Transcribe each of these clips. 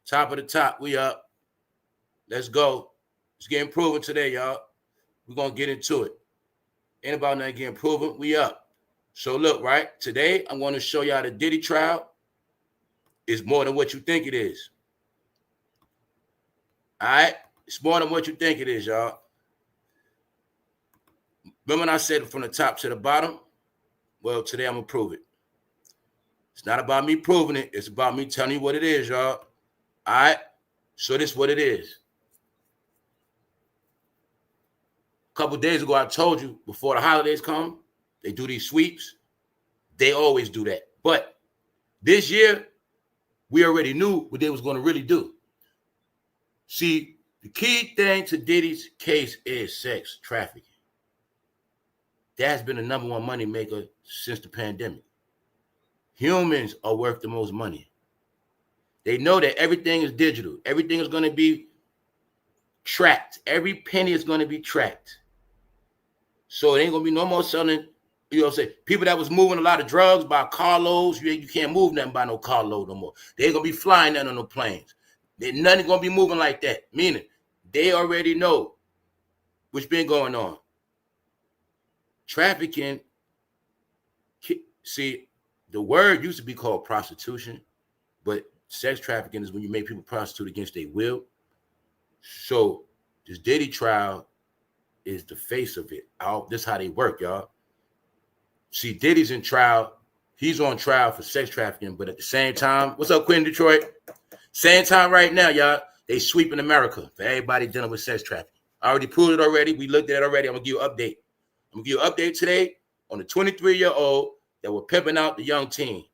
Top of the top, we up. Let's go. It's getting proven today, y'all. We're going to get into it. Ain't about nothing getting proven. We up. So look, right? Today, I'm going to show y'all the Diddy trial is more than what you think it is. All right? It's more than what you think it is, y'all. Remember when I said it from the top to the bottom? Well, today I'm going to prove it. It's not about me proving it. It's about me telling you what it is, y'all. All right? So this is what it is. A couple days ago, I told you, before the holidays come, they do these sweeps. They always do that. But this year, we already knew what they was going to really do. See, the key thing to Diddy's case is sex trafficking. That has been the number one money maker since the pandemic. Humans are worth the most money. They know that everything is digital. Everything is going to be tracked. Every penny is going to be tracked. So it ain't going to be no more selling, you know what I'm saying? People that was moving a lot of drugs by carloads, you can't move nothing by no carload no more. They ain't going to be flying nothing on no planes. Nothing going to be moving like that. Meaning, they already know what's been going on. Trafficking, see, the word used to be called prostitution, but sex trafficking is when you make people prostitute against their will. So this Diddy trial is the face of it. This is how they work, y'all. See, Diddy's in trial. He's on trial for sex trafficking, but at the same time, what's up, Queen Detroit? Same time right now, y'all, they sweeping America for everybody dealing with sex trafficking. I already proved it already. We looked at it already. I'm going to give you an update. I'm going to give you an update today on the 23-year-old that were pimping out the young teen.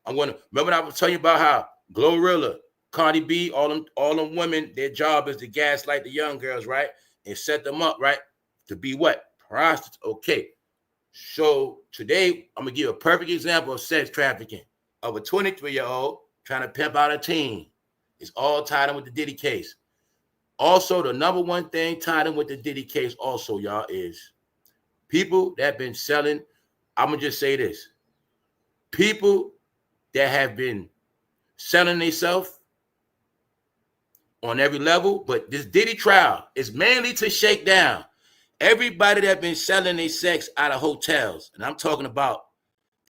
Remember I was telling you about how Glorilla, Cardi B, all them women, their job is to gaslight the young girls, right? And set them up, right? To be what? Prostitutes. Okay. So today, I'm going to give you a perfect example of sex trafficking of a 23-year-old trying to pimp out a teen. It's all tied in with the Diddy case. Also, the number one thing tied in with the Diddy case also, y'all, is people that have been selling, I'm going to just say this. People that have been selling themselves on every level, but this Diddy trial is mainly to shake down everybody that been selling their sex out of hotels. And I'm talking about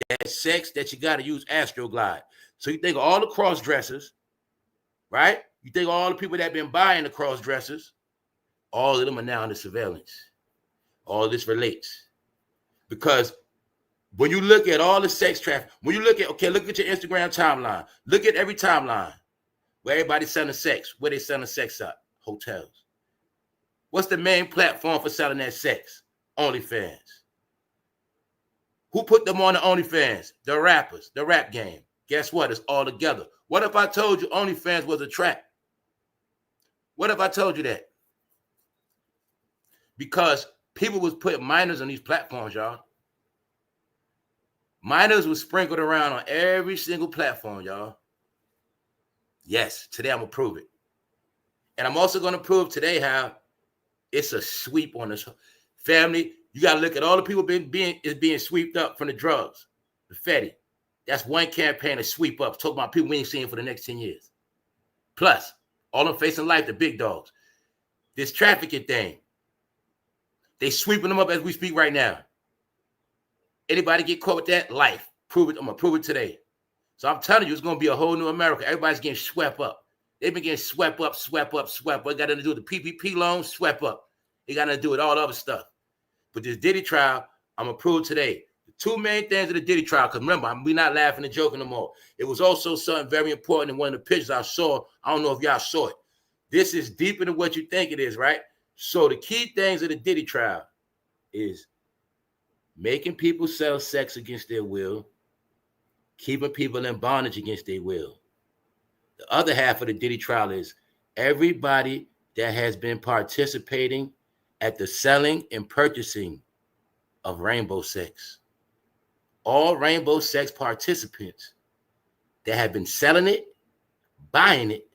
that sex that you got to use Astroglide. So you think of all the cross-dressers, right? You think of all the people that been buying the cross-dressers, all of them are now under surveillance. All of this relates. Because when you look at all the sex traffic, when you look at your Instagram timeline. Look at every timeline where everybody's selling sex. Where they selling sex at? Hotels. What's the main platform for selling that sex? OnlyFans. Who put them on the OnlyFans? The rappers, the rap game. Guess what? It's all together. What if I told you OnlyFans was a trap? What if I told you that? Because people was putting minors on these platforms, y'all. Minors was sprinkled around on every single platform, y'all. Yes, today I'm going to prove it. And I'm also going to prove today how it's a sweep on this family. You got to look at all the people being swept up from the drugs, the Fetty. That's one campaign to sweep up. Talk about people we ain't seeing for the next 10 years. Plus, all them facing life, the big dogs. This trafficking thing. They sweeping them up as we speak right now. Anybody get caught with that? Life. Prove it. I'm going to prove it today. So I'm telling you, it's going to be a whole new America. Everybody's getting swept up. They've been getting swept up. It got nothing to do with the PPP loans, swept up. It got nothing to do with all the other stuff. But this Diddy trial, I'm going to prove today. The two main things of the Diddy trial, because remember, we're not laughing and joking no more. It was also something very important in one of the pictures I saw. I don't know if y'all saw it. This is deeper than what you think it is, right? So the key things of the Diddy trial is making people sell sex against their will, keeping people in bondage against their will. The other half of the Diddy trial is everybody that has been participating at the selling and purchasing of rainbow sex. All rainbow sex participants that have been selling it, buying it,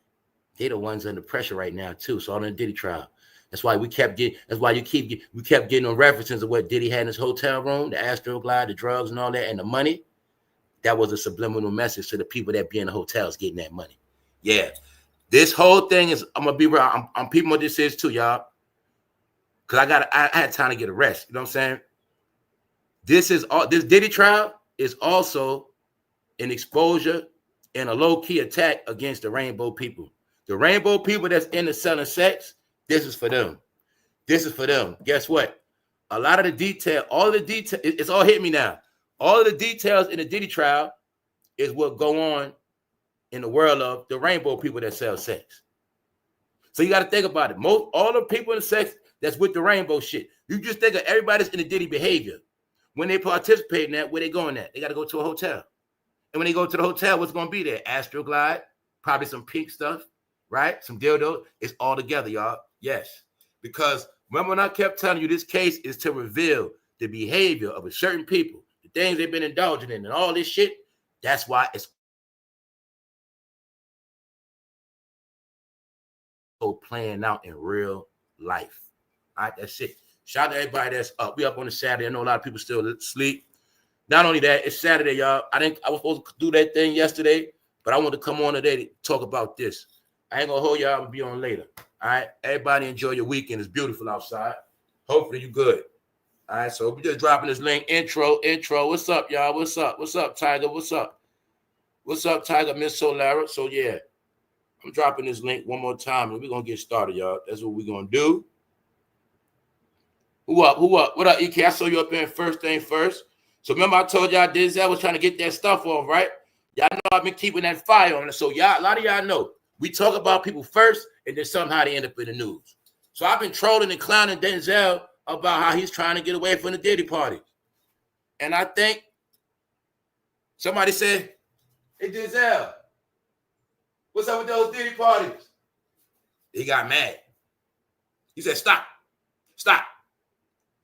they're the ones under pressure right now too. So on the Diddy trial. That's why we kept getting on references of what Diddy had in his hotel room, the Astroglide, the drugs and all that, and the money. That was a subliminal message to the people that be in the hotels getting that money. Yeah. This whole thing is, I'm gonna be real. I'm peeping what this is too, y'all. Cause I had time to get a rest. You know what I'm saying? This Diddy trial is also an exposure and a low-key attack against the rainbow people. The rainbow people that's into selling sex, this is for them. This is for them. Guess what? A lot of the detail, all the detail, it's all hit me now. All of the details in the Diddy trial is what go on in the world of the rainbow people that sell sex. So you got to think about it. All the people in the sex that's with the rainbow shit. You just think of everybody that's in the Diddy behavior. When they participate in that, where they going at? They got to go to a hotel. And when they go to the hotel, what's going to be there? Astroglide, probably some pink stuff, right? Some dildo. It's all together, y'all. Yes. Because remember when I kept telling you this case is to reveal the behavior of a certain people, the things they've been indulging in and all this shit. That's why it's playing out in real life. All right, that's it. Shout out to everybody that's up. We up on a Saturday. I know a lot of people still asleep. Not only that, it's Saturday, y'all. I was supposed to do that thing yesterday, but I want to come on today to talk about this. I ain't gonna hold y'all. I'm gonna be on later. All right. Everybody enjoy your weekend. It's beautiful outside. Hopefully you good. All right. So we just dropping this link. Intro. What's up, y'all? What's up, Tiger? What's up, Tiger? Miss Solara. So yeah, I'm dropping this link one more time, and we're gonna get started, y'all. That's what we're gonna do. Who up? What up, EK? I saw you up in first thing first. So remember I told y'all Denzel was trying to get that stuff off, right? Y'all know I've been keeping that fire on it. So y'all, a lot of y'all know we talk about people first, and then somehow they end up in the news. So I've been trolling and clowning Denzel about how he's trying to get away from the Diddy party. And I think somebody said, hey, Denzel, what's up with those Diddy parties? He got mad. He said, stop.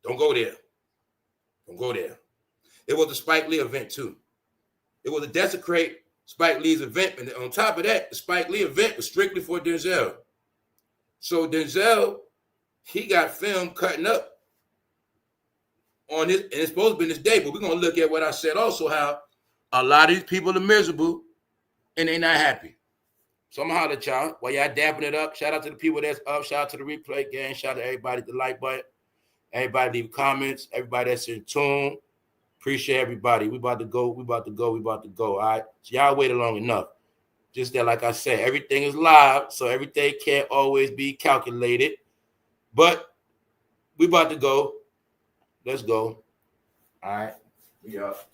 Don't go there. It was a Spike Lee event, too. It was a desecrate Spike Lee's event. And on top of that, the Spike Lee event was strictly for Denzel. So Denzel, he got filmed cutting up on his, and it's supposed to be this day, but we're going to look at what I said also, how a lot of these people are miserable and they're not happy. So I'm going to holler at y'all while y'all dapping it up. Shout out to the people that's up. Shout out to the replay gang. Shout out to everybody at the like button. Everybody leave comments. Everybody that's in tune. Appreciate everybody. We about to go. All right. So y'all waited long enough. Just that, like I said, everything is live, so everything can't always be calculated. But we about to go. Let's go. All right. We up.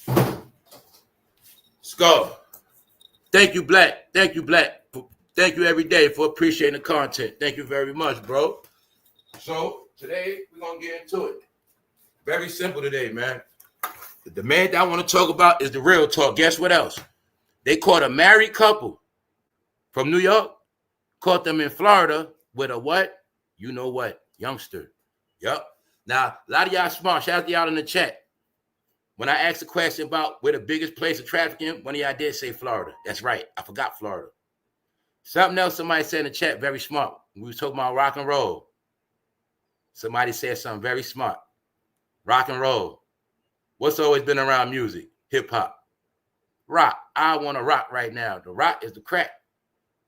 Let's go. Thank you, Black. Thank you every day for appreciating the content. Thank you very much, bro. So today we're gonna get into it. Very simple today, man. The man that I want to talk about is the real talk. Guess what else? They caught a married couple from New York, caught them in Florida with a what? You know what? Youngster. Yep. Now, a lot of y'all smart. Shout out to y'all in the chat. When I asked a question about where the biggest place of trafficking, one of y'all did say Florida. That's right. I forgot Florida. Something else somebody said in the chat, very smart. We was talking about rock and roll. Somebody said something very smart. Rock and roll. What's always been around music? Hip hop. Rock. I want to rock right now. The rock is the crack.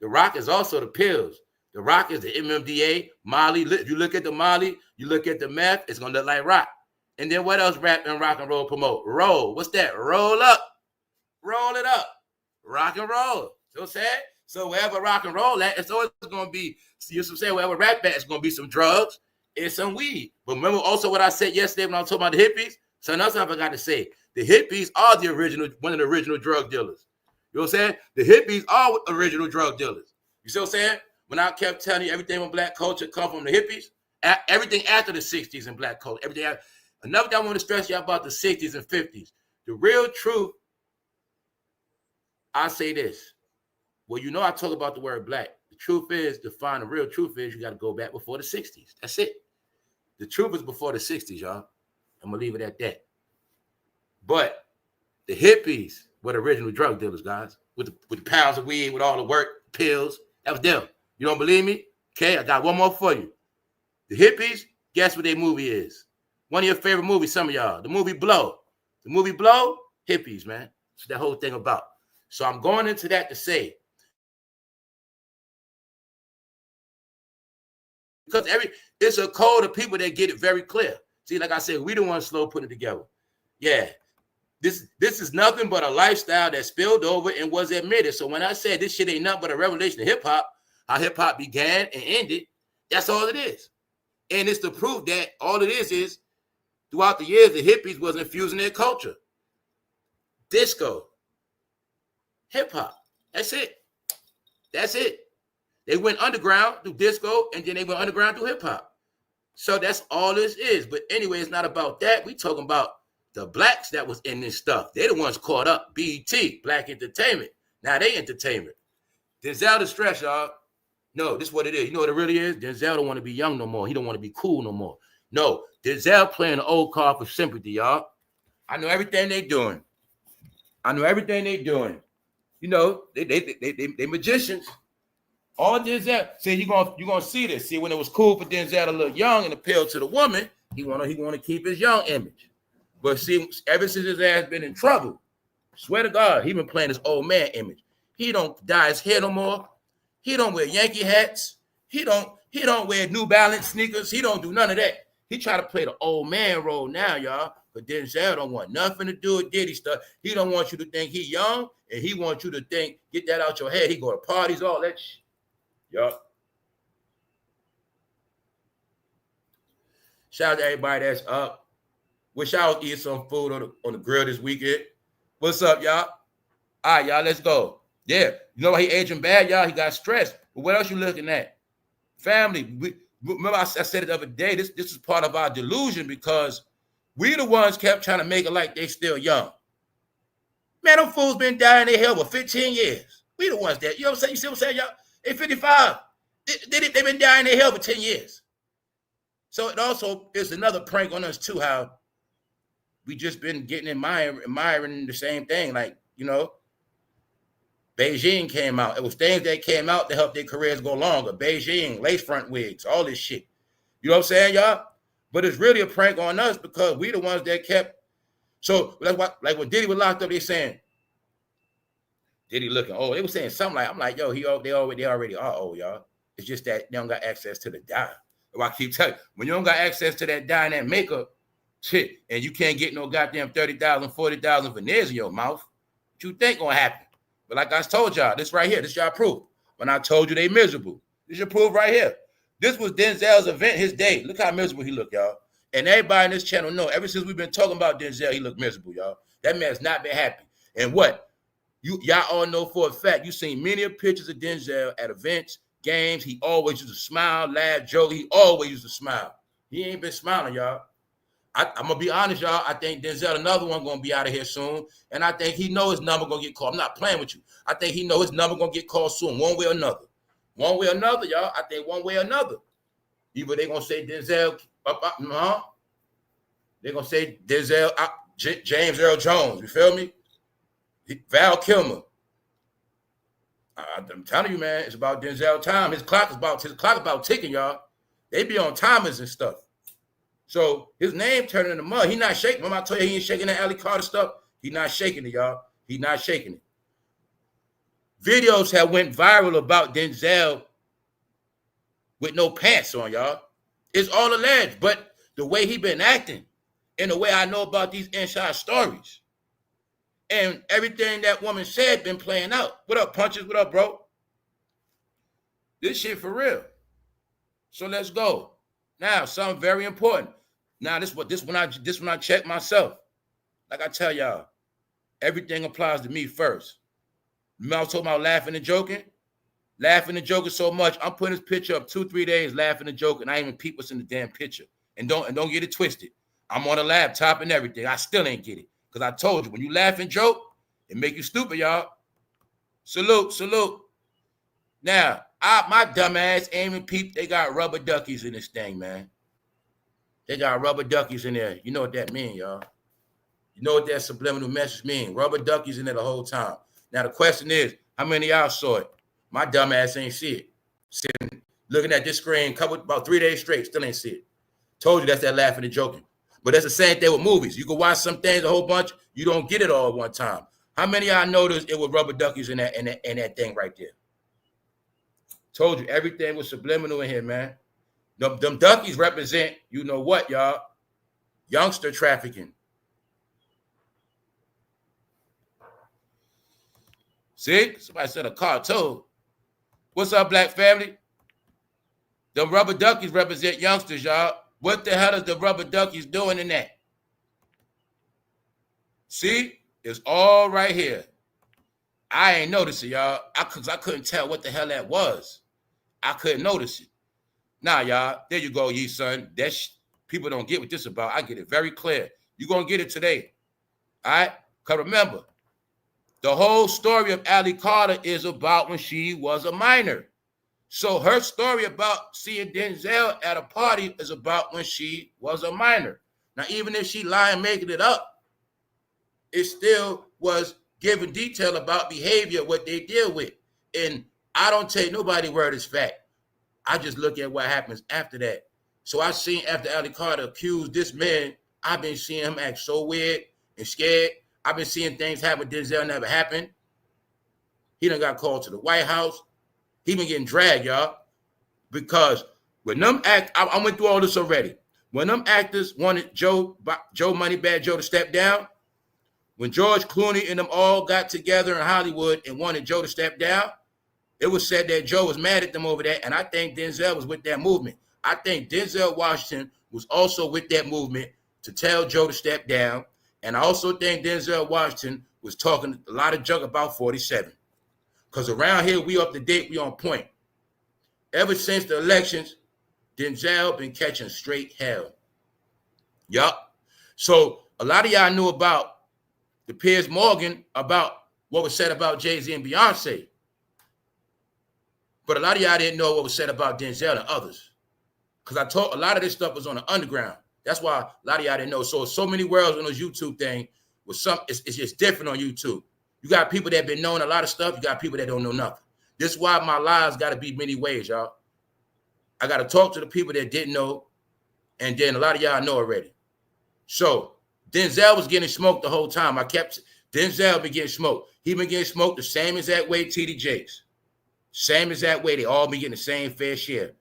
The rock is also the pills. The rock is the MMDA, Molly. If you look at the Molly, you look at the meth, it's going to look like rock. And then what else rap and rock and roll promote? Roll. What's that? Roll up. Roll it up. Rock and roll. So I'm saying? So wherever rock and roll at, it's always going to be, you know what I'm saying? Wherever rap at, it's going to be some drugs and some weed. But remember also what I said yesterday when I was talking about the hippies? So another thing I forgot to say. The hippies are the original, one of the original drug dealers. You know what I'm saying? The hippies are original drug dealers. You see what I'm saying? When I kept telling you everything with black culture come from the hippies, everything after the 60s in black culture, everything after. Another thing I want to stress you about the 60s and 50s. The real truth, I say this. Well, you know I talk about the word black. The truth is, to find the real truth is, you got to go back before the 60s. That's it. The truth is before the 60s, y'all. I'm going to leave it at that. But the hippies were the original drug dealers, guys. With the pounds of weed, with all the work, pills. That was them. You don't believe me? Okay, I got one more for you. The hippies, guess what their movie is? One of your favorite movies, some of y'all. The movie Blow. The movie Blow, hippies, man. That's that whole thing about. So I'm going into that to say, Because it's a code of people that get it very clear. See, like I said, we the ones slow putting it together. Yeah. This is nothing but a lifestyle that spilled over and was admitted. So when I said this shit ain't nothing but a revelation of hip-hop, how hip-hop began and ended, that's all it is. And it's the proof that all it is throughout the years, the hippies was infusing their culture. Disco, hip-hop, that's it. That's it. They went underground through disco, and then they went underground through hip-hop. So that's all this is. But anyway, it's not about that. We talking about the blacks that was in this stuff. They the ones caught up. BET, Black Entertainment. Now they entertainment. Denzel the stress, y'all. No, this is what it is. You know what it really is? Denzel don't want to be young no more. He don't want to be cool no more. No, Denzel playing the old card for sympathy, y'all. I know everything they doing. I know everything they doing. You know, they magicians. All Denzel, see, you gonna see this. See, when it was cool for Denzel to look young and appeal to the woman, he wanna keep his young image. But see, ever since his ass been in trouble, swear to God, he been playing his old man image. He don't dye his hair no more. He don't wear Yankee hats. He don't wear New Balance sneakers. He don't do none of that. He try to play the old man role now, y'all. But Denzel don't want nothing to do with Diddy stuff. He don't want you to think he young, and he wants you to think, get that out your head. He go to parties, all that shit. Yup. Shout out to everybody that's up. Wish I was eating some food on the grill this weekend. What's up, y'all? All right, y'all, let's go. Yeah, you know why he aging bad, y'all? He got stressed. But what else you looking at? Family. Remember I said it the other day. This is part of our delusion because we the ones kept trying to make it like they still young. Man, them fools been dying in hell for 15 years. We the ones that, you know what I'm saying? You see what I'm saying, y'all? They 55. They've been dying in hell for 10 years. So it also is another prank on us too, how we just been getting admiring the same thing. Like, you know, Beijing came out. It was things that came out to help their careers go longer. Beijing, lace front wigs, all this shit. You know what I'm saying, y'all? But it's really a prank on us because we the ones that kept. So like when Diddy was locked up, they saying, Diddy looking old. They were saying something like, I'm like, yo, they already are old, y'all. It's just that they don't got access to the dye. I keep telling you, when you don't got access to that dye and that makeup, shit, and you can't get no goddamn 30,000, 40,000 veneers in your mouth, what you think gonna happen? But like I told y'all, this right here, this y'all proof. When I told you they miserable, this your proof right here. This was Denzel's event, his day. Look how miserable he looked, y'all. And everybody in this channel know, ever since we've been talking about Denzel, he looked miserable, y'all. That man's not been happy. And what? Y'all all know for a fact, you seen many pictures of Denzel at events, games. He always used to smile, laugh, joke. He always used to smile. He ain't been smiling, y'all. I'm going to be honest, y'all. I think Denzel, another one, going to be out of here soon. And I think he know his number going to get called. I'm not playing with you. I think he know his number going to get called soon, one way or another. One way or another, y'all. I think one way or another. Either they going to say Denzel, they're going to say Denzel, James Earl Jones. You feel me? Val Kilmer. I'm telling you, man, it's about Denzel time. His clock about ticking, y'all. They be on timers and stuff. So his name turning in the mud. He not shaking. Remember I told you he ain't shaking that Alley Carter stuff? He not shaking it, y'all. He not shaking it. Videos have went viral about Denzel with no pants on, y'all. It's all alleged, but the way he been acting and the way I know about these inside stories and everything that woman said been playing out. What up, Punches? What up, bro? This shit for real. So let's go. Now, something very important. Now, this when I check myself. Like I tell y'all, everything applies to me first. Remember I was talking about laughing and joking? Laughing and joking so much, I'm putting this picture up 2-3 days laughing and joking. I ain't even peep what's in the damn picture. And don't get it twisted. I'm on a laptop and everything. I still ain't get it. Because I told you, when you laugh and joke, it make you stupid, y'all. Salute, salute. Now, my dumb ass ain't even peep. They got rubber duckies in this thing, man. They got rubber duckies in there. You know what that mean, y'all. You know what that subliminal message mean. Rubber duckies in there the whole time. Now, the question is, how many of y'all saw it? My dumb ass ain't see it. Sitting, looking at this screen, covered about 3 days straight, still ain't see it. Told you that's that laughing and joking. But that's the same thing with movies. You can watch some things a whole bunch. You don't get it all at one time. How many of y'all noticed it was rubber duckies in that thing right there? Told you everything was subliminal in here, man. Them duckies represent, you know what, y'all? Youngster trafficking. See? Somebody said a cartoon. What's up, black family? The rubber duckies represent youngsters, y'all. What the hell is the rubber duckies doing in that? See? It's all right here. I ain't noticed it, y'all. Because I couldn't tell what the hell that was. I couldn't notice it. Nah, y'all. There you go, ye son. People don't get what this about. I get it very clear. You're going to get it today. All right? Because remember, the whole story of Allie Carter is about when she was a minor. So her story about seeing Denzel at a party is about when she was a minor. Now, even if she lying, making it up, it still was giving detail about behavior, what they deal with. And I don't take nobody's word as fact. I just look at what happens after that. So I seen after Allie Carter accused this man, I've been seeing him act so weird and scared. I've been seeing things happen. Denzel never happened. He done got called to the White House. He been getting dragged, y'all. Because when them I went through all this already. When them actors wanted Joe Moneybag Joe to step down, when George Clooney and them all got together in Hollywood and wanted Joe to step down, it was said that Joe was mad at them over that, and I think Denzel was with that movement. I think Denzel Washington was also with that movement to tell Joe to step down, and I also think Denzel Washington was talking a lot of junk about 47. Because around here, we up to date, we on point. Ever since the elections, Denzel been catching straight hell. Yup. So a lot of y'all knew about the Piers Morgan, about what was said about Jay-Z and Beyonce. But a lot of y'all didn't know what was said about Denzel and others. Because I told a lot of this stuff was on the underground. That's why a lot of y'all didn't know. So many worlds on this YouTube thing was it's just different on YouTube. You got people that been knowing a lot of stuff. You got people that don't know nothing. This is why my lives got to be many ways, y'all. I got to talk to the people that didn't know, and then a lot of y'all know already. So Denzel was getting smoked the whole time. Denzel been getting smoked. He been getting smoked the same exact way TD Jakes. Same exact way. They all been getting the same fair share.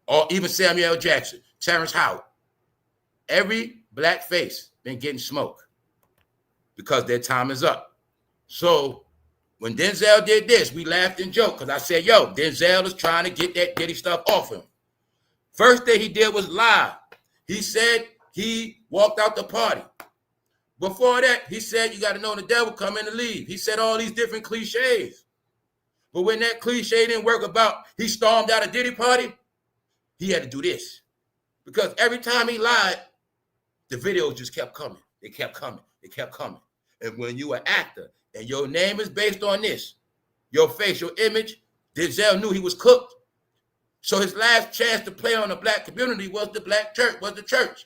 Or even Samuel L. Jackson, Terrence Howard. Every black face been getting smoked because their time is up. So when Denzel did this, we laughed and joked because I said, yo, Denzel is trying to get that Diddy stuff off him. First thing he did was lie. He said he walked out the party. Before that, he said you got to know the devil come in and leave. He said all these different cliches. But when that cliche didn't work about he stormed out a Diddy party, he had to do this. Because every time he lied, the videos just kept coming. They kept coming. They kept coming. And when you an actor and your name is based on this, your face, your image, Denzel knew he was cooked. So his last chance to play on the black community was the black church, was the church.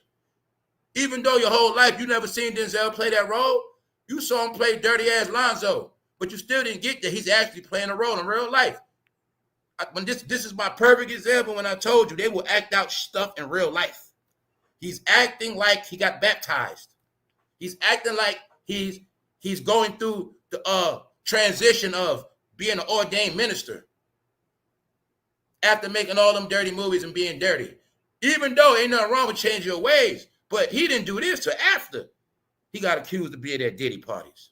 Even though your whole life you never seen Denzel play that role, you saw him play dirty ass Lonzo, but you still didn't get that he's actually playing a role in real life. When this is my perfect example when I told you they will act out stuff in real life. He's acting like he got baptized. He's acting like he's going through the transition of being an ordained minister after making all them dirty movies and being dirty. Even though ain't nothing wrong with changing your ways, but he didn't do this till after he got accused of being at Diddy parties.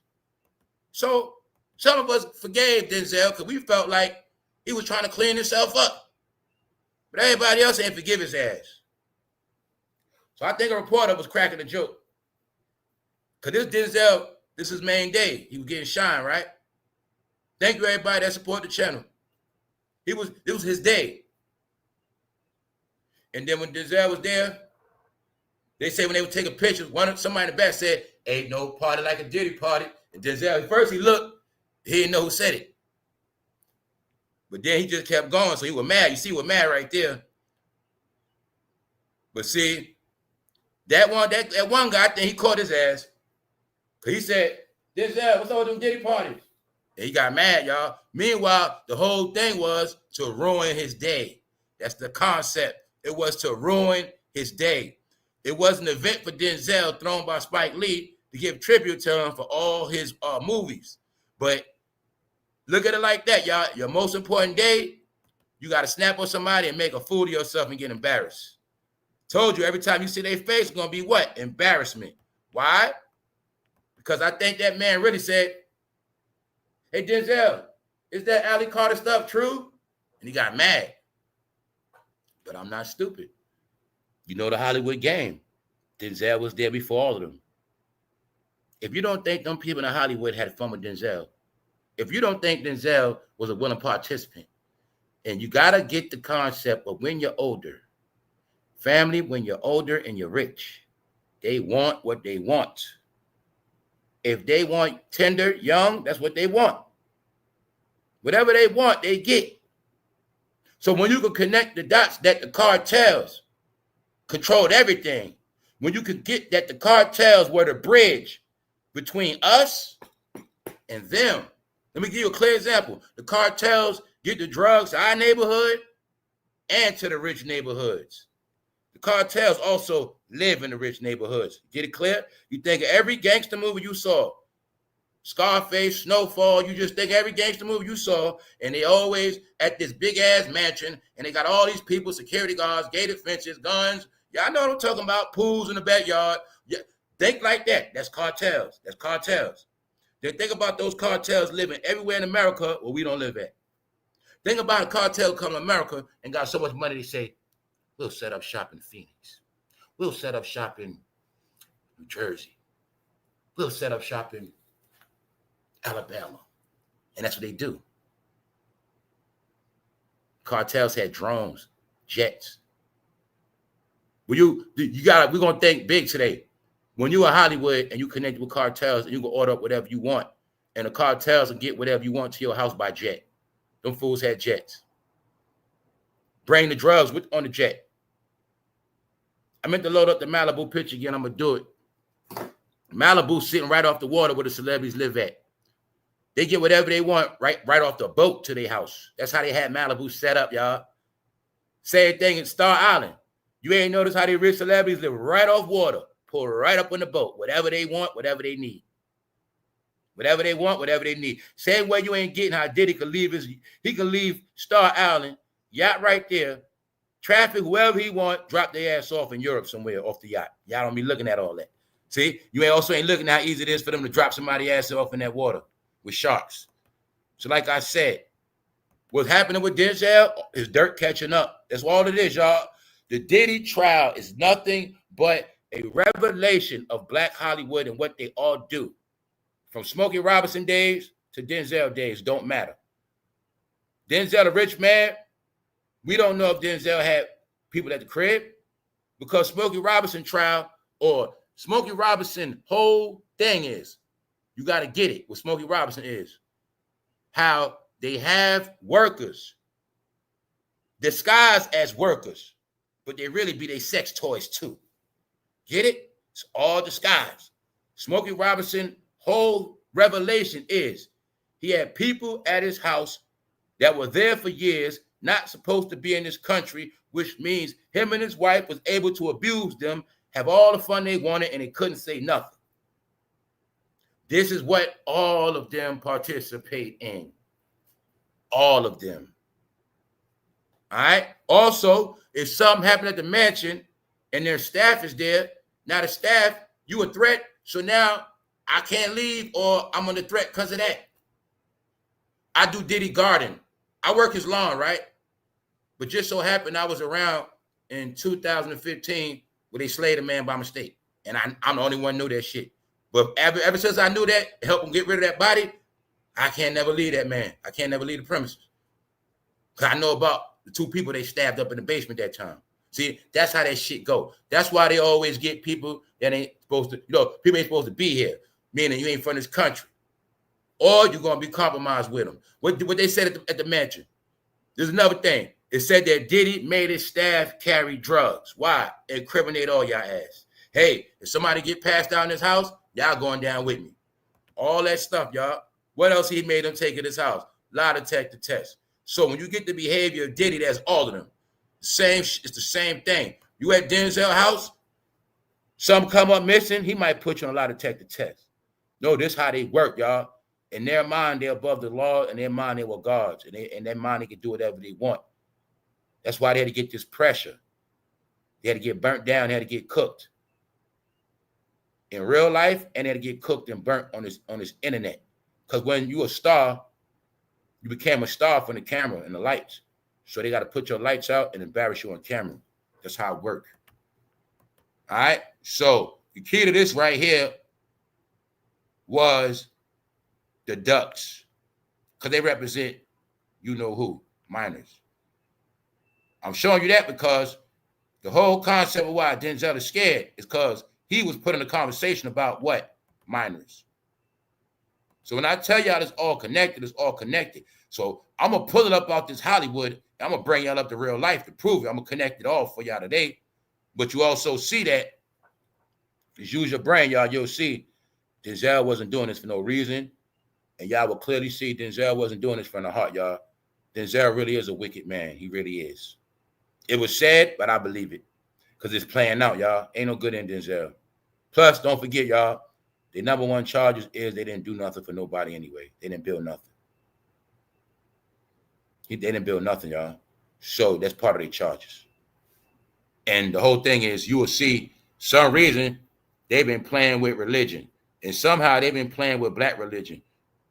So some of us forgave Denzel because we felt like he was trying to clean himself up. But everybody else ain't forgive his ass. So I think a reporter was cracking a joke. Because this Denzel, this is his main day. He was getting shine, right? Thank you, everybody that support the channel. It was his day. And then when Denzel was there, they say when they were taking pictures, somebody in the back said, ain't no party like a Diddy party. And Denzel, first he looked, he didn't know who said it. But then he just kept going, so he was mad. You see, he was mad right there. But see, that one guy, I think he caught his ass. He said, Denzel, what's up with them Diddy parties? And he got mad, y'all. Meanwhile, the whole thing was to ruin his day. That's the concept. It was to ruin his day. It was an event for Denzel thrown by Spike Lee to give tribute to him for all his movies. But look at it like that, y'all. Your most important day, You got to snap on somebody and make a fool of yourself and get embarrassed. Told you, every time you see their face, it's going to be what? Embarrassment. Why? Because I think that man really said, hey, Denzel, is that Alley Carter stuff true? And he got mad. But I'm not stupid. You know the Hollywood game. Denzel was there before all of them. If you don't think them people in Hollywood had fun with Denzel, if you don't think Denzel was a willing participant, and you got to get the concept of when you're older, family, when you're older and you're rich, they want what they want. If they want tender, young, that's what they want. Whatever they want, they get. So when you can connect the dots that the cartels controlled everything, when you can get that the cartels were the bridge between us and them. Let me give you a clear example. The cartels get the drugs to our neighborhood and to the rich neighborhoods. The cartels also live in the rich neighborhoods. Get it clear? You think of every gangster movie you saw, Scarface, Snowfall, you just think every gangster movie you saw, and they always at this big-ass mansion, and they got all these people, security guards, gated fences, guns. Yeah, I know what I'm talking about, pools in the backyard. Yeah, think like that. That's cartels. That's cartels. Then think about those cartels living everywhere in America where we don't live at. Think about a cartel come to America and got so much money, they say, we'll set up shop in Phoenix. We'll set up shop in New Jersey. We'll set up shop in Alabama. And that's what they do. Cartels had drones, jets. We're gonna think big today. When you in Hollywood and you connect with cartels and you can order up whatever you want, and the cartels will get whatever you want to your house by jet. Them fools had jets. Bring the drugs on the jet. I meant to load up the Malibu picture again. I'm gonna do it. Malibu sitting right off the water where the celebrities live at. They get whatever they want right off the boat to their house. That's how they had Malibu set up, y'all. Same thing in Star Island. You ain't noticed how they rich celebrities live right off water, pull right up on the boat, whatever they want, whatever they need. Whatever they want, whatever they need. Same way you ain't getting how Diddy can leave he can leave Star Island, yacht right there, traffic, whoever he want, drop their ass off in Europe somewhere off the yacht. Y'all don't be looking at all that. See, you ain't looking at how easy it is for them to drop somebody's ass off in that water with sharks. So like I said, what's happening with Denzel is dirt catching up. That's all it is, y'all. The Diddy trial is nothing but a revelation of Black Hollywood and what they all do. From Smokey Robinson days to Denzel days, don't matter. Denzel, a rich man, we don't know if Denzel had people at the crib because Smokey Robinson trial or Smokey Robinson whole thing is, you got to get it, what Smokey Robinson is. How they have workers disguised as workers, but they really be their sex toys too. Get it? It's all disguised. Smokey Robinson whole revelation is he had people at his house that were there for years, not supposed to be in this country, which means him and his wife was able to abuse them, have all the fun they wanted, and they couldn't say nothing. This is what all of them participate in. All of them. All right? Also, if something happened at the mansion and their staff is there, now the staff, you a threat, so now I can't leave or I'm under threat because of that. I do Diddy garden. I work his lawn, right? But just so happened I was around in 2015 where they slayed a man by mistake. And I'm the only one who knew that shit. But ever since I knew that, help him get rid of that body, I can't never leave that man. I can't never leave the premises. Because I know about the two people they stabbed up in the basement that time. See, that's how that shit go. That's why they always get people that ain't supposed to, people ain't supposed to be here, meaning you ain't from this country. Or you're going to be compromised with them. What they said at the mansion. There's another thing. It said that Diddy made his staff carry drugs. Why? Incriminate all y'all ass. Hey, if somebody get passed out in this house, y'all going down with me. All that stuff, y'all. What else he made them take at his house? Lie detector test. So when you get the behavior of Diddy, that's all of them. It's the same thing. You at Denzel's house, some come up missing, he might put you on a lie detector test. No, this is how they work, y'all. In their mind, they're above the law. In their mind, they were gods. And in their mind, they can do whatever they want. That's why they had to get this pressure. They had to get burnt down. They had to get cooked in real life, and they had to get cooked and burnt on this internet. Because when you a star, you became a star from the camera and the lights. So they got to put your lights out and embarrass you on camera. That's how it works. All right. So the key to this right here was the ducks, because they represent you know who, minors. I'm showing you that because the whole concept of why Denzel is scared is because he was put in a conversation about what? Minors. So when I tell y'all it's all connected, it's all connected. So I'm going to pull it up out this Hollywood. I'm going to bring y'all up to real life to prove it. I'm going to connect it all for y'all today. But you also see that, just use your brain, y'all. You'll see Denzel wasn't doing this for no reason. And y'all will clearly see Denzel wasn't doing this from the heart, y'all. Denzel really is a wicked man. He really is. It was sad, but I believe it. Because it's playing out, y'all. Ain't no good in Denzel. Plus, don't forget, y'all, the number one charges is they didn't do nothing for nobody anyway. They didn't build nothing. They didn't build nothing, y'all. So that's part of their charges. And the whole thing is, you will see some reason they've been playing with religion. And somehow they've been playing with black religion.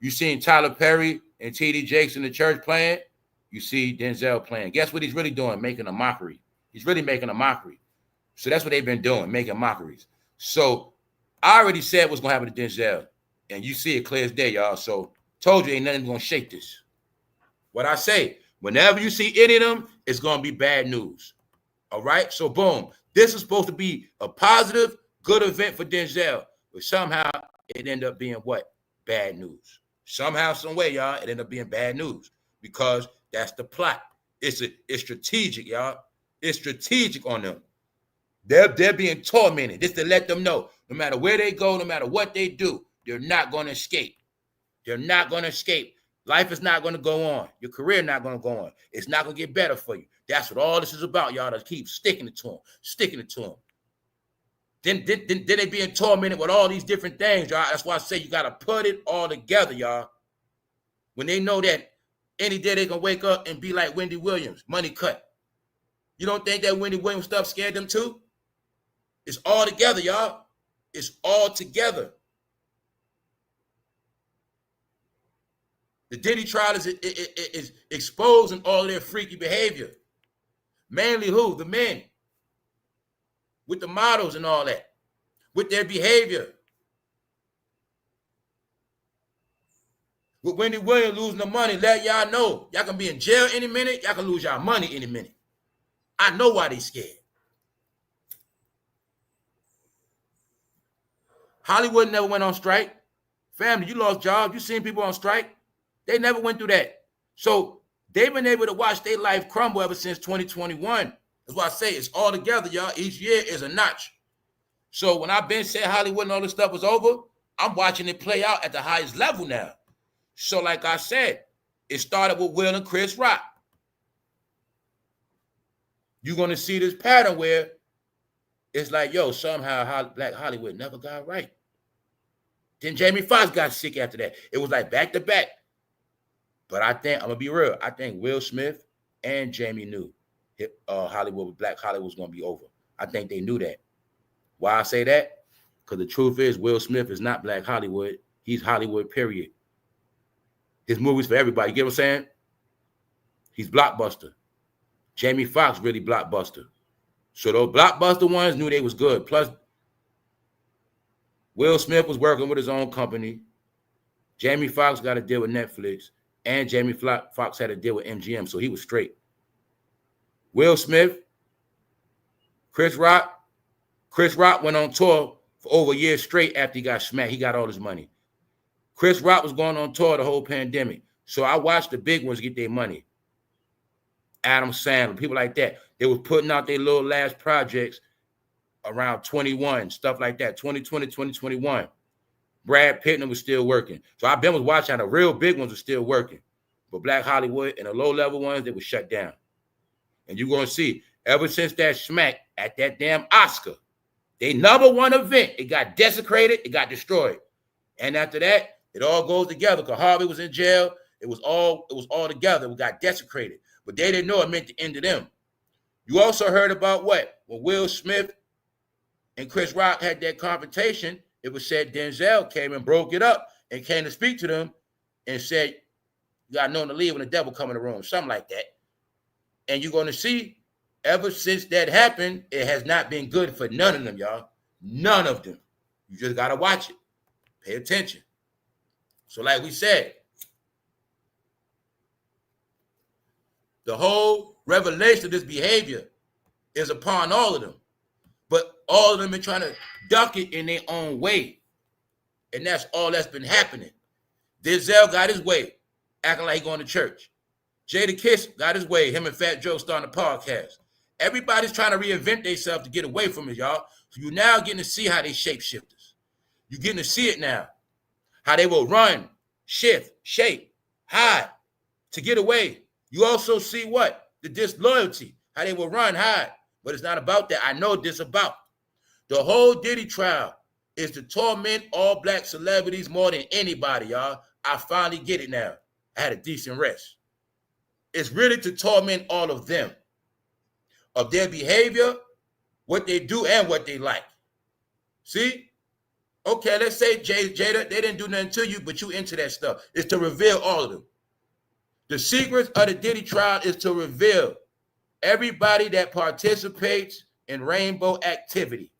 You seen Tyler Perry and T.D. Jakes in the church playing? You see Denzel playing. Guess what he's really doing? Making a mockery. He's really making a mockery. So that's what they've been doing, making mockeries. So I already said what's going to happen to Denzel. And you see it clear as day, y'all. So told you ain't nothing going to shake this. What I say, whenever you see any of them, it's going to be bad news. All right? So boom. This is supposed to be a positive, good event for Denzel. But somehow it ended up being what? Bad news. Somehow, some way, y'all, it ended up being bad news. Because that's the plot. It's strategic, y'all. It's strategic on them. They're being tormented. Just to let them know, no matter where they go, no matter what they do, they're not going to escape. They're not going to escape. Life is not going to go on. Your career is not going to go on. It's not going to get better for you. That's what all this is about, y'all, to keep sticking it to them, sticking it to them. Then they being tormented with all these different things, y'all. That's why I say you got to put it all together, y'all. When they know that any day they can wake up and be like Wendy Williams, money cut. You don't think that Wendy Williams stuff scared them too? It's all together, y'all. It's all together. The Diddy trial is exposing all of their freaky behavior. Mainly who? The men. With the models and all that. With their behavior. With Wendy Williams losing the money, let y'all know. Y'all can be in jail any minute. Y'all can lose y'all money any minute. I know why they scared. Hollywood never went on strike. Family, you lost jobs. You seen people on strike. They never went through that. So they've been able to watch their life crumble ever since 2021. That's why I say it's all together, y'all. Each year is a notch. So when I've been saying Hollywood and all this stuff was over, I'm watching it play out at the highest level now. So like I said, it started with Will and Chris Rock. You're going to see this pattern where it's like, yo, somehow Black Hollywood never got right. Then Jamie Foxx got sick after that. It was like back to back. But I think, I'm going to be real, I think Will Smith and Jamie knew Black Hollywood was going to be over. I think they knew that. Why I say that? Because the truth is Will Smith is not Black Hollywood. He's Hollywood, period. His movies for everybody. You get what I'm saying? He's blockbuster. Jamie Foxx really blockbuster. So those blockbuster ones knew they was good. Plus, Will Smith was working with his own company. Jamie Foxx got to deal with Netflix. And Jamie Foxx had to deal with MGM, so he was straight. Will Smith, Chris Rock went on tour for over a year straight after he got smacked. He got all his money. Chris Rock was going on tour the whole pandemic. So I watched the big ones get their money. Adam Sandler, people like that. They was putting out their little last projects around 21, stuff like that, 2020, 2021. Brad Pitt was still working. So I've been watching how the real big ones are still working. But Black Hollywood and the low-level ones, they were shut down. And you're going to see, ever since that smack at that damn Oscar, they number one event, it got desecrated, it got destroyed. And after that, it all goes together because Harvey was in jail. It was all together. We got desecrated. But they didn't know it meant the end of them. You also heard about what? When Will Smith and Chris Rock had that confrontation, it was said Denzel came and broke it up and came to speak to them and said, you got known to leave when the devil come in the room, something like that. And you're going to see, ever since that happened, it has not been good for none of them, y'all. None of them. You just got to watch it. Pay attention. So like we said, the whole revelation of this behavior is upon all of them. But all of them been trying to duck it in their own way. And that's all that's been happening. Denzel got his way, acting like he going to church. Jadakiss got his way, him and FatJoe starting a podcast. Everybody's trying to reinvent themselves to get away from it, y'all. So you're now getting to see how they shapeshifters. You're getting to see it now. How they will run, shift, shape, hide to get away. You also see what? The disloyalty, how they will run, hide. But it's not about that. I know what this about. The whole Diddy trial is to torment all black celebrities more than anybody, y'all. I finally get it now. I had a decent rest. It's really to torment all of them, of their behavior, what they do, and what they like. See? Okay, let's say Jada, they didn't do nothing to you, but you into that stuff. It's to reveal all of them. The secrets of the Diddy trial is to reveal everybody that participates in rainbow activity.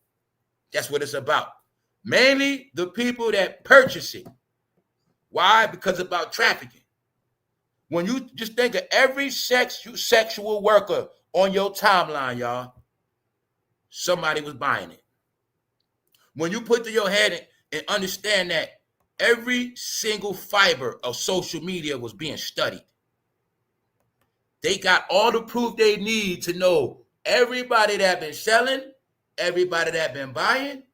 That's what it's about. Mainly the people that purchase it. Why? Because it's about trafficking. When you just think of every sexual worker on your timeline, y'all, somebody was buying it. When you put to your head and understand that every single fiber of social media was being studied. They got all the proof they need to know everybody that been selling, everybody that been buying,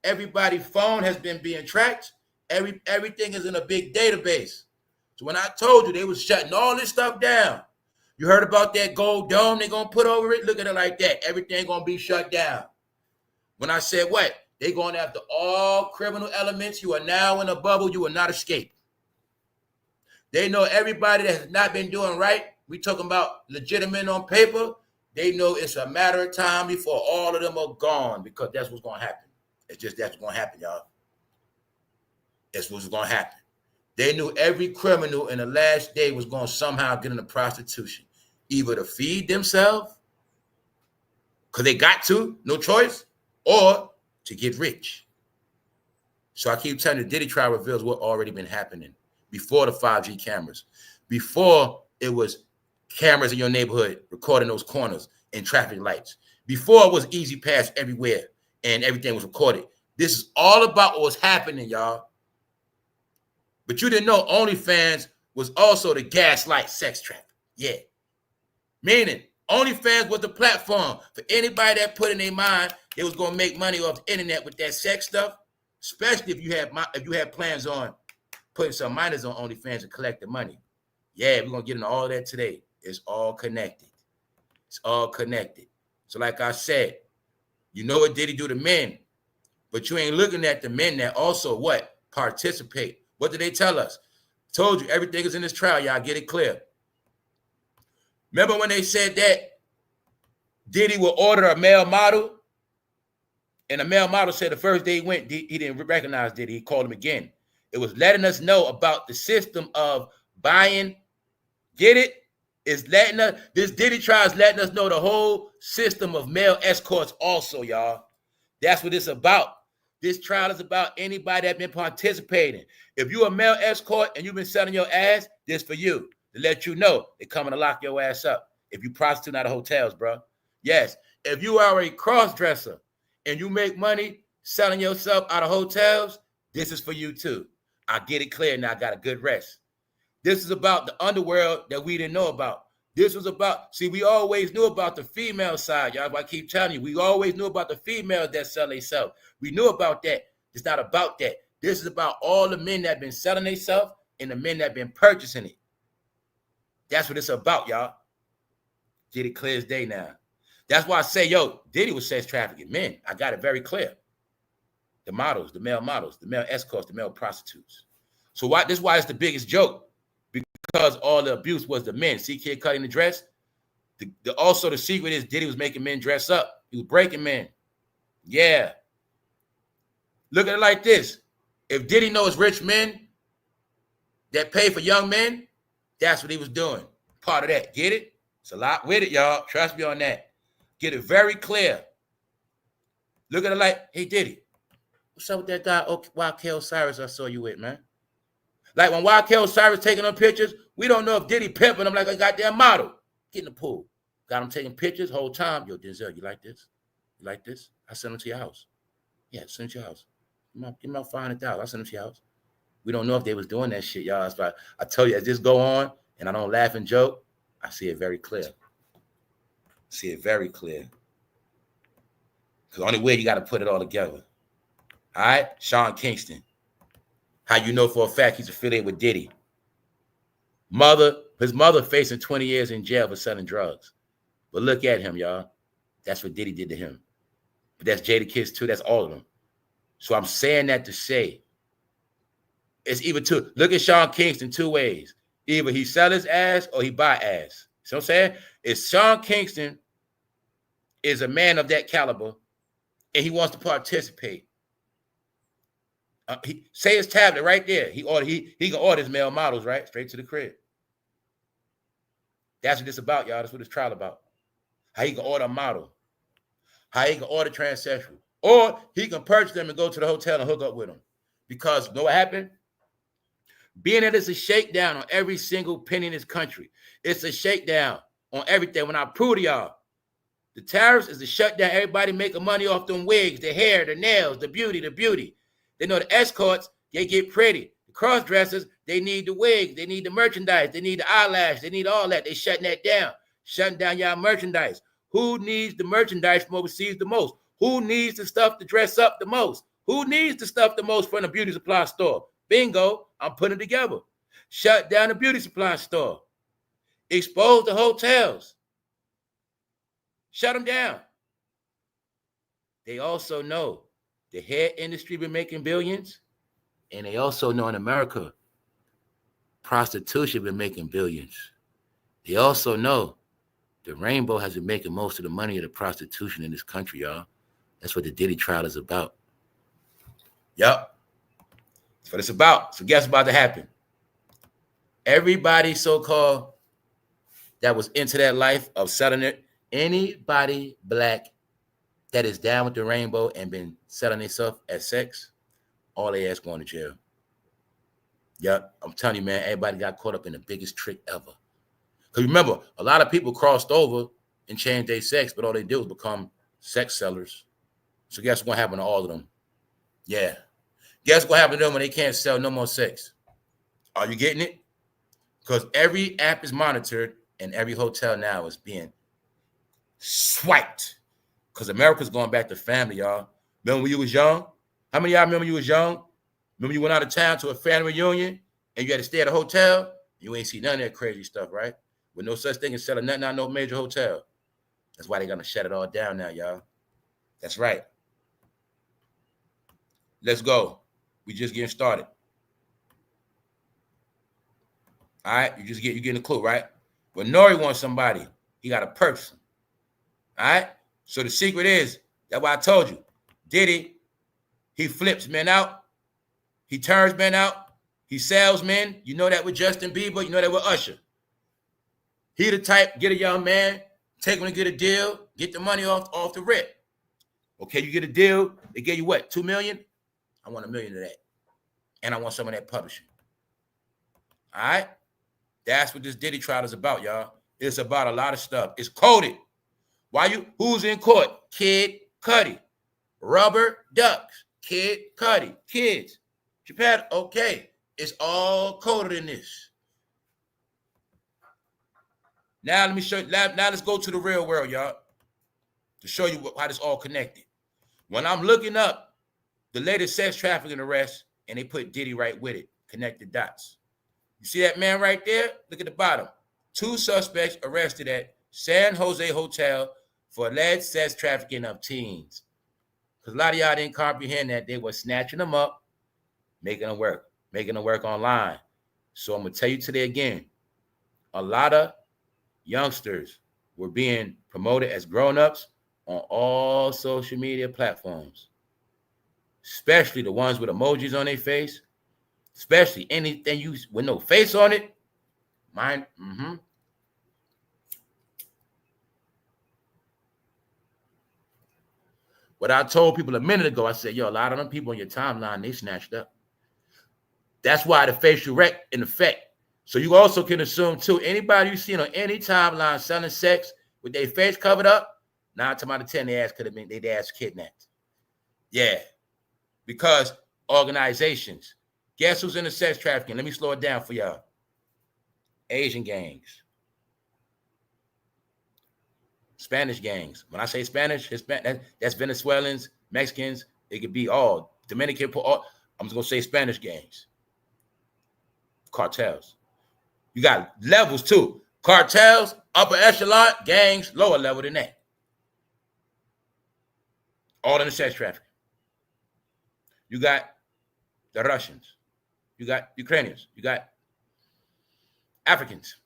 everybody's phone has been being tracked. Everything is in a big database. So when I told you they was shutting all this stuff down, you heard about that gold dome they gonna put over it? Look at it like that. Everything gonna be shut down. When I said what? They going after all criminal elements. You are now in a bubble. You will not escape. They know everybody that has not been doing right. We talking about legitimate on paper. They know it's a matter of time before all of them are gone, because that's what's going to happen. It's just that's what's going to happen, y'all. That's what's going to happen. They knew every criminal in the last day was going to somehow get into prostitution, either to feed themselves, because they got to, no choice, or to get rich. So I keep telling you, the Diddy trial reveals what already been happening before the 5G cameras, before it was cameras in your neighborhood recording those corners and traffic lights, before it was easy pass everywhere and everything was recorded. This is all about what was happening, y'all. But you didn't know OnlyFans was also the gaslight sex traffic. Yeah. Meaning, OnlyFans was the platform for anybody that put in their mind they was going to make money off the internet with that sex stuff, especially if you had plans on putting some minors on OnlyFans and collecting money. Yeah, we're going to get into all that today. It's all connected. It's all connected. So like I said, you know what Diddy do to men, but you ain't looking at the men that also what? Participate. What did they tell us? Told you everything is in this trial, y'all. Get it clear. Remember when they said that Diddy will order a male model? And the male model said the first day he went, he didn't recognize Diddy. He called him again. It was letting us know about the system of buying. Get it? It's letting us, this Diddy trial is letting us know the whole system of male escorts also, y'all. That's what it's about. This trial is about anybody that's been participating. If you're a male escort and you've been selling your ass, this for you. To let you know they're coming to lock your ass up. If you prostitute out of hotels, bro. Yes. If you are a cross-dresser and you make money selling yourself out of hotels, this is for you too. I get it clear now. I got a good rest. This is about the underworld that we didn't know about. This was about, see, we always knew about the female side, y'all. I keep telling you, we always knew about the females that sell themselves. We knew about that. It's not about that. This is about all the men that have been selling themselves and the men that have been purchasing it. That's what it's about, y'all. Get it clear as day now. That's why I say, yo, Diddy was sex trafficking men. I got it very clear. The models, the male escorts, the male prostitutes. So this is why it's the biggest joke. Because all the abuse was the men. See Kid Cudi in the dress? Also, the secret is Diddy was making men dress up. He was breaking men. Yeah. Look at it like this. If Diddy knows rich men that pay for young men, that's what he was doing. Part of that. Get it? It's a lot with it, y'all. Trust me on that. Get it very clear. Look at it like, hey, Diddy, what's up with that guy, YK Osiris I saw you with, man? Like when YK Osiris taking them pictures, we don't know if Diddy pimping them like a goddamn model. Get in the pool. Got him taking pictures whole time. Yo, Denzel, you like this? You like this? I sent them to your house. Yeah, send it to your house. Give me about $500,000. I sent them to your house. We don't know if they was doing that shit, y'all. That's why I tell you, as this go on, and I don't laugh and joke, I see it very clear. See it very clear. Because the only way you got to put it all together. All right? Sean Kingston. How you know for a fact he's affiliated with Diddy? His mother facing 20 years in jail for selling drugs. But look at him, y'all. That's what Diddy did to him. But that's Jadakiss too. That's all of them. So I'm saying that to say, it's either two. Look at Sean Kingston two ways. Either he sell his ass or he buy ass. So I'm saying, if Sean Kingston is a man of that caliber and he wants to participate, say his tablet right there. He can order his male models right straight to the crib. That's what it's about, y'all. That's what this trial about. How he can order a model. How he can order transsexual. Or he can purchase them and go to the hotel and hook up with them. Because you know what happened? Being that it's a shakedown on every single penny in this country. It's a shakedown on everything. When I prove to y'all, the tariffs is to shut down everybody making money off them wigs, the hair, the nails, the beauty. They know the escorts, they get pretty. The cross-dressers, they need the wigs, they need the merchandise, they need the eyelash, they need all that. They shutting that down. Shutting down y'all merchandise. Who needs the merchandise from overseas the most? Who needs the stuff to dress up the most? Who needs the stuff the most from the beauty supply store? Bingo, I'm putting it together. Shut down the beauty supply store. Expose the hotels. Shut them down. They also know the hair industry been making billions, and they also know in America, prostitution been making billions. They also know the rainbow has been making most of the money of the prostitution in this country, y'all. That's what the Diddy trial is about. Yep. That's what it's about. So guess what's about to happen? Everybody so-called that was into that life of selling it, anybody black that is down with the rainbow and been selling themselves as sex, all they ass going to jail. Yep. I'm telling you, man, everybody got caught up in the biggest trick ever. Because remember, a lot of people crossed over and changed their sex, but all they did was become sex sellers. So guess what happened to all of them? Yeah. Guess what happened to them when they can't sell no more sex? Are you getting it? Because every app is monitored and every hotel now is being swiped. Because America's going back to family, y'all. Remember when you was young? How many of y'all remember you was young? Remember you went out of town to a family reunion and you had to stay at a hotel? You ain't see none of that crazy stuff, right? With no such thing as selling nothing out no major hotel. That's why they're going to shut it all down now, y'all. That's right. Let's go. We just getting started. All right? You getting a clue, right? When Nori wants somebody, he got to purchase them. All right? So the secret is, that's why I told you, Diddy, he flips men out. He turns men out. He sells men. You know that with Justin Bieber. You know that with Usher. He the type, get a young man, take him to get a deal, get the money off the rip. Okay, you get a deal. They gave you what, $2 million? I want $1 million of that. And I want some of that publishing. All right? That's what this Diddy trial is about, y'all. It's about a lot of stuff. It's coded. Who's in court? Kid Cudi. Rubber Ducks. Kid Cudi. Kids. Japan. Okay. It's all coded in this. Now let me show you. Now let's go to the real world, y'all. To show you how this all connected. When I'm looking up the latest sex trafficking arrest, and they put Diddy right with it, connect the dots. You see that man right there? Look at the bottom. 2 suspects arrested at San Jose Hotel for alleged sex trafficking of teens. Because a lot of y'all didn't comprehend that. They were snatching them up, making them work online. So I'm going to tell you today again, a lot of youngsters we're being promoted as grown-ups on all social media platforms, especially the ones with emojis on their face, especially anything you with no face on it. Mine, What I told people a minute ago, I said, yo, a lot of them people on your timeline, they snatched up. That's why the facial rec in effect. So you also can assume, too, anybody you see on any timeline selling sex with their face covered up, 9 times out of 10, their ass could have been, their ass kidnapped. Yeah. Because organizations. Guess who's in the sex trafficking? Let me slow it down for y'all. Asian gangs. Spanish gangs. When I say Spanish, Hispanic, that's Venezuelans, Mexicans. It could be all. Dominican, all. I'm just going to say Spanish gangs. Cartels. You got levels, too. Cartels, upper echelon, gangs, lower level than that. All in the sex trafficking. You got the Russians. You got Ukrainians. You got Africans.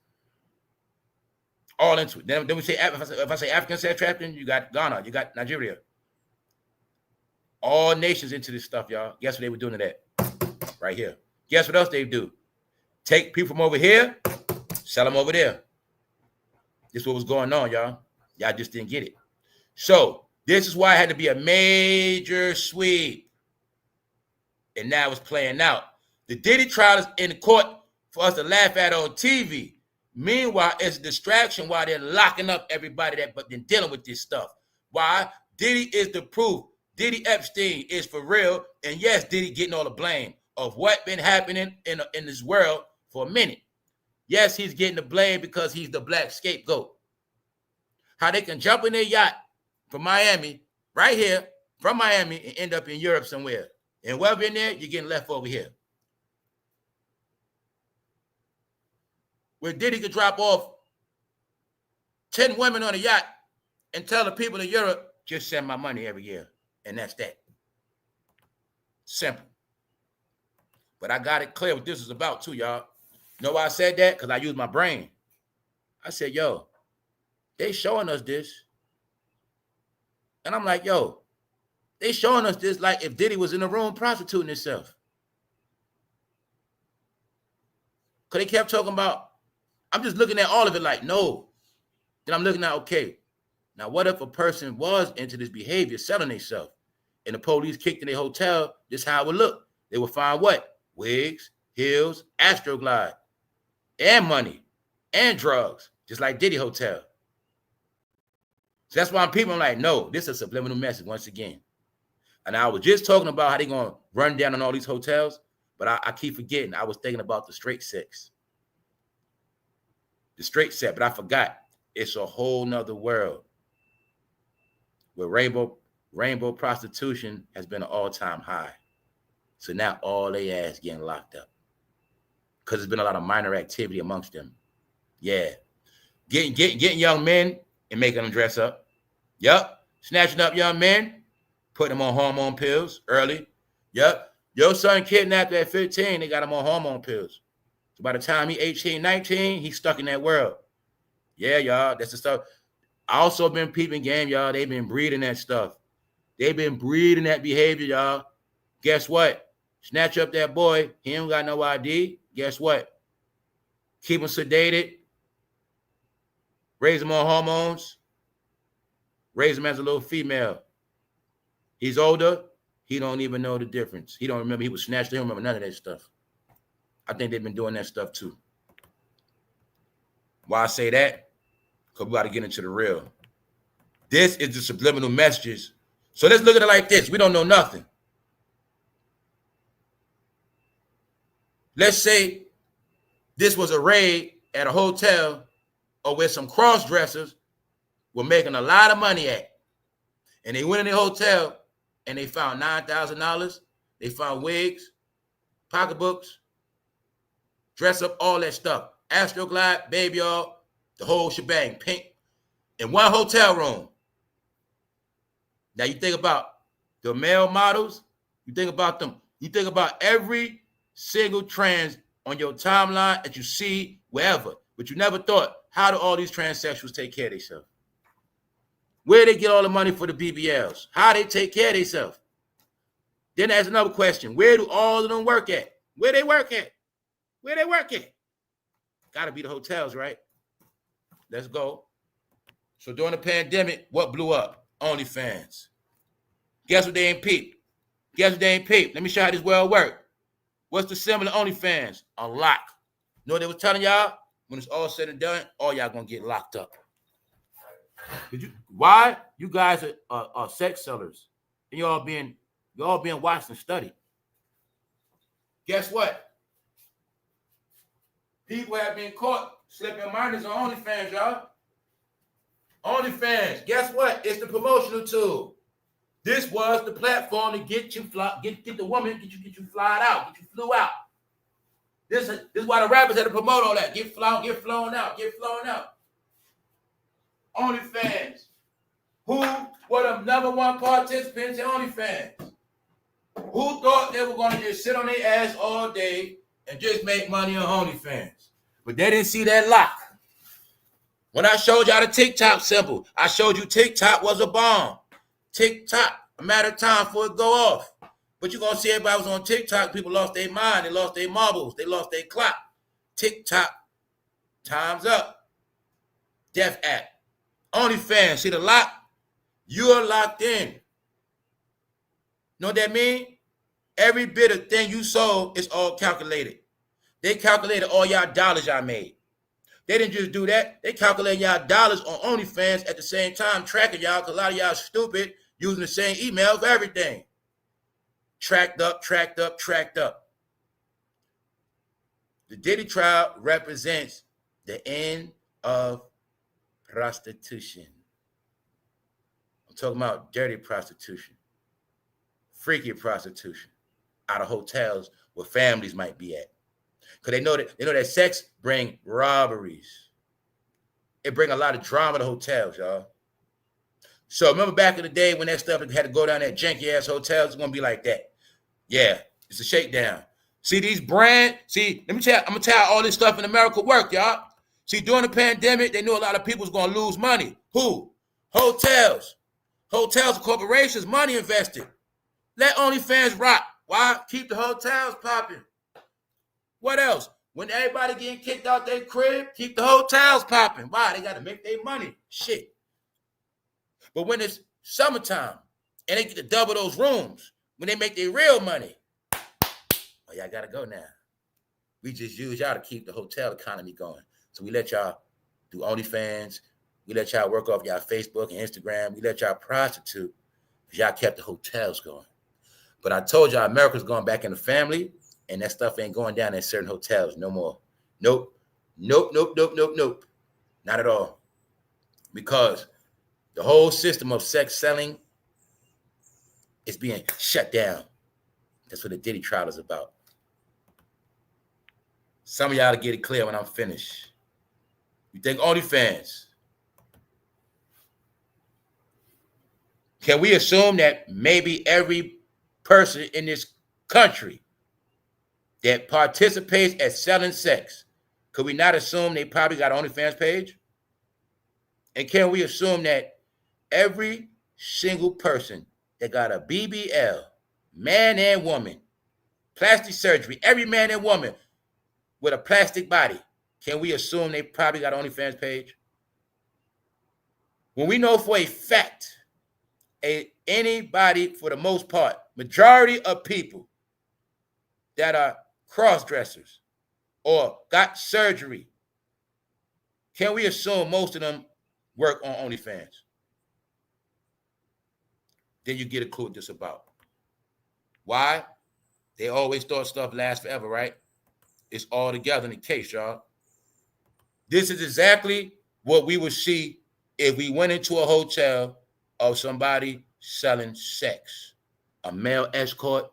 All into it. Then we say, if I say African sex trafficking, you got Ghana, you got Nigeria. All nations into this stuff, y'all. Guess what they were doing to that? Right here. Guess what else they do? Take people from over here, sell them over there. This is what was going on, y'all. Y'all just didn't get it. So this is why it had to be a major sweep. And now it's playing out. The Diddy trial is in the court for us to laugh at on TV. Meanwhile, it's a distraction while they're locking up everybody that but then dealing with this stuff. Why? Diddy is the proof. Diddy Epstein is for real. And yes, Diddy getting all the blame of what been happening in this world for a minute. Yes, he's getting the blame because he's the black scapegoat. How they can jump in their yacht from Miami, right here, from Miami, and end up in Europe somewhere. And wherever in there, you're getting left over here. Where Diddy could drop off 10 women on a yacht and tell the people in Europe, just send my money every year. And that's that. Simple. But I got it clear what this is about too, y'all. You know why I said that? Because I used my brain. I said, yo, they showing us this. And I'm like, yo, they showing us this like if Diddy was in the room prostituting himself. Because they kept talking about, I'm just looking at all of it like, no. Then I'm looking at, okay, now what if a person was into this behavior, selling themselves, and the police kicked in their hotel, this is how it would look. They would find what? Wigs, heels, Astroglide, and money, and drugs, just like Diddy Hotel. So that's why I'm like, no, this is a subliminal message once again. And I was just talking about how they're going to run down on all these hotels, but I keep forgetting. I was thinking about the straight sex. The straight set, but I forgot. It's a whole nother world where rainbow prostitution has been an all-time high. So now all they ass getting locked up because there's been a lot of minor activity amongst them. Yeah. Getting young men and making them dress up. Yep. Snatching up young men, putting them on hormone pills early. Yep. Your son kidnapped at 15, they got him on hormone pills. So by the time he 18, 19, he's stuck in that world. Yeah, y'all, that's the stuff. I also been peeping game, y'all. They've been breeding that stuff. They've been breeding that behavior, y'all. Guess what? Snatch up that boy. He ain't got no ID. Guess what? Keep him sedated. Raise him on hormones. Raise him as a little female. He's older. He don't even know the difference. He don't remember he was snatched. He don't remember none of that stuff. I think they've been doing that stuff too. Why I say that? Because we got to get into the real. This is the subliminal messages. So let's look at it like this. We don't know nothing. Let's say this was a raid at a hotel or where some cross-dressers were making a lot of money at. And they went in the hotel and they found $9,000. They found wigs, pocketbooks, dress up, all that stuff. Astroglide, baby all, the whole shebang, pink, in one hotel room. Now you think about the male models, you think about them, you think about every single trans on your timeline that you see wherever. But you never thought, how do all these transsexuals take care of themselves? Where they get all the money for the BBLs? How they take care of themselves? Then there's another question. Where do all of them work at? Where they work at? Where they work at? Gotta be the hotels, right? Let's go. So during the pandemic, what blew up? OnlyFans. Guess what they ain't peeped? Guess what they ain't peeped? Let me show you how this world work. What's the symbol of OnlyFans? A lock. You know what they was telling y'all? When it's all said and done, all y'all gonna get locked up. Why? You guys are sex sellers. And y'all being watched and studied. Guess what? People have been caught slipping minors on OnlyFans, y'all. OnlyFans. Guess what? It's the promotional tool. This was the platform to get you get the woman, get you flyed out, get you flew out. This is why the rappers had to promote all that. Get flown out. OnlyFans. Who were the number one participants in OnlyFans? Who thought they were going to just sit on their ass all day and just make money on OnlyFans? But they didn't see that lock. When I showed y'all the TikTok symbol, I showed you TikTok was a bomb. TikTok, a matter of time for it go off. But you're going to see everybody was on TikTok. People lost their mind. They lost their marbles. They lost their clock. TikTok, time's up. Death Act. OnlyFans, see the lock? You're locked in. Know what that mean? Every bit of thing you sold is all calculated. They calculated all y'all dollars y'all made. They didn't just do that. They calculated y'all dollars on OnlyFans at the same time, tracking y'all, because a lot of y'all stupid, using the same email for everything. Tracked up. The Diddy trial represents the end of prostitution. I'm talking about dirty prostitution, freaky prostitution, out of hotels where families might be at. Because they know that sex bring robberies. It bring a lot of drama to hotels, y'all. So remember back in the day when that stuff had to go down that janky-ass hotels, it's going to be like that. Yeah, it's a shakedown. See, these brands, I'm going to tell you all this stuff in America work, y'all. See, during the pandemic, they knew a lot of people was going to lose money. Who? Hotels. Hotels and corporations, money invested. Let OnlyFans rock. Why? Keep the hotels popping. What else? When everybody getting kicked out their crib, keep the hotels popping. Why? They got to make their money. Shit. But when it's summertime and they get to double those rooms, when they make their real money, oh, y'all got to go now. We just use y'all to keep the hotel economy going. So we let y'all do OnlyFans. We let y'all work off y'all Facebook and Instagram. We let y'all prostitute because y'all kept the hotels going. But I told y'all America's going back in the family, and that stuff ain't going down in certain hotels no more. Nope. Not at all. Because the whole system of sex selling is being shut down. That's what the Diddy trial is about. Some of y'all to get it clear when I'm finished. You think OnlyFans? Can we assume that maybe every person in this country that participates at selling sex, could we not assume they probably got an OnlyFans page? And can we assume that every single person that got a BBL, man and woman, plastic surgery, every man and woman with a plastic body, can we assume they probably got an OnlyFans page? When we know for a fact, anybody, for the most part, majority of people that are cross-dressers or got surgery, can we assume most of them work on OnlyFans? Then you get a clue what this is about. Why? They always thought stuff lasts forever, right? It's all together in the case, y'all. This is exactly what we would see if we went into a hotel of somebody selling sex. A male escort.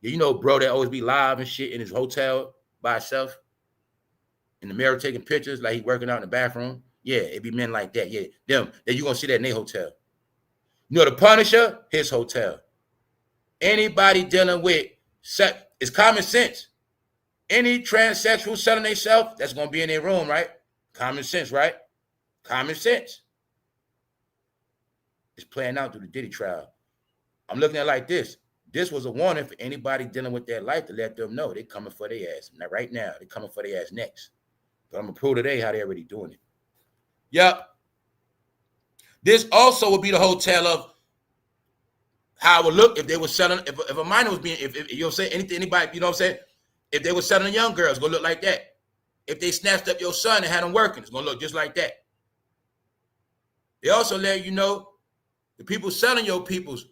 You know, bro, that always be live and shit in his hotel by himself. In the mirror taking pictures like he working out in the bathroom. Yeah, it be men like that. Yeah, them. Then you gonna see that in their hotel. You know the Punisher? His hotel. Anybody dealing with sex, it's common sense. Any transsexual selling themselves, that's gonna be in their room, right? Common sense, right? Common sense. It's playing out through the Diddy trial. I'm looking at it like this. This was a warning for anybody dealing with their life to let them know they're coming for their ass. Now, right now, they're coming for their ass next. But I'm going to prove today how they're already doing it. Yep. This also would be the hotel of how it would look if they were selling, if a minor was being, if you know say anything, anybody, you know what I'm saying? If they were selling young girls, it's going to look like that. If they snatched up your son and had him working, it's going to look just like that. They also let you know the people selling your peoples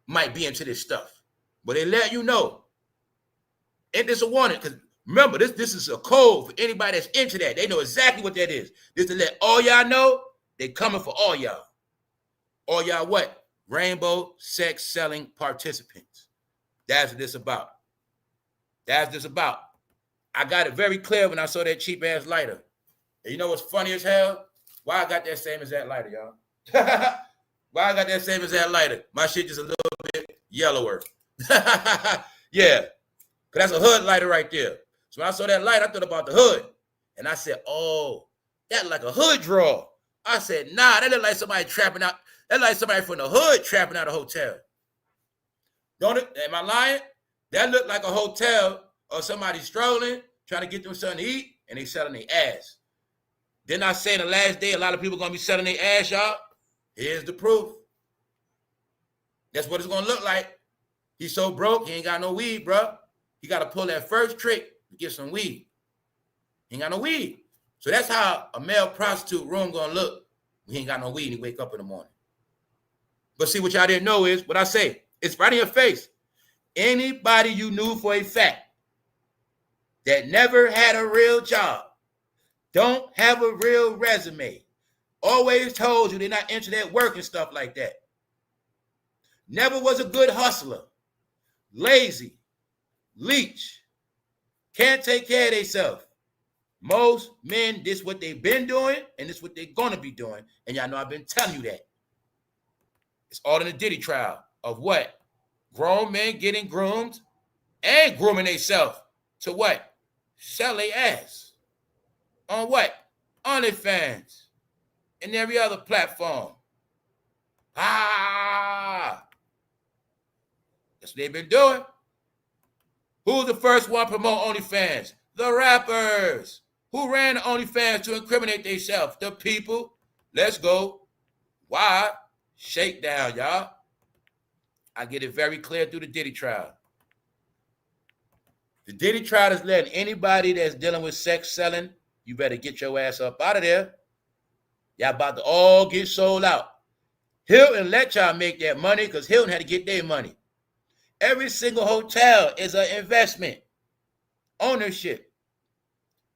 might be into this stuff. But they let you know. And it's a warning, because remember, this is a code for anybody that's into that. They know exactly what that is. This to let all y'all know they coming for all y'all. All y'all what? Rainbow sex selling participants. That's what this about. That's what this about. I got it very clear when I saw that cheap ass lighter. And you know what's funny as hell? Why I got that same as that lighter, y'all? Why I got that same as that lighter? My shit just a little bit yellower. Yeah. Because that's a hood lighter right there. So when I saw that light, I thought about the hood. And I said, oh, that like a hood draw. I said, nah, that look like somebody trapping out. That like somebody from the hood trapping out a hotel. Don't it? Am I lying? That looked like a hotel or somebody strolling, trying to get them something to eat, and they selling their ass. Didn't I say in the last day a lot of people going to be selling their ass, y'all? Here's the proof. That's what it's going to look like. He's so broke, he ain't got no weed, bro. He got to pull that first trick to get some weed. He ain't got no weed. So that's how a male prostitute room going to look when he ain't got no weed and he wake up in the morning. But see, what y'all didn't know is what I say. It's right in your face. Anybody you knew for a fact that never had a real job, don't have a real resume, always told you they're not into that work and stuff like that, never was a good hustler, lazy, leech, can't take care of themselves. Most men, this is what they've been doing, and this is what they're going to be doing. And y'all know I've been telling you that. It's all in the Diddy trial of what? Grown men getting groomed and grooming themselves to what? Sell their ass. On what? OnlyFans and every other platform. That's what they've been doing. Who's the first one to promote OnlyFans? The rappers. Who ran the OnlyFans to incriminate themselves? The people. Let's go. Why? Shakedown, y'all. I get it very clear through the Diddy trial. The Diddy trial is letting anybody that's dealing with sex selling, you better get your ass up out of there. Y'all about to all get sold out. Hilton let y'all make that money because Hilton had to get their money. Every single hotel is an investment. Ownership.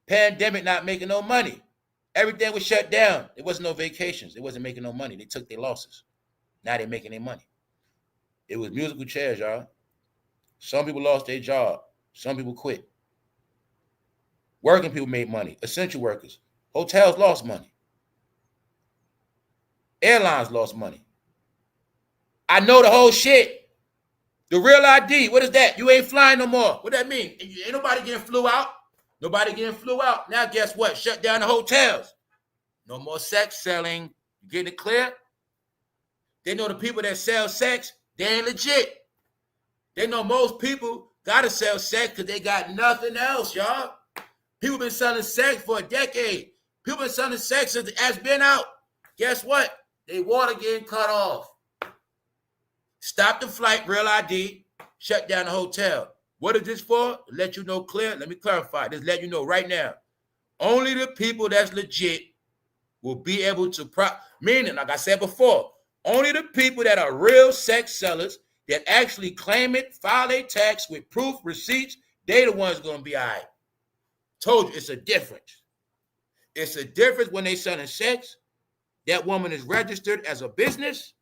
Pandemic not making no money. Everything was shut down. There wasn't no vacations. They wasn't making no money. They took their losses. Now they're making their money. It was musical chairs, y'all. Some people lost their job. Some people quit. Working people made money. Essential workers. Hotels lost money. Airlines lost money. I know the whole shit. The real ID, what is that? You ain't flying no more. What that mean? Ain't nobody getting flew out. Nobody getting flew out. Now guess what? Shut down the hotels. No more sex selling. You getting it clear? They know the people that sell sex, they ain't legit. They know most people gotta sell sex because they got nothing else, y'all. People been selling sex for a decade. People been selling sex since the ass been out. Guess what? They water getting cut off. Stop the flight, real ID, shut down the hotel. What is this for? To let you know clear. Let me clarify. Just let you know right now. Only the people that's legit will be able to meaning, like I said before, only the people that are real sex sellers that actually claim it, file a tax with proof, receipts, they the ones going to be all right. Told you, it's a difference. It's a difference when they selling sex. That woman is registered as a business.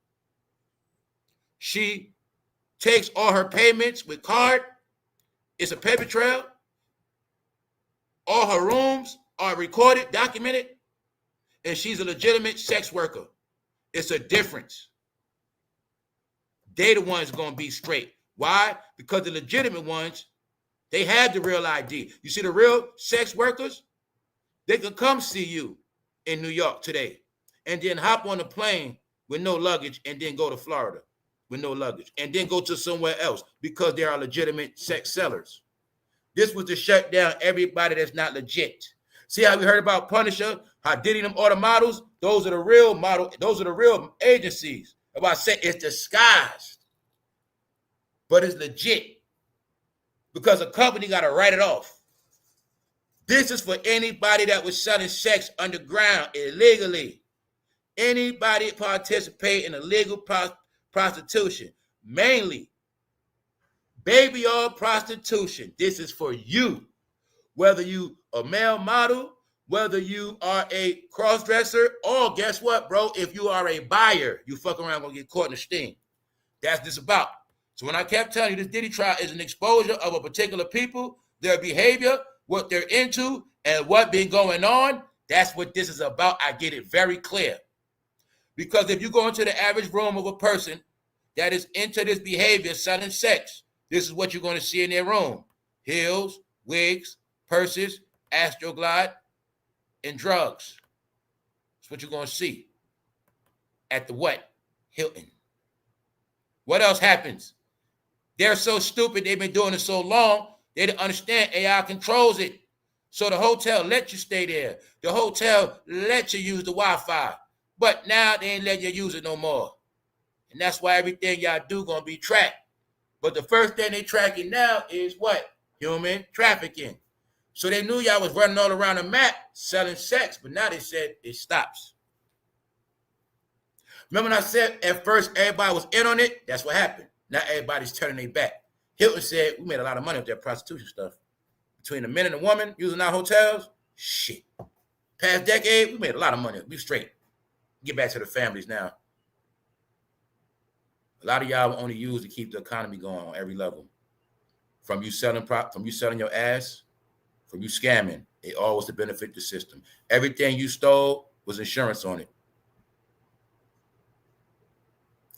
She takes all her payments with card. It's a paper trail. All her rooms are recorded, documented, and she's a legitimate sex worker. It's a difference. They the ones going to be straight. Why? Because the legitimate ones, they have the real ID. You see the real sex workers? They could come see you in New York today and then hop on a plane with no luggage and then go to Florida with no luggage and then go to somewhere else because they are legitimate sex sellers. This was to shut down everybody that's not legit. See how we heard about Punisher, how Diddy them order models? Those are the real model. Those are the real agencies. About saying it's disguised, but it's legit because a company got to write it off. This is for anybody that was selling sex underground illegally. Anybody participate in illegal prostitution, mainly baby oil prostitution. This is for you. Whether you a male model, whether you are a cross-dresser, or guess what, bro? If you are a buyer, you fuck around gonna get caught in the sting. That's this about. So when I kept telling you this Diddy trial is an exposure of a particular people, their behavior, what they're into, and what been going on, that's what this is about. I get it very clear. Because if you go into the average room of a person that is into this behavior, selling sex, this is what you're going to see in their room. Heels, wigs, purses, Astroglide, and drugs. That's what you're going to see at the what? Hilton. What else happens? They're so stupid. They've been doing it so long, they don't understand AI controls it. So the hotel lets you stay there. The hotel lets you use the Wi-Fi. But now they ain't letting you use it no more. And that's why everything y'all do going to be tracked. But the first thing they tracking now is what? Human trafficking. So they knew y'all was running all around the map selling sex, but now they said it stops. Remember when I said at first everybody was in on it? That's what happened. Now everybody's turning their back. Hilton said, we made a lot of money with that prostitution stuff. Between the men and the women using our hotels, shit. Past decade, we made a lot of money. We straight. Get back to the families now. A lot of y'all will only use to keep the economy going on every level. From you selling your ass, from you scamming, it all was to benefit the system. Everything you stole was insurance on it.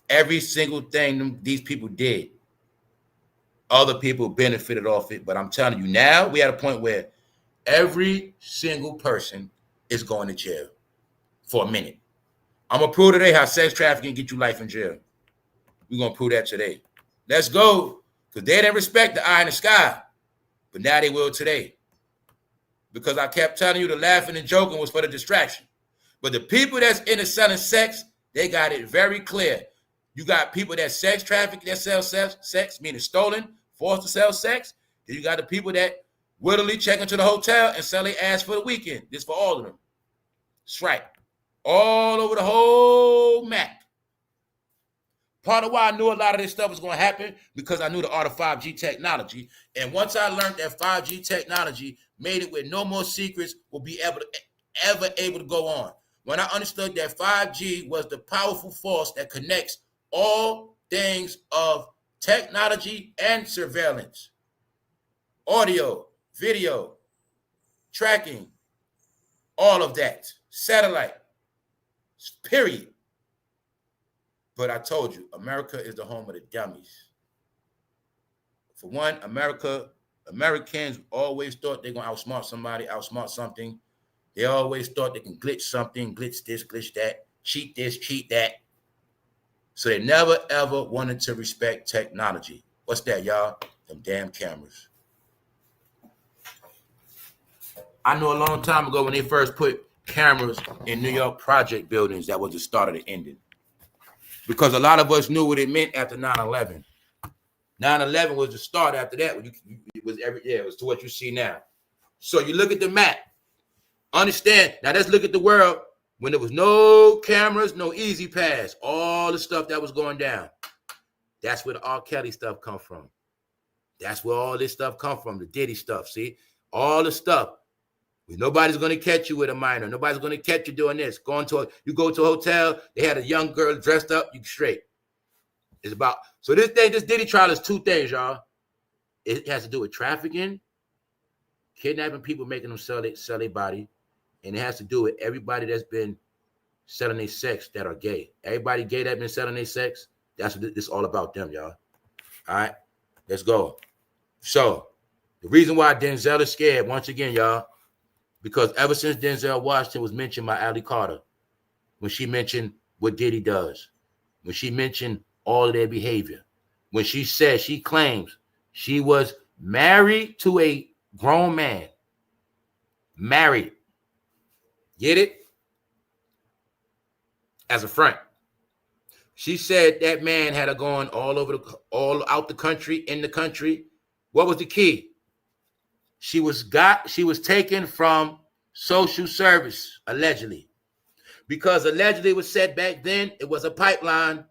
Every single thing these people did, other people benefited off it. But I'm telling you, now we at a point where every single person is going to jail for a minute. I'm going to prove today how sex trafficking get you life in jail. We're going to prove that today. Let's go. Because they didn't respect the eye in the sky. But now they will today. Because I kept telling you the laughing and joking was for the distraction. But the people that's into selling sex, they got it very clear. You got people that sex traffic, that sell sex, meaning stolen, forced to sell sex. Then you got the people that willingly check into the hotel and sell their ass for the weekend. This for all of them. That's right. All over the whole map. Part of why I knew a lot of this stuff was going to happen because I knew the art of 5G technology. And once I learned that 5G technology made it where no more secrets will be ever able to go on. When I understood that 5G was the powerful force that connects all things of technology and surveillance, audio, video, tracking, all of that, satellite, period. But I told you, America is the home of the dummies. For one, Americans always thought they're going to outsmart somebody, outsmart something. They always thought they can glitch something, glitch this, glitch that, cheat this, cheat that. So they never, ever wanted to respect technology. What's that, y'all? Them damn cameras. I know a long time ago when they first put cameras in New York project buildings, that was the start of the ending. Because a lot of us knew what it meant after 9/11. 9/11 was the start after that. It was to what you see now. So you look at the map. Understand, now let's look at the world when there was no cameras, no easy pass, all the stuff that was going down. That's where the R. Kelly stuff come from. That's where all this stuff come from, the Diddy stuff, see? All the stuff. Nobody's going to catch you with a minor. Nobody's going to catch you doing this. You go to a hotel, they had a young girl dressed up, you straight. It's about, so this Diddy trial is two things, y'all. It has to do with trafficking, kidnapping people, making them sell their body, and it has to do with everybody that's been selling their sex that are gay. Everybody gay that been selling their sex, that's what this is all about them, y'all. All right, let's go. So, the reason why Denzel is scared, once again, y'all, Because ever since Denzel Washington was mentioned by Ali Carter, when she mentioned what Diddy does, when she mentioned all of their behavior, when she said, she claims she was married to a grown man. Married. Get it? As a front. She said that man had her going all out the country, in the country. What was the key? She was taken from social service, allegedly. Because allegedly it was said back then, it was a pipeline.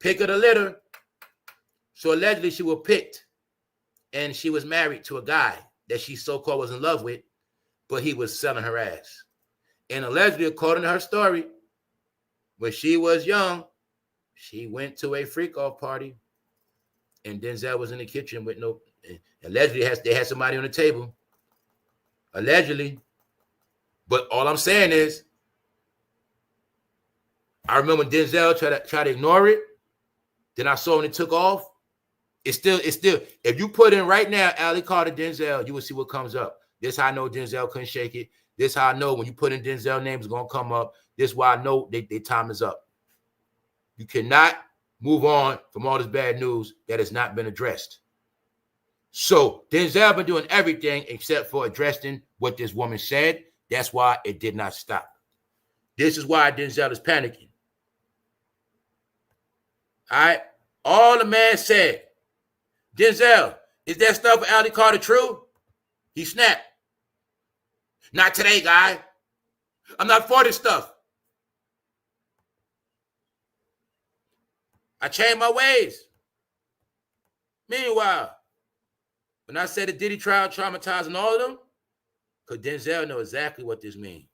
Pick of the litter. So allegedly she was picked. And she was married to a guy that she so-called was in love with, but he was selling her ass. And allegedly, according to her story, when she was young, she went to a freak-off party, and Denzel was in the kitchen with no... Allegedly, they had somebody on the table. Allegedly. But all I'm saying is, I remember Denzel tried to ignore it. Then I saw when it took off. It's still, if you put in right now, Ali Carter, Denzel, you will see what comes up. This how I know Denzel couldn't shake it. This how I know when you put in Denzel names, it's going to come up. This why I know their time is up. You cannot move on from all this bad news that has not been addressed. So Denzel been doing everything except for addressing what this woman said. That's why it did not stop. This is why Denzel is panicking. All right? All the man said, Denzel, is that stuff with Ali Carter true? He snapped. Not today, guy. I'm not for this stuff. I changed my ways. Meanwhile, when I said the Diddy trial traumatizing all of them, because Denzel know exactly what this means.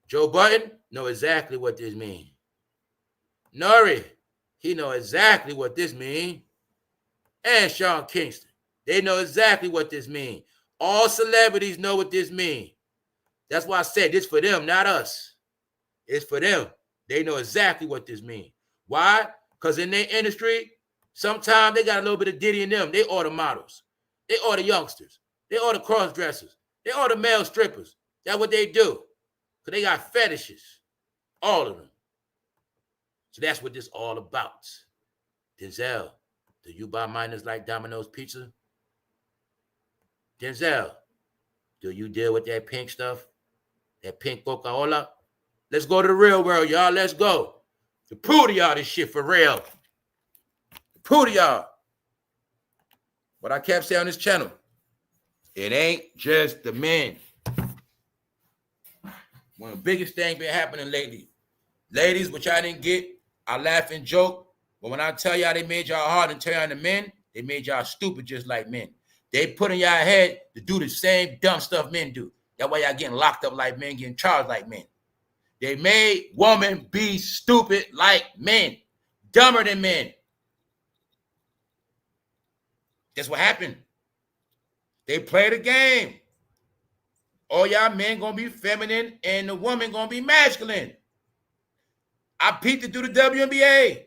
Joe Budden know exactly what this means. Nori, he know exactly what this means. And Sean Kingston, they know exactly what this means. All celebrities know what this means. That's why I said this for them, not us. It's for them. They know exactly what this means. Why? Because in their industry, sometimes they got a little bit of Diddy in them. They order models. They order youngsters. They order cross-dressers. They order male strippers. That's what they do. Because they got fetishes. All of them. So that's what this all about. Denzel, do you buy minors like Domino's Pizza? Denzel, do you deal with that pink stuff? That pink Coca-Cola? Let's go to the real world, y'all. Let's go. To prove to y'all this shit for real. To prove to y'all what I kept saying on this channel. It ain't just the men. One of the biggest things been happening lately. Ladies, which I didn't get, I laugh and joke. But when I tell y'all they made y'all hard and turn on the men, they made y'all stupid just like men. They put in y'all head to do the same dumb stuff men do. That's why y'all getting locked up like men, getting charged like men. They made women be stupid like men. Dumber than men. That's what happened. They play the game. All y'all men gonna be feminine and the woman gonna be masculine. I peeped it through the WNBA.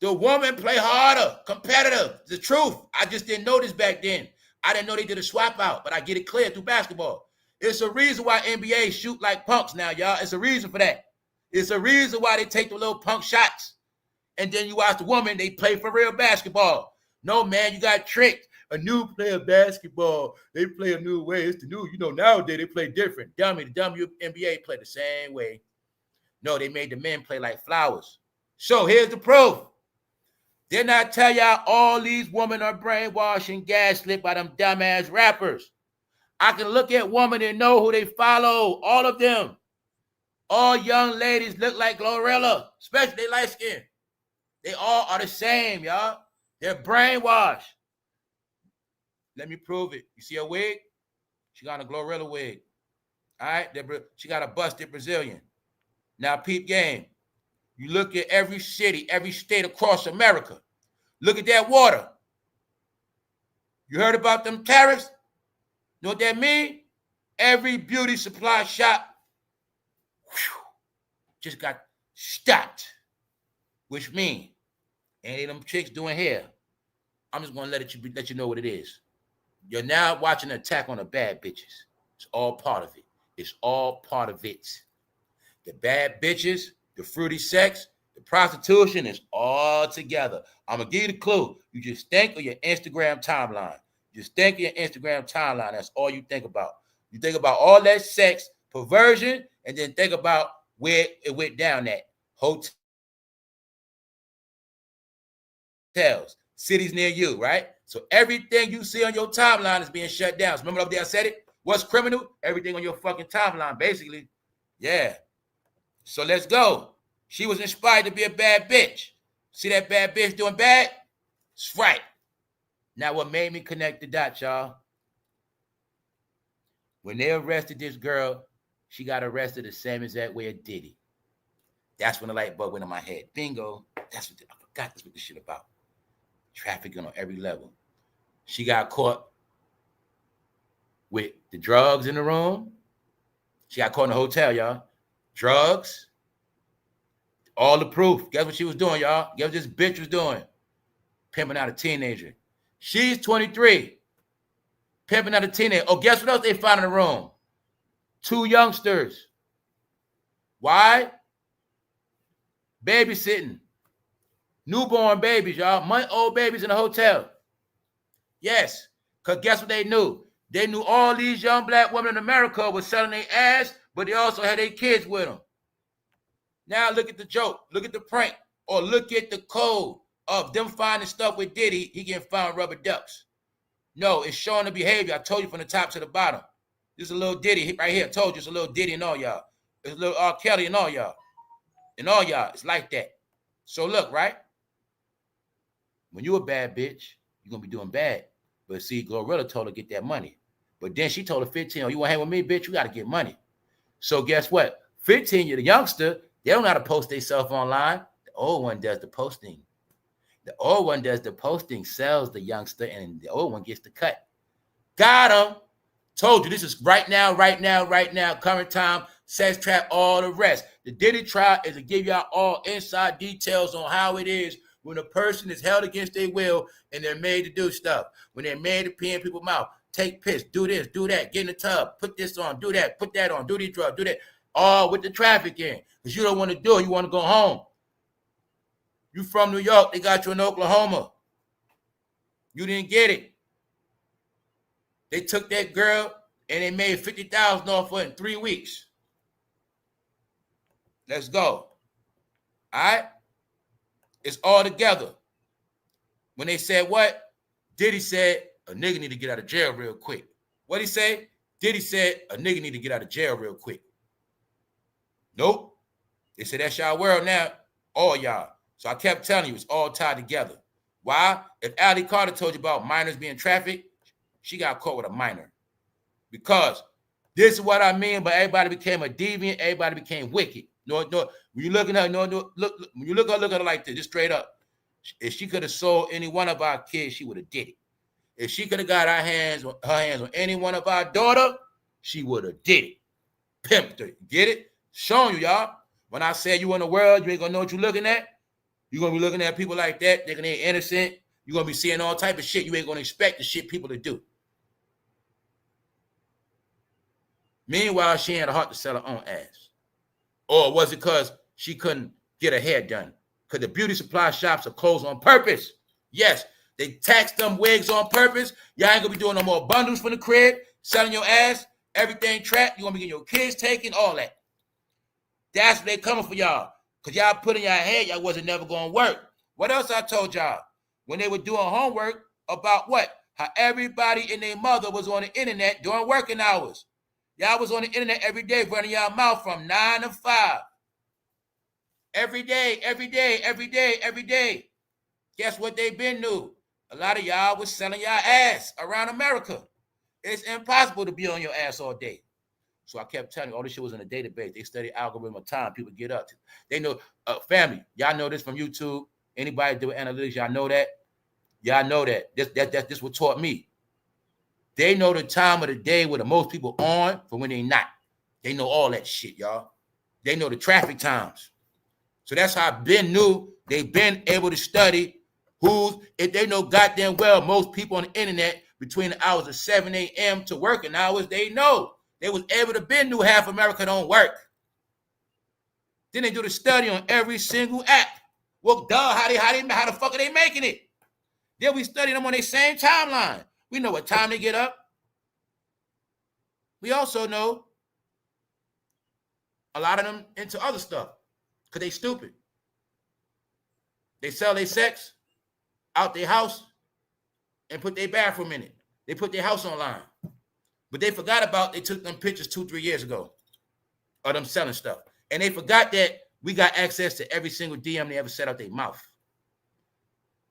The woman play harder, competitive. The truth. I just didn't know this back then. I didn't know they did a swap out, but I get it clear through basketball. It's a reason why NBA shoot like punks now, y'all. It's a reason for that. It's a reason why they take the little punk shots. And then you watch the woman, they play for real basketball. No, man, you got tricked. A new player of basketball, they play a new way. It's the new, nowadays they play different. Dummy, the WNBA play the same way. No, they made the men play like flowers. So here's the proof. Didn't I tell y'all all these women are brainwashed and gaslit by them dumbass rappers? I can look at women and know who they follow, all of them. All young ladies look like Glorilla, especially they light skin. They all are the same, y'all. They're brainwashed. Let me prove it. You see a wig? She got a Glorilla wig. All right? She got a busted Brazilian. Now, peep game. You look at every city, every state across America. Look at that water. You heard about them tariffs? You know what that mean? Every beauty supply shop just got stopped. Which means, ain't them chicks doing hair. I'm just going to let you know what it is. You're now watching an attack on the bad bitches. It's all part of it. It's all part of it. The bad bitches, the fruity sex, the prostitution is all together. I'm going to give you the clue. You just think of your Instagram timeline. Just think of your Instagram timeline. That's all you think about. You think about all that sex, perversion, and then think about where it went down at. Hotels, cities near you, right? So everything you see on your timeline is being shut down. So remember up there I said it? What's criminal? Everything on your fucking timeline, basically. Yeah. So let's go. She was inspired to be a bad bitch. See that bad bitch doing bad? It's right. Now what made me connect the dots, y'all? When they arrested this girl, she got arrested the same exact way as Diddy. That's when the light bulb went in my head. Bingo. I forgot that's what this shit about. Trafficking on every level. She got caught with the drugs in the room. She got caught in the hotel, y'all. Drugs. All the proof. Guess what she was doing, y'all? Guess what this bitch was doing? Pimping out a teenager. She's 23. Pimping out a teenager. Oh, guess what else they found in the room? 2 youngsters. Why? Babysitting. Newborn babies, y'all. Month-old babies in a hotel. Yes. Because guess what they knew? They knew all these young black women in America were selling their ass, but they also had their kids with them. Now look at the joke. Look at the prank. Or look at the code of them finding stuff with Diddy. He getting found rubber ducks. No, it's showing the behavior. I told you from the top to the bottom. This is a little Diddy right here. I told you it's a little Diddy and all y'all. It's a little R. Kelly and all y'all. And all y'all. It's like that. So look, right? When you a bad bitch, you're going to be doing bad. But see, Glorilla told her to get that money. But then she told her 15, oh, you want to hang with me, bitch? You got to get money. So guess what? 15, you're the youngster. They don't know how to post themselves online. The old one does the posting. The old one does the posting, sells the youngster, and the old one gets the cut. Got him. Told you this is right now, current time, sex trap, all the rest. The Diddy trial is to give y'all all inside details on how it is when a person is held against their will and they're made to do stuff. When they're made to pee in people's mouth, take piss, do this, do that, get in the tub, put this on, do that, put that on, do these drugs, do that. All with the trafficking. Because you don't want to do it. You want to go home. You from New York. They got you in Oklahoma. You didn't get it. They took that girl and they made $50,000 off her in 3 weeks. Let's go. All right? It's all together. When they said what? Diddy said, a nigga need to get out of jail real quick. What'd he say? Diddy said, a nigga need to get out of jail real quick. Nope. They said that's y'all world now. All y'all. So I kept telling you, it's all tied together. Why? If Allie Carter told you about minors being trafficked, she got caught with a minor. Because this is what I mean, but everybody became a deviant, everybody became wicked. No, when you look at her, look, when you look at her like this, just straight up. If she could have sold any one of our kids, she would have did it. If she could have got her hands on any one of our daughter, she would have did it. Pimped her. Get it? Showing you, y'all. When I say you in the world, you ain't gonna know what you're looking at. You're gonna be looking at people like that, thinking they're innocent. You're gonna be seeing all type of shit you ain't gonna expect the shit people to do. Meanwhile, she had a heart to sell her own ass. Or was it because she couldn't get her hair done? Because the beauty supply shops are closed on purpose. Yes, they tax them wigs on purpose. Y'all ain't gonna be doing no more bundles from the crib, selling your ass, everything trapped. You're gonna be getting your kids taken, all that. That's what they coming for y'all. Because y'all put in your head y'all wasn't never going to work. What else I told y'all? When they were doing homework about what? How everybody and their mother was on the internet during working hours. Y'all was on the internet every day running y'all mouth from 9 to 5. Every day. Guess what they been knew? A lot of y'all was selling y'all ass around America. It's impossible to be on your ass all day. So I kept telling you, all this shit was in a database. They study algorithm of time. People get up. They know, family, y'all know this from YouTube. Anybody do analytics, y'all know that. Y'all know that. This what taught me. They know the time of the day where the most people on from when they not. They know all that shit, y'all. They know the traffic times. So that's how Ben knew they been able to study if they know goddamn well most people on the internet between the hours of 7 a.m. to working hours, they know. They was able to bend knew half America don't work. Then they do the study on every single act. Well, duh, how the fuck are they making it? Then we study them on their same timeline. We know what time they get up. We also know a lot of them into other stuff because they stupid. They sell their sex out their house and put their bathroom in it. They put their house online. But they forgot about they took them pictures 2-3 years ago of them selling stuff. And they forgot that we got access to every single DM they ever set out their mouth.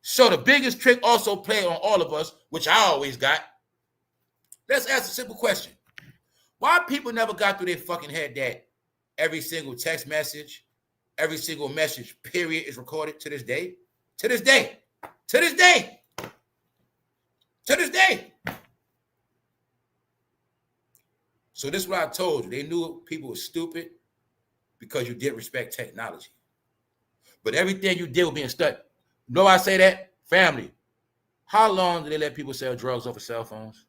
So the biggest trick also played on all of us, which I always got. Let's ask a simple question. Why people never got through their fucking head that every single text message, every single message, period, is recorded to this day? To this day. To this day. To this day. So this is what I told you. They knew people were stupid because you didn't respect technology. But everything you did was being studied. You know why I say that? Family. How long do they let people sell drugs off of cell phones?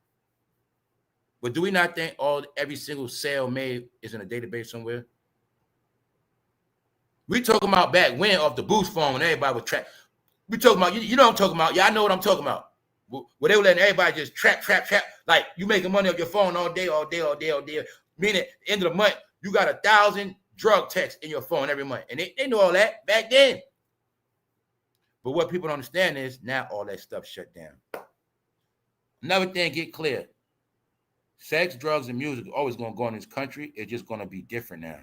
But do we not think every single sale made is in a database somewhere? We talking about back when off the boost phone when everybody was trapped. We talking about, you know what I'm talking about. Yeah, I know what I'm talking about. Where they were letting everybody just trap. Like you making money off your phone all day. Meaning, at the end of the month, you got 1,000 drug texts in your phone every month. And they know all that back then. But what people don't understand is now all that stuff shut down. Another thing, get clear. Sex, drugs, and music are always going to go in this country. It's just going to be different now.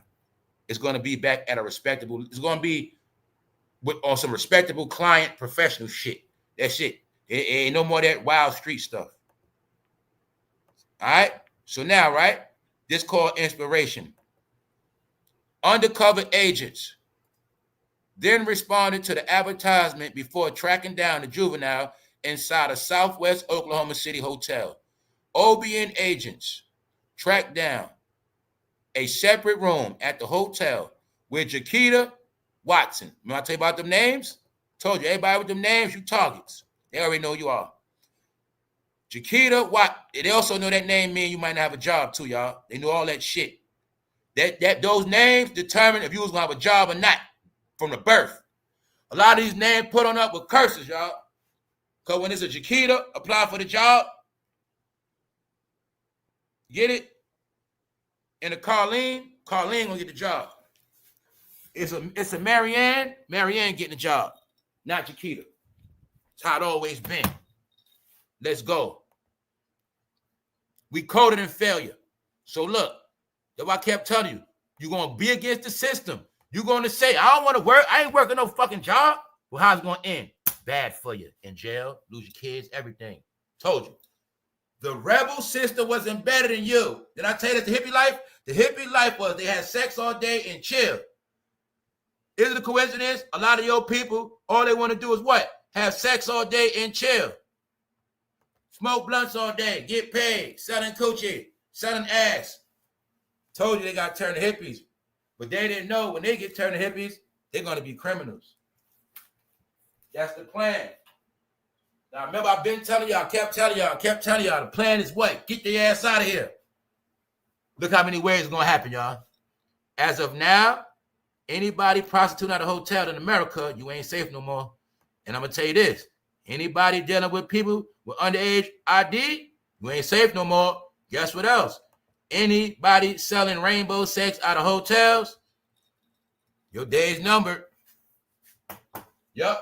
It's going to be back at a respectable, it's going to be on some respectable client professional shit. That's it. It ain't no more of that wild street stuff. All right? So now, right? This called inspiration. Undercover agents then responded to the advertisement before tracking down the juvenile inside a Southwest Oklahoma City hotel. OBN agents tracked down a separate room at the hotel with Jaquita Watson. Remember I tell you about them names? Told you, everybody with them names, you targets. They already know who you are. Jaquita Watson. They also know that name mean you might not have a job too, y'all. They know all that shit. Those names determine if you was gonna have a job or not from the birth. A lot of these names put on up with curses, y'all. Because when it's a Jaquita, apply for the job. Get it? And a Carlene gonna get the job. It's a Marianne getting the job, not Jaquita. It's how it always been. Let's go. We coded in failure. So look, that's why I kept telling you, you're gonna be against the system. You're gonna say, I don't want to work, I ain't working no fucking job. Well, how's it gonna end? Bad for you. In jail, lose your kids, everything. Told you. The rebel system was embedded in you. Did I tell you that the hippie life? The hippie life was they had sex all day and chill. Is it a coincidence? A lot of your people, all they want to do is what? Have sex all day and chill. Smoke blunts all day, get paid, selling coochie, selling ass. Told you they got turned to hippies. But they didn't know when they get turned to hippies, they're going to be criminals. That's the plan. Now, remember, I've been telling y'all, kept telling y'all, the plan is what? Get their ass out of here. Look how many ways it's going to happen, y'all. As of now, anybody prostituting at a hotel in America, you ain't safe no more. And I'm going to tell you this. Anybody dealing with people with underage ID, you ain't safe no more. Guess what else? Anybody selling rainbow sex out of hotels, your day's numbered. Yep.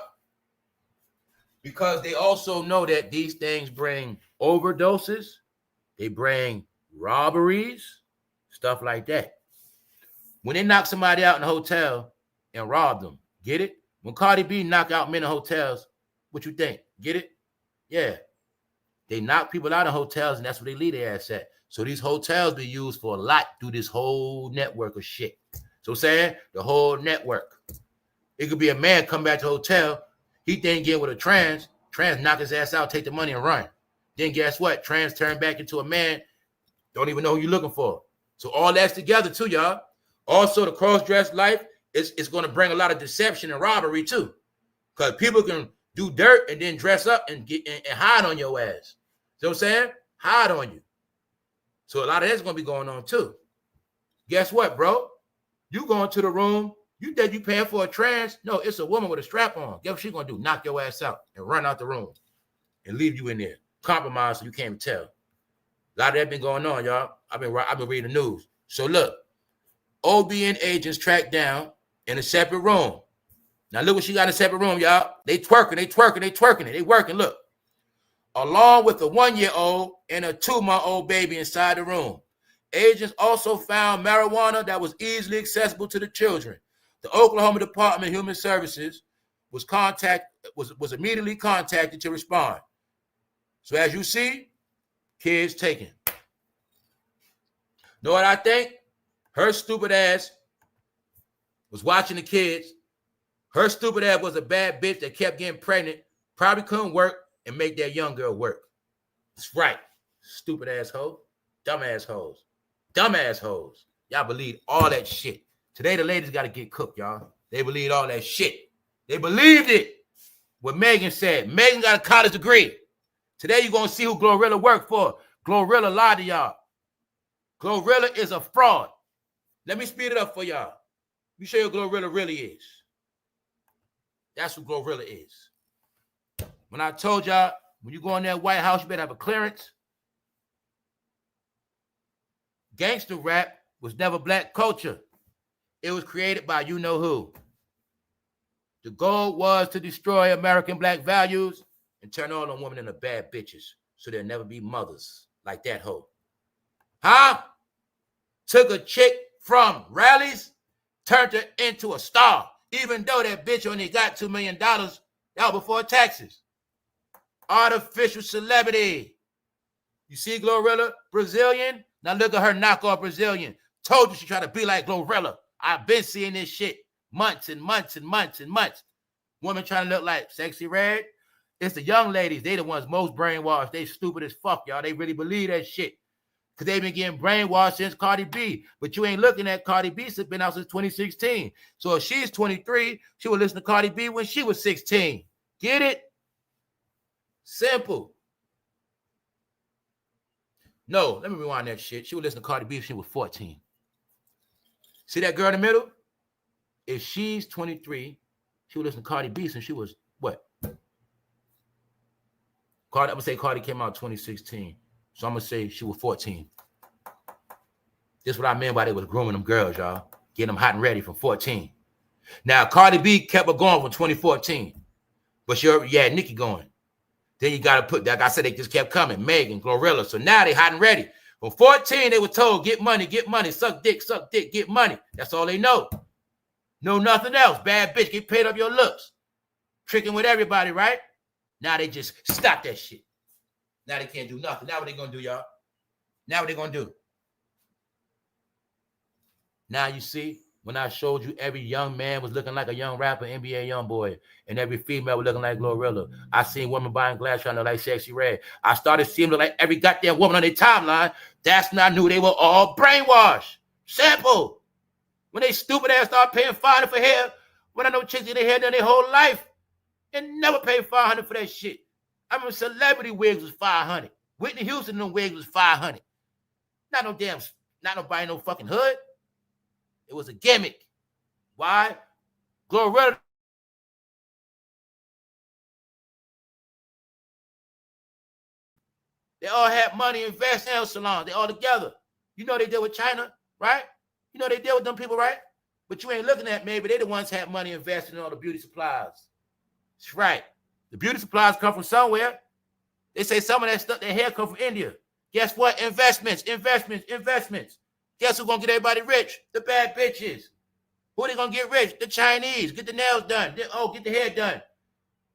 Because they also know that these things bring overdoses, they bring robberies, stuff like that. When they knock somebody out in a hotel and rob them, get it? When Cardi B knock out men in hotels, what you think? Get it? Yeah. They knock people out of hotels, and that's where they leave their ass at. So these hotels be used for a lot through this whole network of shit. So I'm saying the whole network. It could be a man come back to the hotel. He didn't get with a trans knock his ass out, take the money and run. Then guess what? Trans turn back into a man. Don't even know who you're looking for. So all that's together too, y'all. Also, the cross-dress life is going to bring a lot of deception and robbery too. Because people can do dirt and then dress up and hide on your ass. See what I'm saying? Hide on you. So a lot of that's going to be going on too. Guess what, bro? You going to the room, you think you paying for a trans? No, it's a woman with a strap on. Guess what she's going to do? Knock your ass out and run out the room and leave you in there. Compromise so you can't even tell. A lot of that been going on, y'all. I've been reading the news. So look, OBN agents tracked down in a separate room. Now look what she got in a separate room, y'all. They twerking it. They working, look. Along with a 1-year-old and a 2-month-old baby inside the room. Agents also found marijuana that was easily accessible to the children. The Oklahoma Department of Human Services was immediately contacted to respond. So as you see, kids taken. Know what I think? Her stupid ass was watching the kids. Her stupid ass was a bad bitch that kept getting pregnant, probably couldn't work and make that young girl work. That's right. Stupid asshole. Dumb assholes. Dumb assholes. Y'all believe all that shit. Today the ladies got to get cooked, y'all. They believe all that shit. They believed it. What Megan said. Megan got a college degree. Today you're going to see who Glorilla worked for. Glorilla lied to y'all. Glorilla is a fraud. Let me speed it up for y'all. Let me show you who Glorilla really is. That's who Glorilla is. When I told y'all, when you go in that White House, you better have a clearance. Gangster rap was never black culture. It was created by you-know-who. The goal was to destroy American black values and turn all them women into bad bitches so they'll never be mothers like that hoe. Huh? Took a chick from rallies, turned her into a star, even though that bitch only got $2 million out before taxes. Artificial celebrity. You see Glorilla? Brazilian? Now look at her knockoff Brazilian. Told you she tried to be like Glorilla. I've been seeing this shit months and months and months and months. Women trying to look like Sexy Red. It's the young ladies. They the ones most brainwashed. They stupid as fuck, y'all. They really believe that shit. Because they've been getting brainwashed since Cardi B. But you ain't looking at Cardi B. It's been out since 2016. So if she's 23, she would listen to Cardi B when she was 16. Get it? Simple. No, let me rewind that shit. She would listen to Cardi B if she was 14. See that girl in the middle? If she's 23, she would listen to Cardi B since she was what? I'm going to say Cardi came out in 2016. So I'm going to say she was 14. This is what I meant by they was grooming them girls, y'all. Getting them hot and ready from 14. Now, Cardi B kept her going from 2014. But she already had Nicki going. Then you got to put, like I said, they just kept coming. Megan, Glorilla. So now they hot and ready. From 14, they were told, get money, suck dick, get money. That's all they know. Know nothing else. Bad bitch, get paid up your looks. Tricking with everybody, right? Now they just stop that shit. Now they can't do nothing. Now what they going to do, y'all? Now what they going to do? Now you see, when I showed you every young man was looking like a young rapper, NBA young boy, and every female was looking like Glorilla. I seen women buying glass trying to look like Sexy Red. I started seeing look like every goddamn woman on their timeline. That's when I knew they were all brainwashed. Simple. When they stupid ass start paying $500 for hair, when I know chicks get their hair done their whole life and never paid $500 for that shit. I remember celebrity wigs was $500. Whitney Houston them wigs was $500. Not nobody no fucking hood. It was a gimmick. Why? Glorilla. They all had money invested in nail salons. They all together. You know they deal with China, right? You know they deal with them people, right? But you ain't looking at maybe they the ones had money invested in all the beauty supplies. That's right. The beauty supplies come from somewhere. They say some of that stuff, their hair come from India. Guess what? Investments. Guess who's going to get everybody rich? The bad bitches. Who are they going to get rich? The Chinese. Get the nails done. Get the hair done.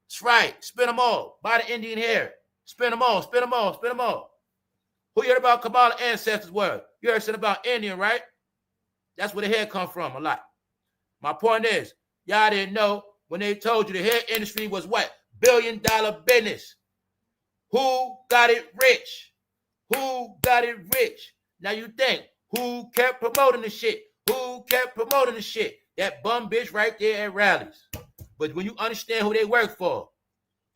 That's right. Spin them all. Buy the Indian hair. Spin them all. Who you heard about Kabbalah ancestors were? You heard something about Indian, right? That's where the hair come from a lot. My point is, y'all didn't know when they told you the hair industry was what? $1 billion business. Who got it rich? Now you think, who kept promoting the shit? That bum bitch right there at rallies. But when you understand who they work for,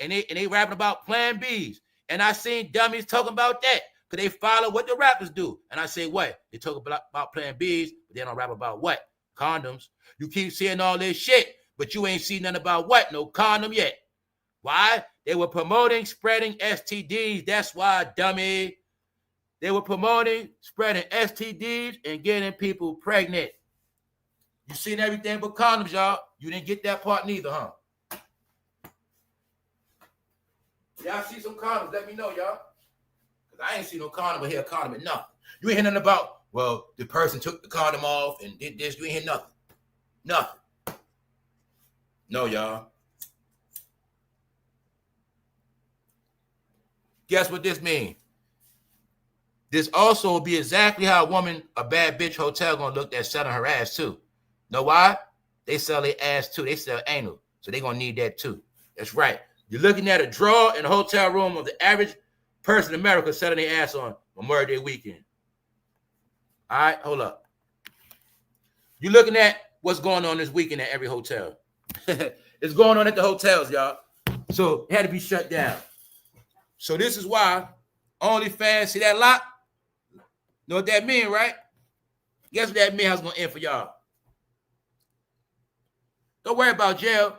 and they rapping about plan Bs, And I seen dummies talking about that because they follow what the rappers do. And I say, what? They talk about playing bees, but they don't rap about what? Condoms. You keep seeing all this shit, but you ain't seen nothing about what? No condom yet. Why? They were promoting spreading STDs. That's why, dummy. They were promoting spreading STDs and getting people pregnant. You seen everything but condoms, y'all. You didn't get that part neither, huh? Y'all see some condoms? Let me know, y'all. Because I ain't seen no condom or hear a condom and nothing. You ain't hear nothing about, well, the person took the condom off and did this. You ain't hear nothing. Nothing. No, y'all. Guess what this means? This also will be exactly how a bad bitch hotel gonna look that's selling her ass too. Know why? They sell their ass too. They sell anal. So they gonna need that too. That's right. You're looking at a drawer in a hotel room of the average person in America selling their ass on Memorial Day weekend. All right, hold up. You're looking at what's going on this weekend at every hotel. It's going on at the hotels, y'all. So it had to be shut down. So this is why OnlyFans, see that lock? Know what that mean, right? Guess what that mean? I was going to end for y'all. Don't worry about jail.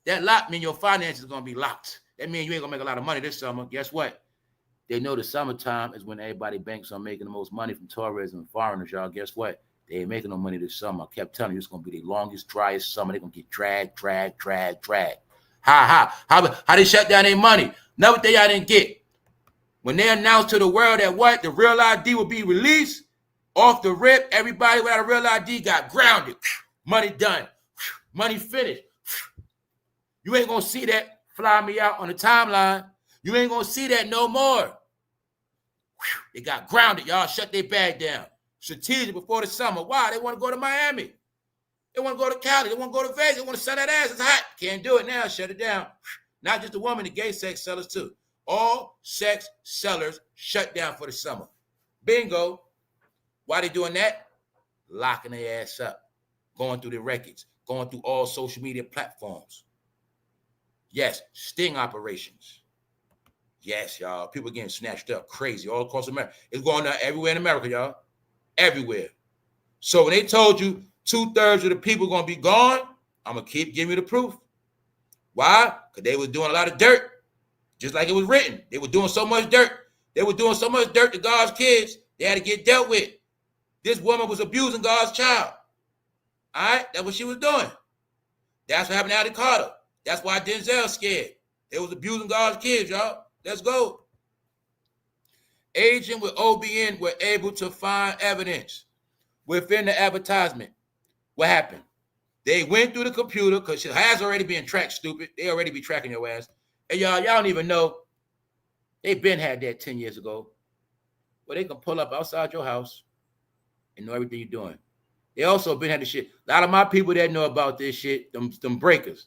That lock mean your finances going to be locked. That means you ain't going to make a lot of money this summer. Guess what? They know the summertime is when everybody banks on making the most money from tourism and foreigners, y'all. Guess what? They ain't making no money this summer. I kept telling you it's going to be the longest, driest summer. They're going to get dragged. How they shut down their money? Another thing y'all didn't get. When they announced to the world that what? The real ID will be released, off the rip, everybody without a real ID got grounded. Money done. Money finished. You ain't going to see that fly me out on the timeline. You ain't going to see that no more. They got grounded, y'all. Shut their bag down. Strategic before the summer. Why? They want to go to Miami. They want to go to Cali. They want to go to Vegas. They want to sell that ass. It's hot. Can't do it now. Shut it down. Not just the woman, the gay sex sellers too. All sex sellers shut down for the summer. Bingo. Why they doing that? Locking their ass up. Going through the records. Going through all social media platforms. Yes, sting operations. Yes, y'all. People getting snatched up crazy all across America. It's going on everywhere in America, y'all. Everywhere. So when they told you 2/3 of the people going to be gone, I'm going to keep giving you the proof. Why? Because they was doing a lot of dirt. Just like it was written. They were doing so much dirt. They were doing so much dirt to God's kids. They had to get dealt with. This woman was abusing God's child. All right? That's what she was doing. That's what happened to Addie Carter. That's why Denzel scared. They was abusing God's kids, y'all. Let's go. Agent with OBN were able to find evidence within the advertisement. What happened? They went through the computer because it has already been tracked, stupid. They already be tracking your ass. And y'all don't even know. They been had that 10 years ago. Well, they can pull up outside your house and know everything you're doing. They also been had the shit. A lot of my people that know about this shit, them breakers,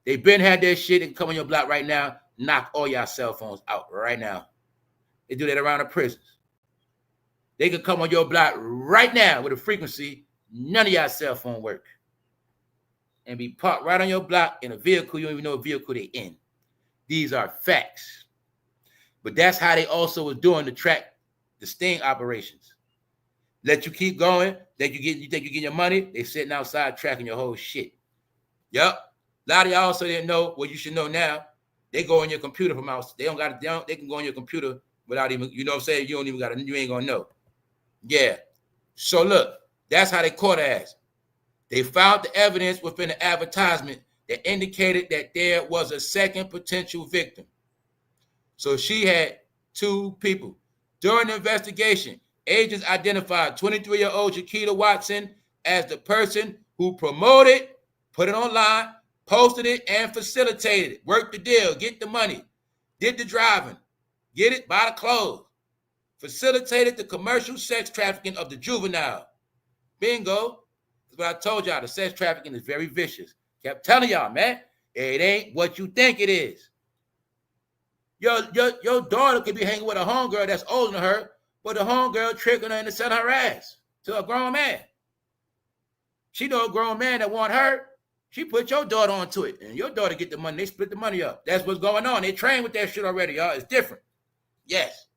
they been had that shit and come on your block right now, knock all y'all cell phones out right now. They do that around the prisons. They can come on your block right now with a frequency, none of y'all cell phone work. And be parked right on your block in a vehicle, you don't even know what vehicle they in. These are facts. But that's how they also was doing to track the sting operations. Let you keep going, you think you get your money, they sitting outside tracking your whole shit. Yup. A lot of y'all also didn't know what you should know now. They go on your computer from outside. They can go on your computer without even, you know what I'm saying? You ain't gonna know. Yeah. So look, that's how they caught her ass. They found the evidence within the advertisement that indicated that there was a second potential victim. So she had two people. During the investigation, agents identified 23-year-old Chiquita Watson as the person who promoted, put it online, posted it, and facilitated it. Worked the deal, get the money, did the driving, get it, buy the clothes, facilitated the commercial sex trafficking of the juvenile. Bingo. That's what I told y'all. The sex trafficking is very vicious. Kept telling y'all, man, it ain't what you think it is. Your daughter could be hanging with a homegirl that's older than her, but the homegirl tricking her into selling her ass to a grown man. She know a grown man that want her. She put your daughter onto it, and your daughter get the money. They split the money up. That's what's going on. They train with that shit already, y'all. It's different. Yes.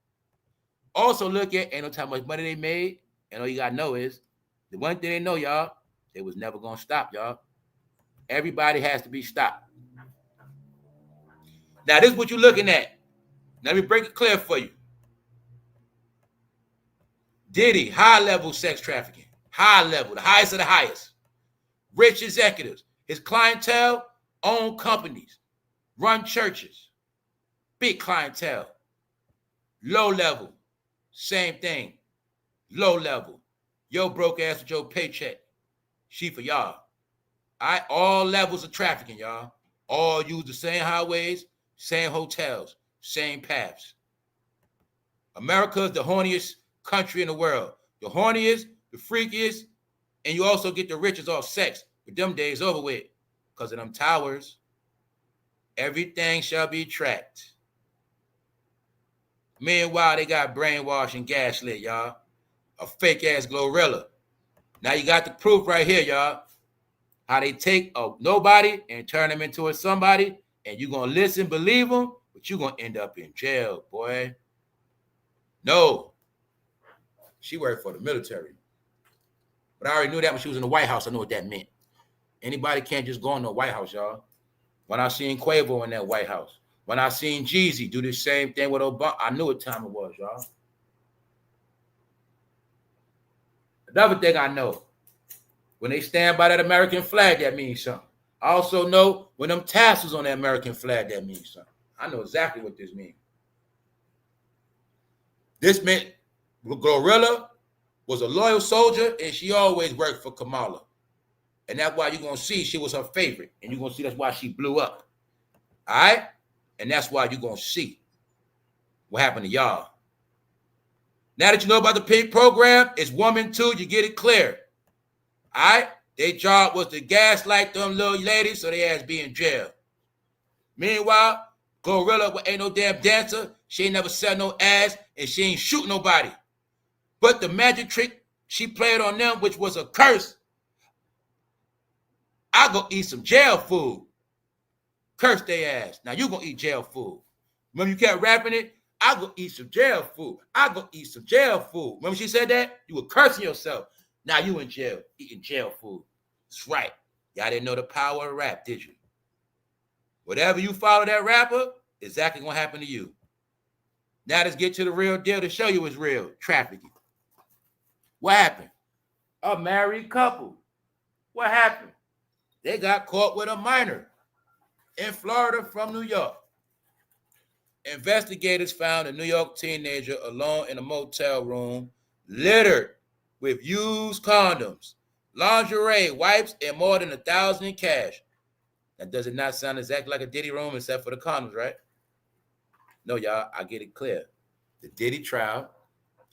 Also look at, ain't no time how much money they made, and all you gotta know is, the one thing they know, y'all, they was never gonna stop, y'all. Everybody has to be stopped. Now, this is what you're looking at. Let me break it clear for you. Diddy, high-level sex trafficking. High level, the highest of the highest. Rich executives. His clientele own companies, run churches. Big clientele. Low level, same thing. Low level. Yo broke ass with your paycheck. She for y'all. All levels of trafficking, y'all. All use the same highways, same hotels, same paths. America is the horniest country in the world. The horniest, the freakiest, and you also get the richest off sex. But them days over with. Because of them towers. Everything shall be tracked. Meanwhile, they got brainwashed and gaslit, y'all. A fake-ass Glorilla. Now you got the proof right here, y'all. How they take a nobody and turn them into a somebody, and you're going to listen, believe them, but you're going to end up in jail, boy. No. She worked for the military. But I already knew that when she was in the White House. I knew what that meant. Anybody can't just go in the White House, y'all. When I seen Quavo in that White House. When I seen Jeezy do the same thing with Obama, I knew what time it was, y'all. Another thing I know, when they stand by that American flag, that means something. I also know when them tassels on that American flag, that means something. I know exactly what this means. This meant Glorilla was a loyal soldier, and she always worked for Kamala. And that's why you're going to see she was her favorite. And you're going to see that's why she blew up. All right? And that's why you're going to see what happened to y'all. Now that you know about the pink program, it's woman too. You get it clear. All right? Their job was to gaslight them little ladies so they ass be in jail. Meanwhile, Glorilla ain't no damn dancer. She ain't never sell no ass, and she ain't shoot nobody. But the magic trick she played on them, which was a curse, I go eat some jail food. Curse their ass. Now you gonna eat jail food. Remember you kept rapping it? I go eat some jail food. I go eat some jail food. Remember she said that? You were cursing yourself. Now you in jail, eating jail food. That's right. Y'all didn't know the power of rap, did you? Whatever you follow that rapper, exactly gonna happen to you. Now let's get to the real deal to show you it's real. Trafficking. What happened? A married couple. What happened? They got caught with a minor in Florida from New York. Investigators found a New York teenager alone in a motel room, littered with used condoms, lingerie, wipes, and more than $1,000 in cash. Now, does it not sound exactly like a Diddy room except for the condoms, right? No, y'all, I get it clear. The Diddy trial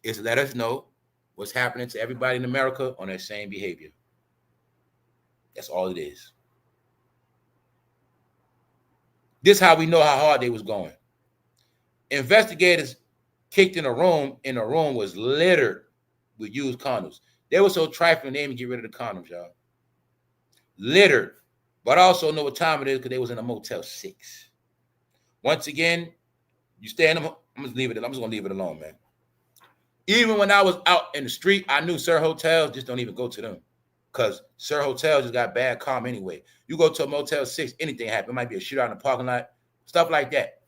is to let us know what's happening to everybody in America on that same behavior. That's all it is. This is how we know how hard they was going. Investigators kicked in a room, and the room was littered with used condoms. They were so trifling, they didn't even get rid of the condoms, y'all. Littered. But I also know what time it is because they was in a Motel 6. Once again, you stay in them. I'm just gonna leave it alone, man. Even when I was out in the street, I knew Sir Hotels, just don't even go to them. Because Sir Hotels just got bad karma anyway. You go to a Motel 6, anything happen. It might be a shootout in the parking lot, stuff like that.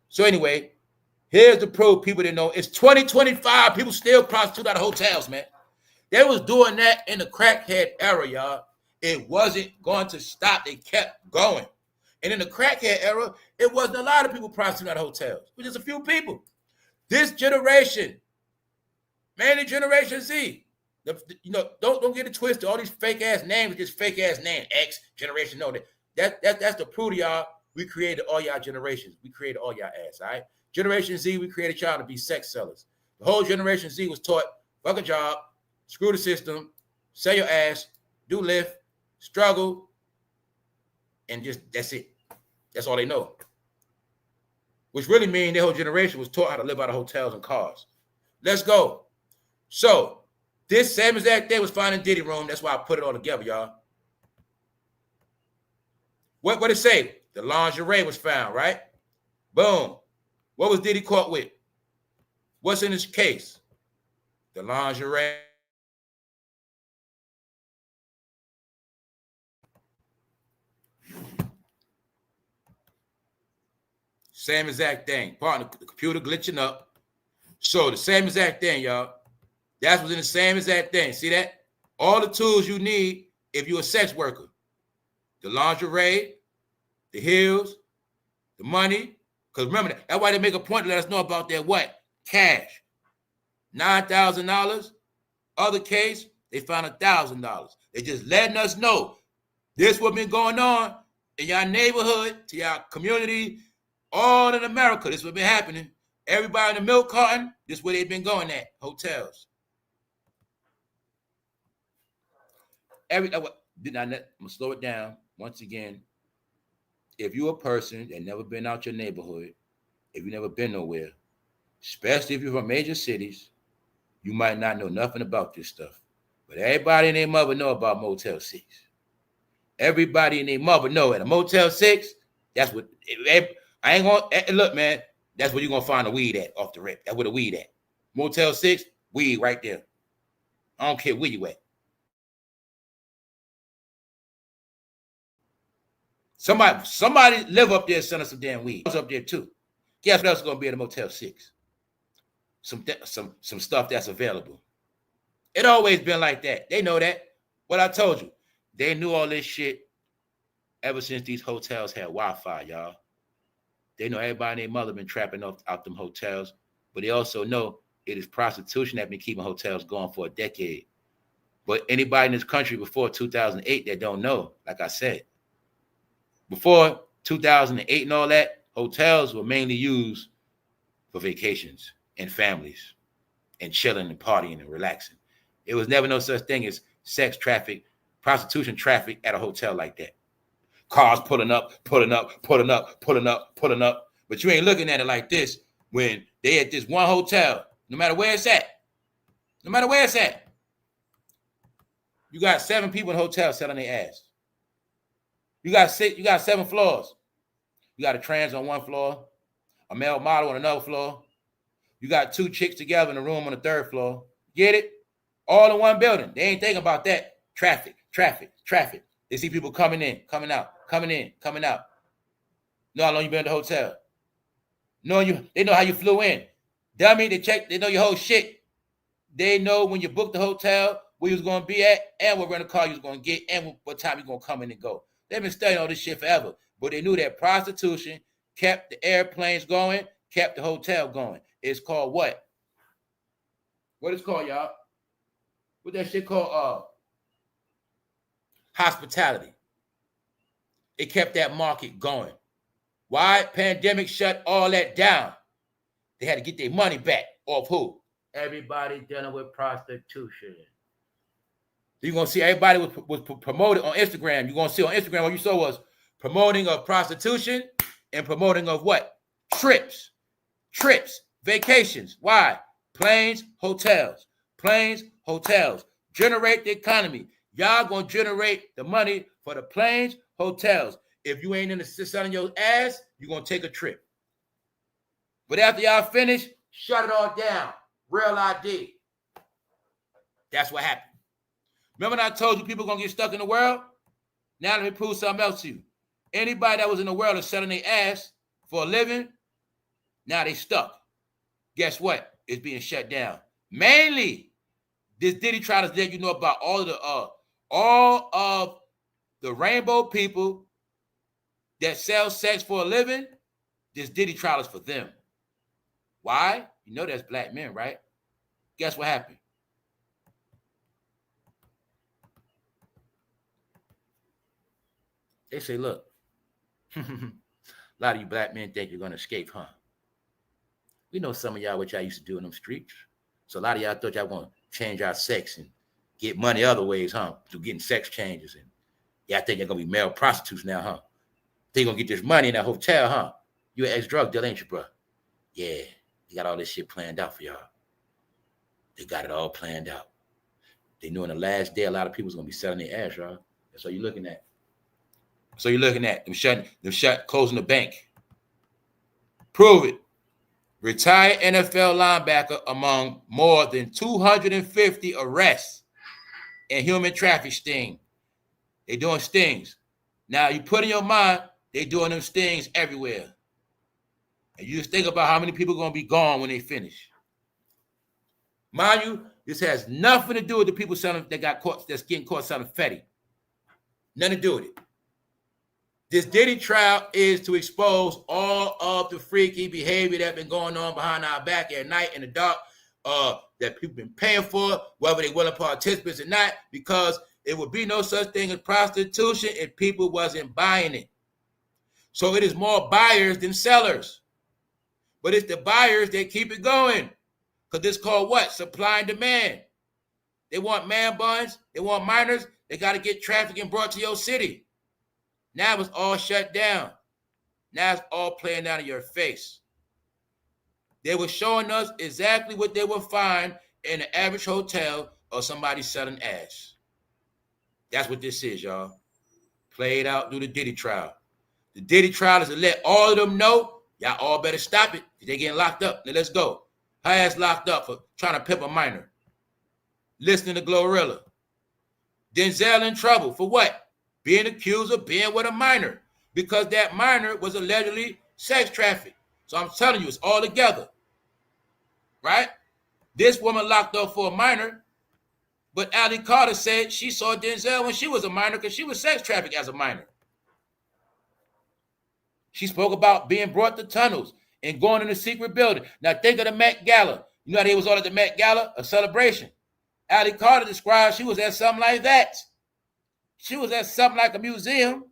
So anyway, here's the proof people didn't know. It's 2025. People still prostitute out of hotels, man. They was doing that in the crackhead era, y'all. It wasn't going to stop. They kept going. And in the crackhead era, it wasn't a lot of people prostituting out of hotels. It was just a few people. This generation, mainly Generation Z, don't get it twisted. All these fake ass names, just fake ass name, X generation. No, that's the proof, y'all. We created all y'all generations. We created all y'all ass. All right. Generation Z, we created y'all to be sex sellers. The whole Generation Z was taught fuck a job, screw the system, sell your ass, do lift, struggle, and just that's it. That's all they know. Which really means their whole generation was taught how to live out of hotels and cars. Let's go. So this same exact thing was found in Diddy room. That's why I put it all together, y'all. What it say? The lingerie was found, right? Boom. What was Diddy caught with? What's in this case? The lingerie. Same exact thing. Partner, the computer glitching up. So the same exact thing, y'all. That's what's in the same exact thing. See that? All the tools you need if you're a sex worker. The lingerie, the heels, the money. Because remember, that's why they make a point to let us know about that what? Cash. $9,000. Other case, they found $1,000. They just letting us know this what been going on in your neighborhood, to your community, all in America. This what been happening. Everybody in the milk carton, this where they've been going at. Hotels. I'm gonna slow it down once again. If you're a person that never been out your neighborhood, if you never been nowhere, especially if you're from major cities, you might not know nothing about this stuff. But everybody and their mother know about Motel 6. Everybody and their mother know at a Motel 6, that's what, I ain't gonna, look, man, that's where you're gonna find the weed at off the rip. That's where the weed at. Motel 6, weed right there. I don't care where you at. Somebody live up there, send us some damn weed. I was up there too. Guess what else is gonna be at a Motel 6? Some stuff that's available. It always been like that. They know that. What I told you, they knew all this shit ever since these hotels had Wi-Fi, y'all. They know everybody and their mother been trapping out them hotels, but they also know it is prostitution that been keeping hotels going for a decade. But anybody in this country before 2008 that don't know, like I said, before 2008 and all that, hotels were mainly used for vacations and families and chilling and partying and relaxing. It was never no such thing as sex traffic, prostitution traffic at a hotel like that. Cars pulling up. But you ain't looking at it like this when they at this one hotel, no matter where it's at. No matter where it's at. You got 7 people in the hotel selling their ass. You got 7 floors. You got a trans on one floor, a male model on another floor. You got 2 chicks together in a room on the 3rd floor. Get it? All in one building. They ain't thinking about that. Traffic. They see people coming in, coming out. Know how long you been at the hotel. They know how you flew in. Dummy, they know your whole shit. They know when you booked the hotel, where you was going to be at, and what rental car you was going to get, and what time you going to come in and go. They've been studying all this shit forever. But they knew that prostitution kept the airplanes going, kept the hotel going. It's called what? What it's called, y'all? What that shit called? Hospitality. It kept that market going. Why? Pandemic shut all that down. They had to get their money back off who? Everybody dealing with prostitution. You're going to see everybody was promoted on Instagram. You're going to see on Instagram what you saw was promoting of prostitution and promoting of what? Trips, vacations. Why? Planes, hotels. Generate the economy. Y'all going to generate the money for the planes, hotels. If you ain't in the selling your ass, you're going to take a trip. But after y'all finish, shut it all down. Real ID. That's what happened. Remember when I told you people going to get stuck in the world? Now let me prove something else to you. Anybody that was in the world of selling their ass for a living, now they stuck. Guess what? It's being shut down. Mainly, this Diddy trial is letting you know about all of the rainbow people that sell sex for a living. This Diddy trial is for them. Why? You know that's black men, right? Guess what happened? They say, look, a lot of you black men think you're going to escape, huh? We know some of y'all what y'all used to do in them streets. So a lot of y'all thought y'all going to change our sex and get money other ways, huh? Through getting sex changes. And y'all think you're going to be male prostitutes now, huh? Think you're going to get this money in that hotel, huh? You an ex-drug dealer, ain't you, bro? Yeah, they got all this shit planned out for y'all. They got it all planned out. They knew in the last day, a lot of people's going to be selling their ass, y'all. That's all you're looking at. So you're looking at them closing the bank. Prove it. Retired NFL linebacker among more than 250 arrests and human traffic sting. They doing stings. Now you put in your mind, they doing them stings everywhere. And you just think about how many people are going to be gone when they finish. Mind you, this has nothing to do with the people selling that got caught, that's getting caught selling fetty. Nothing to do with it. This Diddy trial is to expose all of the freaky behavior that's been going on behind our back at night in the dark, that people been paying for, whether they willing participants or not, because it would be no such thing as prostitution if people wasn't buying it. So it is more buyers than sellers. But it's the buyers that keep it going. Because it's called what? Supply and demand. They want man buns. They want minors. They got to get trafficking brought to your city. Now it's all shut down. Now it's all playing out in your face. They were showing us exactly what they would find in an average hotel or somebody selling ass. That's what this is, y'all. Played out through the Diddy trial. The Diddy trial is to let all of them know, y'all all better stop it. They're getting locked up. Now let's go. Her ass locked up for trying to pimp a minor. Listening to Glorilla. Denzel in trouble for what? Being accused of being with a minor, because that minor was allegedly sex trafficked. So I'm telling you, it's all together, right? This woman locked up for a minor, but Ali Carter said she saw Denzel when she was a minor because she was sex trafficked as a minor. She spoke about being brought to tunnels and going in a secret building. Now think of the Met Gala. You know how they was all at the Met Gala, a celebration. Ali Carter described she was at something like that. She was at something like a museum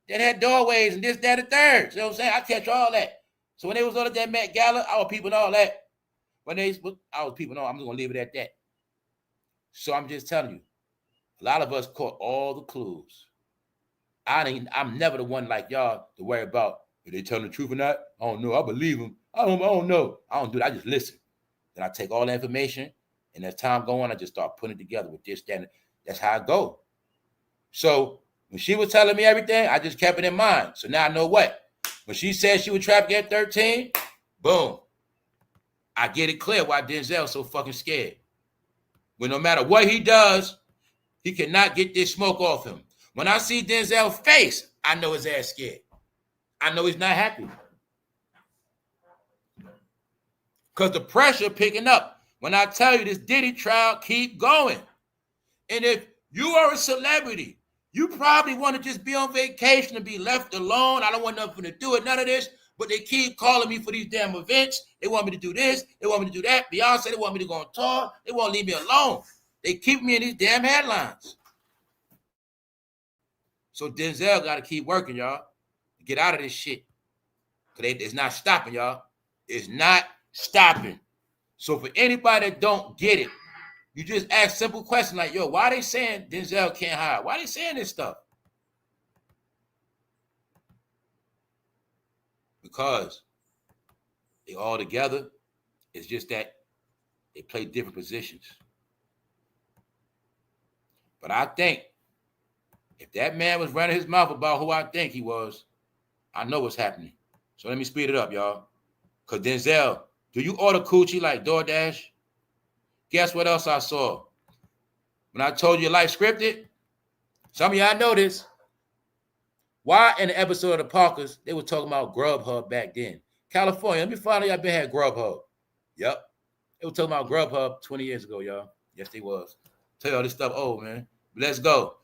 that had doorways and this, that, and third. You know what I'm saying? I catch all that. So when they was all at that Met Gala, I was peeping all that. I was peeping all, I'm just going to leave it at that. So I'm just telling you, a lot of us caught all the clues. I'm never the one like y'all to worry about, are they telling the truth or not? I don't know. I believe them. I don't know. I don't do that. I just listen. Then I take all the information, and as time go on, I just start putting it together with this, that, and that's how I go. So when she was telling me everything, I just kept it in mind. So now I know what. When she said she was trafficked at 13, boom. I get it clear why Denzel's so fucking scared. When no matter what he does, he cannot get this smoke off him. When I see Denzel's face, I know his ass scared. I know he's not happy. Because the pressure picking up. When I tell you this Diddy trial keep going. And if you are a celebrity, you probably want to just be on vacation and be left alone. I don't want nothing to do with none of this. But they keep calling me for these damn events. They want me to do this. They want me to do that. Beyonce, they want me to go on tour. They won't leave me alone. They keep me in these damn headlines. So Denzel got to keep working, y'all, to get out of this shit. Because it's not stopping, y'all. It's not stopping. So for anybody that don't get it, you just ask simple questions like, yo, why they saying Denzel can't hire? Why they saying this stuff? Because they all together. It's just that they play different positions. But I think if that man was running his mouth about who I think he was, I know what's happening. So let me speed it up, y'all. Because Denzel, do you order coochie like DoorDash? Guess what else I saw? When I told you life scripted, some of y'all know this. Why in the episode of the Parkers, they were talking about Grubhub back then. California, let me find out y'all been had Grubhub. Yep. They were talking about Grubhub 20 years ago, y'all. Yes, they was. Tell you all this stuff old, man. But let's go.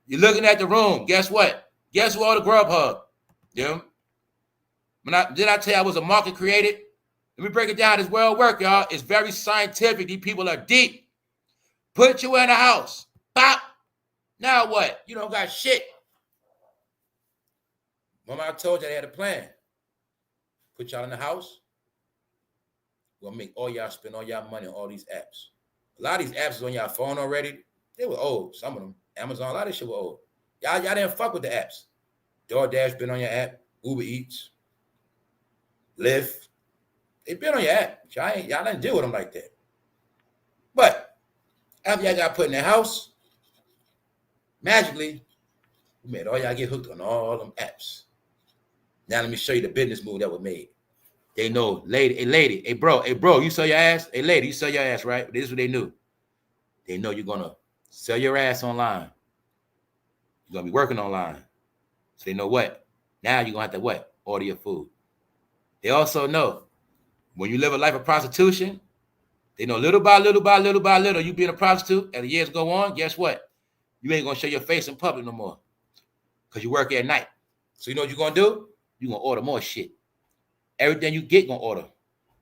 You're looking at the room. Guess what? Guess who ordered Grubhub? Yeah. Did I tell you I was a market created? Let me break it down. This world work, y'all. It's very scientific. These people are deep. Put you in a house. Pop. Now what? You don't got shit. Mama, I told you they had a plan. Put y'all in the house. We'll make all y'all spend all y'all money on all these apps. A lot of these apps is on y'all phone already. They were old. Some of them. Amazon, a lot of this shit were old. Y'all didn't fuck with the apps. DoorDash been on your app. Uber Eats. Lyft. They been on your app. Y'all didn't deal with them like that. But after y'all got put in the house, magically, we made all y'all get hooked on all them apps. Now let me show you the business move that was made. They know, lady, hey, bro, you sell your ass? Hey, lady, you sell your ass, right? This is what they knew. They know you're going to sell your ass online. You're going to be working online. So they know what? Now you're going to have to what? Order your food. They also know when you live a life of prostitution, they know little by little, you being a prostitute, and the years go on, guess what? You ain't going to show your face in public no more because you work at night. So you know what you're going to do? You're going to order more shit. Everything you get, going to order.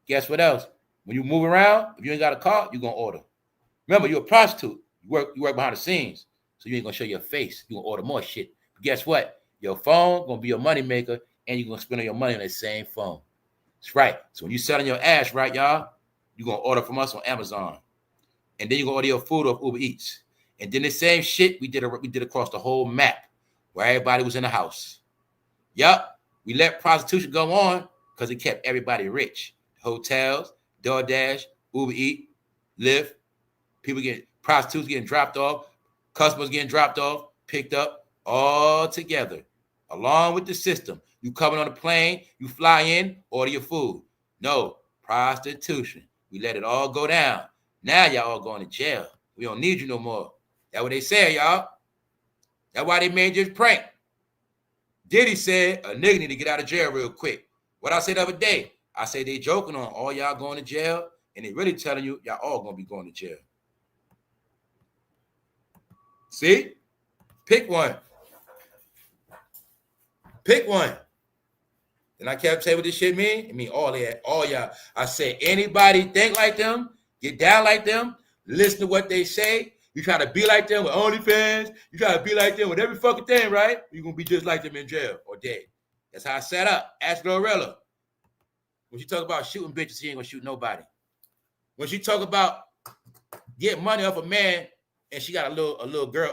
Guess what else? When you move around, if you ain't got a car, you're going to order. Remember, you're a prostitute. You work behind the scenes. So you ain't going to show your face. You're going to order more shit. But guess what? Your phone going to be your money maker, and you're going to spend all your money on that same phone. That's right. So when you're selling your ass, right, y'all, you're going to order from us on Amazon. And then you're going to order your food off Uber Eats. And then the same shit we did across the whole map where everybody was in the house. Yup. We let prostitution go on because it kept everybody rich. Hotels, DoorDash, Uber Eats, Lyft, prostitutes getting dropped off, customers getting dropped off, picked up, all together, along with the system. You coming on a plane, you fly in, order your food. No, prostitution. We let it all go down. Now y'all all going to jail. We don't need you no more. That's what they say, y'all. That's why they made this prank. Diddy said a nigga need to get out of jail real quick. What I said the other day, I said they joking on all y'all going to jail, and they really telling you y'all all going to be going to jail. See? Pick one. Pick one. And I kept saying what this shit mean. It mean all y'all. I say anybody think like them, get down like them, listen to what they say. You try to be like them with OnlyFans. You try to be like them with every fucking thing, right? You're going to be just like them in jail or dead. That's how I set up. Ask Glorilla. When she talk about shooting bitches, she ain't going to shoot nobody. When she talk about getting money off a man and she got a little girl,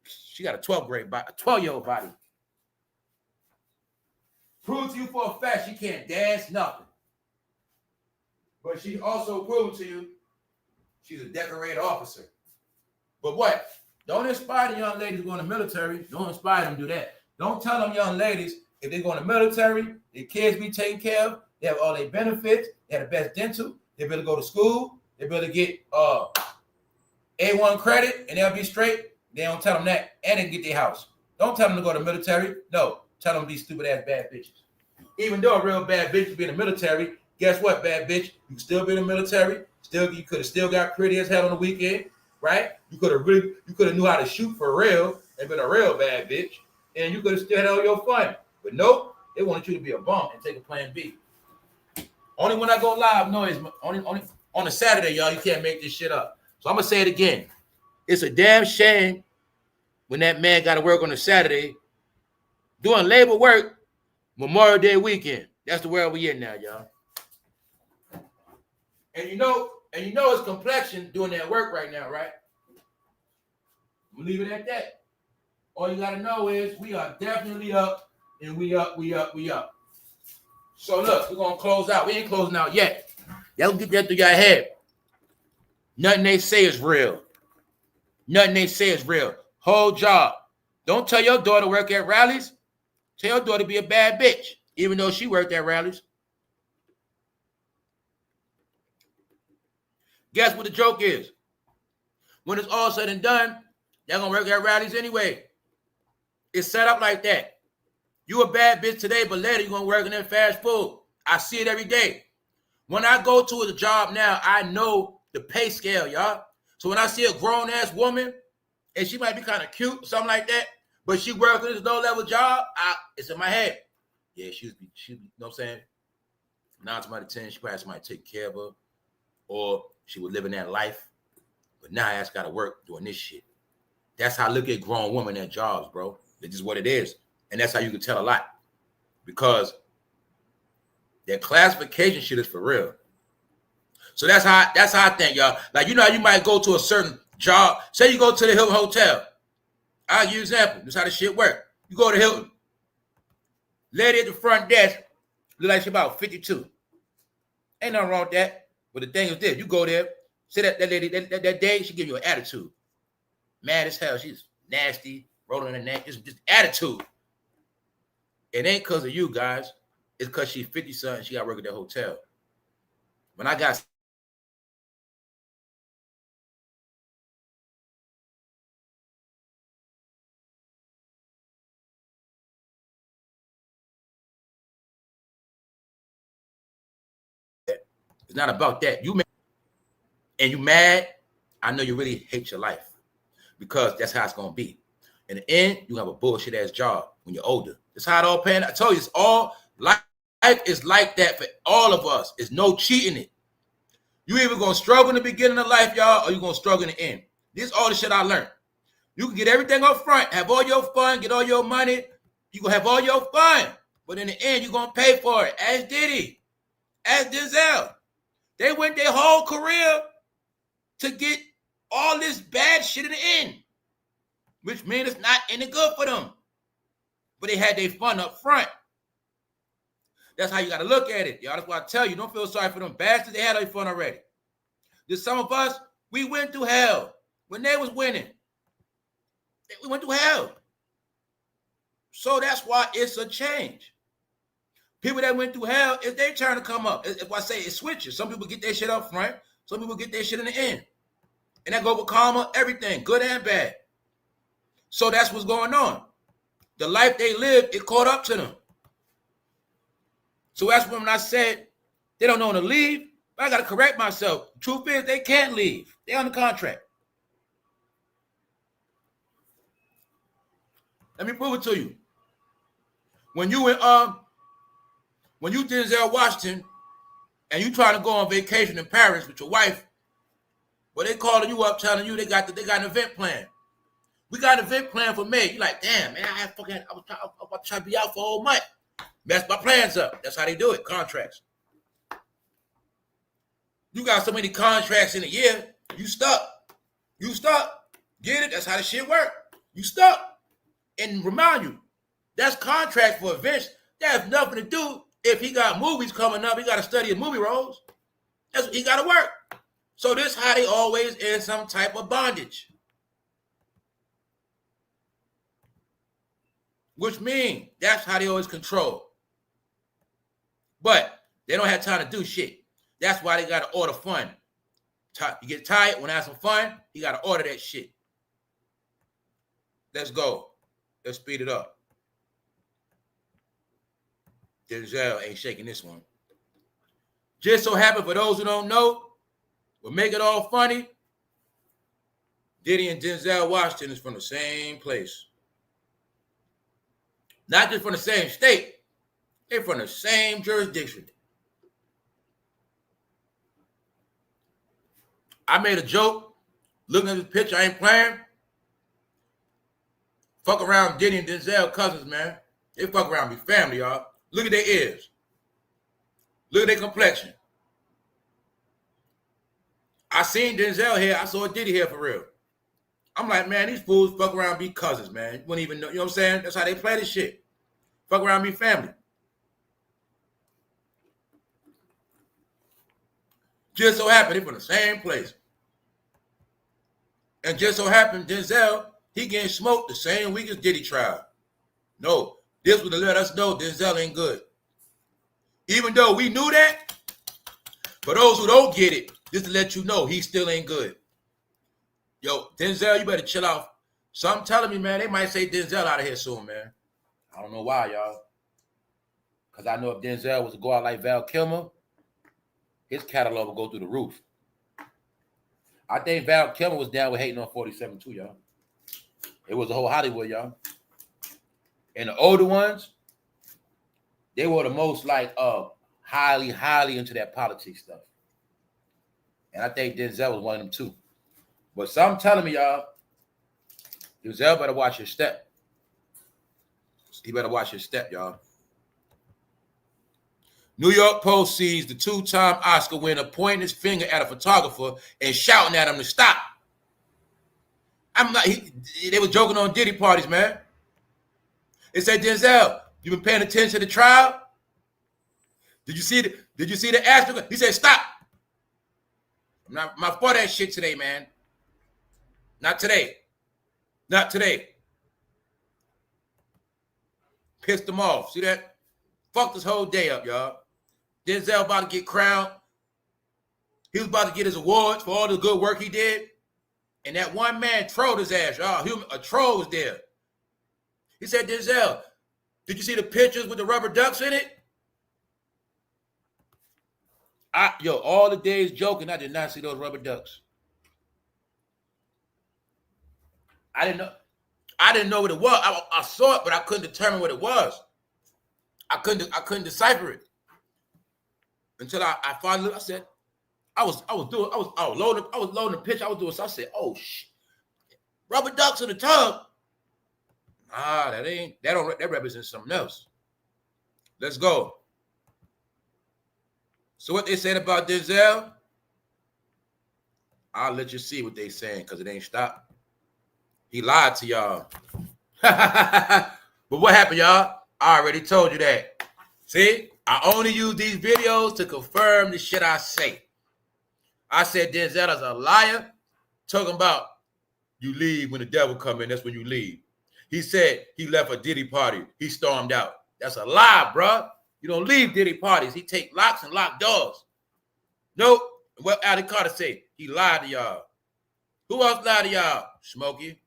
she got a 12-year-old body. Prove to you for a fact she can't dance, nothing. But she also proved to you she's a decorated officer. But what? Don't inspire the young ladies going to the military. Don't inspire them to do that. Don't tell them young ladies if they're going to the military, their kids be taken care of, they have all their benefits, they have the best dental, they better go to school, they better get A1 credit, and they'll be straight. They don't tell them that, and they can get their house. Don't tell them to go to the military. No, tell them these stupid ass bad bitches. Even though a real bad bitch be in the military, guess what, bad bitch? You can still be in the military. You could have still got pretty as hell on the weekend, right? You could have knew how to shoot for real and been a real bad bitch, and you could have still had all your fun. But nope, they wanted you to be a bum and take a plan B. Only when I go live, no, it's only on a Saturday, y'all. You can't make this shit up. So I'm gonna say it again. It's a damn shame when that man got to work on a Saturday doing labor work, Memorial Day weekend. That's the world we in now, y'all. And you know his complexion doing that work right now, right? We'll leave it at that. All you gotta know is we are definitely up, and we up. So look, we're gonna close out. We ain't closing out yet. Y'all get that through your head. Nothing they say is real. Nothing they say is real. Whole job. Don't tell your daughter to work at rallies. Tell your daughter to be a bad bitch, even though she worked at rallies. Guess what the joke is? When it's all said and done, they're going to work at rallies anyway. It's set up like that. You a bad bitch today, but later you're going to work in that fast food. I see it every day. When I go to a job now, I know the pay scale, y'all. So when I see a grown-ass woman, and she might be kind of cute, something like that, but she works in this low-level job, it's in my head. Yeah, she you know what I'm saying? 9 times out of 10, she probably has somebody take care of her, or she was living that life. But now I just got to work doing this shit. That's how I look at grown women at jobs, bro. It's just what it is. And that's how you can tell a lot. Because their classification shit is for real. So that's how I think, y'all. Like, you know how you might go to a certain job. Say you go to the Hilton Hotel. I'll give you an example. This is how this shit work. You go to Hilton. Lady at the front desk look like she about 52. Ain't nothing wrong with that. But the thing is this. You go there. See that lady that day, she give you an attitude. Mad as hell. She's nasty. Rolling her neck. Just attitude. It ain't because of you, guys. it's because she's 50-something. She got to work at that hotel. When I got it's not about that. You mad, I know you really hate your life because that's how it's going to be. In the end, you have a bullshit ass job when you're older. That's how it all pans. I told you, it's all life is like that for all of us. It's no cheating it. You either going to struggle in the beginning of life, y'all, or you're going to struggle in the end. This is all the shit I learned. You can get everything up front, have all your fun, get all your money. You going to have all your fun. But in the end, you're going to pay for it. As Diddy, as Denzel. They went their whole career to get all this bad shit in the end, which means it's not any good for them. But they had their fun up front. That's how you got to look at it, y'all. That's why I tell you, don't feel sorry for them bastards. They had their fun already. There's some of us, we went through hell when they was winning. We went through hell. So that's why it's a change. People that went through hell, it's their turn to come up. If I say it switches, some people get their shit up front, some people get their shit in the end. And that go with karma, everything, good and bad. So that's what's going on. The life they lived, it caught up to them. So that's when I said they don't know when to leave, but I got to correct myself. The truth is they can't leave. They're under contract. Let me prove it to you. When you Denzel Washington and you trying to go on vacation in Paris with your wife, well, they calling you up telling you they got an event plan. We got an event plan for May. You like, damn, man, I was trying to be out for a whole month. Mess my plans up. That's how they do it, contracts. You got so many contracts in a year, you stuck. You stuck. Get it? That's how the shit work. You stuck. And remind you, that's contract for events. That has nothing to do if he got movies coming up. He got to study his movie roles. That's what he got to work. So this how they always in some type of bondage. Which means that's how they always control. But they don't have time to do shit. That's why they got to order fun. You get tired, want to have some fun, you got to order that shit. Let's go. Let's speed it up. Denzel ain't shaking this one. Just so happened, for those who don't know, we'll make it all funny. Diddy and Denzel Washington is from the same place. Not just from the same state. They're from the same jurisdiction. I made a joke. Looking at this picture, I ain't playing. Fuck around Diddy and Denzel cousins, man. They fuck around be family, y'all. Look at their ears. Look at their complexion. I seen Denzel here. I saw Diddy here for real. I'm like, man, these fools fuck around be cousins, man. You wouldn't even know, you know what I'm saying? That's how they play this shit. Fuck around be family. Just so happened they from the same place. And just so happened Denzel, he getting smoked the same week as Diddy trial. No, this would have let us know Denzel ain't good. Even though we knew that, for those who don't get it, just to let you know, he still ain't good. Yo, Denzel, you better chill out. Something telling me, man, they might say Denzel out of here soon, man. I don't know why, y'all. Because I know if Denzel was to go out like Val Kilmer, his catalog will go through the roof. I think Val Kilmer was down with hating on 47 too, y'all. It was the whole Hollywood, y'all. And the older ones, they were the most like highly into that politics stuff. And I think Denzel was one of them too. But something telling me, y'all, Denzel better watch his step. He better watch his step, y'all. New York Post sees the two-time Oscar winner pointing his finger at a photographer and shouting at him to stop. They were joking on Diddy parties, man. They said, Denzel, you been paying attention to the trial? Did you see the asterisk? He said, stop. I'm not for that shit today, man. Not today. Not today. Pissed them off. See that? Fuck this whole day up, y'all. Denzel about to get crowned. He was about to get his awards for all the good work he did. And that one man trolled his ass, y'all. A troll was there. He said, Denzel, did you see the pictures with the rubber ducks in it? All the days joking, I did not see those rubber ducks. I didn't know what it was. I saw it, but I couldn't determine what it was. I couldn't decipher it until I finally. I said, I was loading the pitch. I was doing. So I said, oh shit, rubber ducks in the tub. Nah, that represents something else. Let's go. So what they said about Denzel, I'll let you see what they saying because it ain't stopped. He lied to y'all. But what happened, y'all? I already told you that. See, I only use these videos to confirm the shit I say. I said Denzel is a liar, talking about you leave when the devil come in, that's when you leave. He said he left a Diddy party. He stormed out. That's a lie, bro. You don't leave Diddy parties. He take locks and lock doors. Nope. What Ali Carter say? He lied to y'all. Who else lied to y'all? Smokey.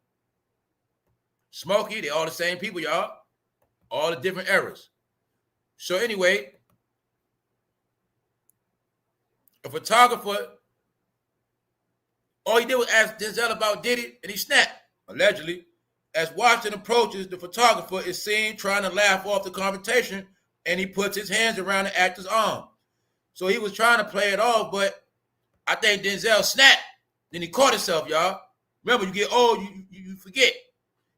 Smokey, they all the same people, y'all. All the different eras. So anyway, a photographer, all he did was ask Denzel about Diddy, and he snapped, allegedly. As Washington approaches, the photographer is seen trying to laugh off the confrontation, and he puts his hands around the actor's arm. So he was trying to play it off, but I think Denzel snapped. Then he caught himself, y'all. Remember, you get old, you forget.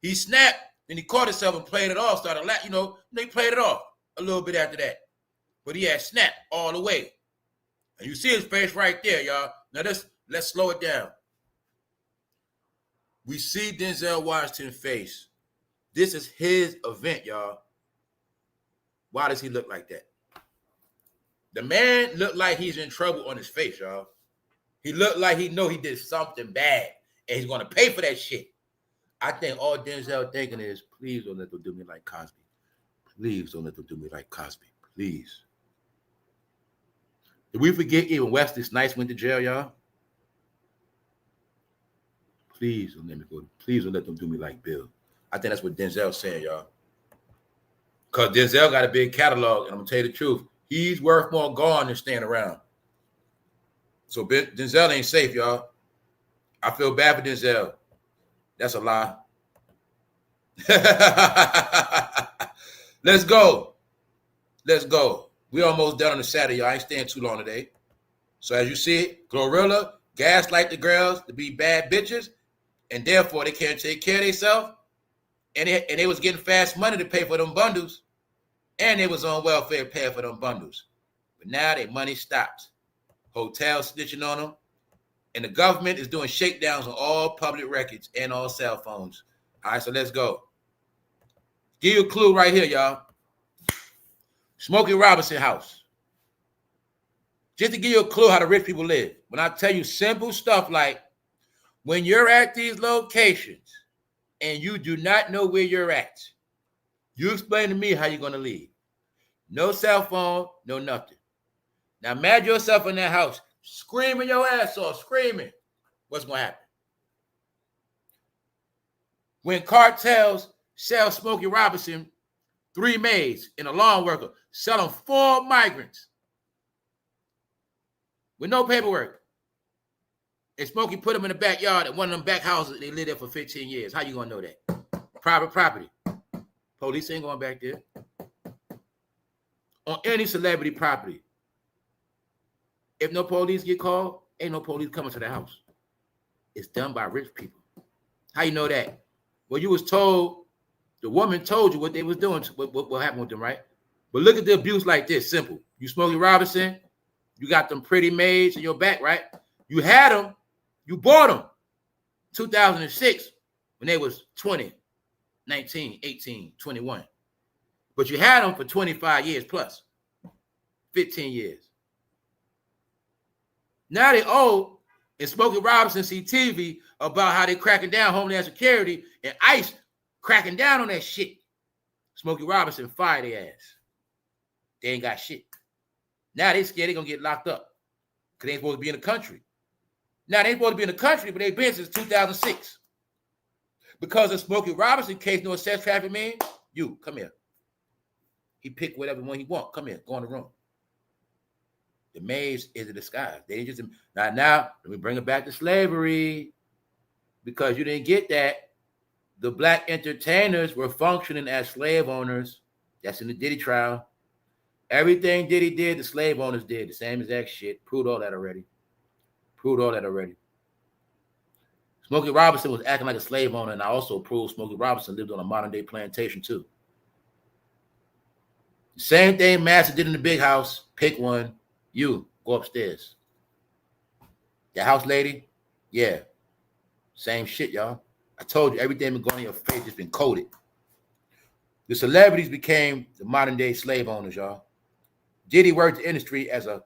He snapped, then he caught himself and played it off, started laughing. They played it off a little bit after that. But he had snapped all the way. And you see his face right there, y'all. Now let's slow it down. We see Denzel Washington's face. This is his event, y'all. Why does he look like that? The man looked like he's in trouble on his face, y'all. He looked like he know he did something bad, and he's going to pay for that shit. I think all Denzel thinking is, please don't let them do me like Cosby. Please don't let them do me like Cosby. Please. Did we forget even Wesley Snipes went to jail, y'all? Please don't let me go. Please don't let them do me like Bill. I think that's what Denzel's saying, y'all. Because Denzel got a big catalog, and I'm going to tell you the truth. He's worth more gone than staying around. So Denzel ain't safe, y'all. I feel bad for Denzel. That's a lie. Let's go. Let's go. We almost done on the Saturday, y'all. I ain't staying too long today. So as you see, Glorilla gaslight the girls to be bad bitches, and therefore they can't take care of themselves. And they was getting fast money to pay for them bundles. And they was on welfare paying for them bundles. But now their money stopped. Hotels snitching on them. And the government is doing shakedowns on all public records and all cell phones. All right, so let's go. Give you a clue right here, y'all. Smokey Robinson house. Just to give you a clue how the rich people live. When I tell you simple stuff like, when you're at these locations and you do not know where you're at, you explain to me how you're going to leave. No cell phone, no nothing. Now imagine yourself in that house, screaming your ass off, screaming. What's going to happen? When cartels sell Smokey Robinson 3 maids and a lawn worker, sell them 4 migrants with no paperwork. And Smokey put them in the backyard at one of them back houses. They lived there for 15 years. How you going to know that? Private property. Police ain't going back there. On any celebrity property. If no police get called, ain't no police coming to the house. It's done by rich people. How you know that? Well, you was told, the woman told you what they was doing, what happened with them, right? But look at the abuse like this, simple. You Smokey Robinson, you got them pretty maids in your back, right? You had them, you bought them 2006 when they was 20, 19, 18, 21. But you had them for 25 years plus, 15 years. Now they old, and Smokey Robinson see TV about how they cracking down Homeland Security and ICE cracking down on that shit. Smokey Robinson fired their ass. They ain't got shit. Now they scared they gonna get locked up because they ain't supposed to be in the country. Now they ain't supposed to be in the country, but they been since 2006. Because of Smokey Robinson case, no sex trafficking man. You come here. He picked whatever one he want. Come here, go in the room. The maze is a disguise. They just now. Let me bring it back to slavery, because you didn't get that. The black entertainers were functioning as slave owners. That's in the Diddy trial. Everything Diddy did, the slave owners did the same exact shit. Proved all that already. Smokey Robinson was acting like a slave owner, and I also proved Smokey Robinson lived on a modern day plantation too. The same thing Master did in the big house. Pick one. You go upstairs. The house lady, yeah, same shit, y'all. I told you everything been going in your face, just been coded. The celebrities became the modern day slave owners, y'all. Diddy worked the industry as a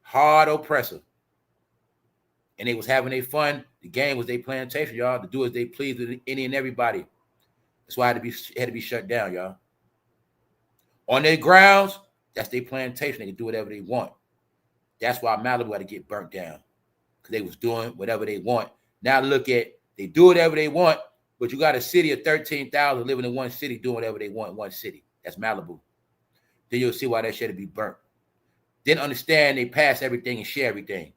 hard oppressor. And they was having their fun. The game was their plantation, y'all, to do as they please with any and everybody. That's why it had to be shut down, y'all. On their grounds, that's their plantation. They can do whatever they want. That's why Malibu had to get burnt down, because they was doing whatever they want. Now look at, they do whatever they want, but you got a city of 13,000 living in one city doing whatever they want in one city. That's Malibu. Then you'll see why that shit had to be burnt. Didn't understand they pass everything and share everything.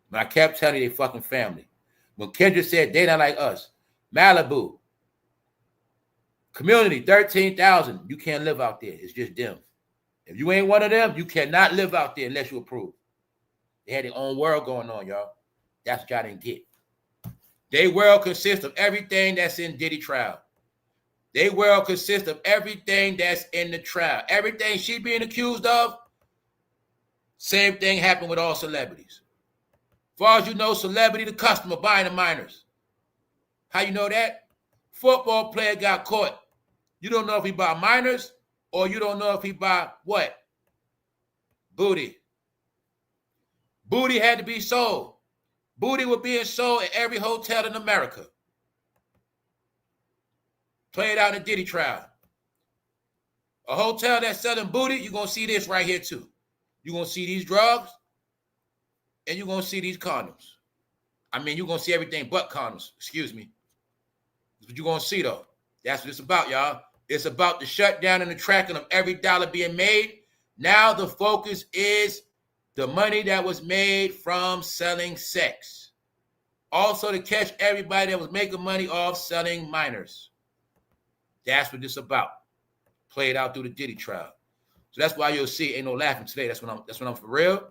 When I kept telling you they fucking family. When Kendra said they not like us, Malibu, community, 13,000, you can't live out there. It's just them. If you ain't one of them, you cannot live out there unless you approve. They had their own world going on, y'all. That's what y'all didn't get. Their world consists of everything that's in Diddy trial. Their world consists of everything that's in the trial. Everything she being accused of, same thing happened with all celebrities. As far as you know, celebrity, the customer buying the minors. How you know that? Football player got caught. You don't know if he buy minors or you don't know if he buy what? Booty. Booty had to be sold. Booty was being sold at every hotel in America. Played out in the Diddy trial. A hotel that's selling booty, you're going to see this right here too. You're going to see these drugs, and you're going to see these condoms. I mean, you're going to see everything but condoms. Excuse me. That's what you're going to see, though. That's what it's about, y'all. It's about the shutdown and the tracking of every dollar being made. Now the focus is the money that was made from selling sex. Also to catch everybody that was making money off selling minors. That's what this is about. Played out through the Diddy trial. So that's why you'll see ain't no laughing today. That's when I'm for real.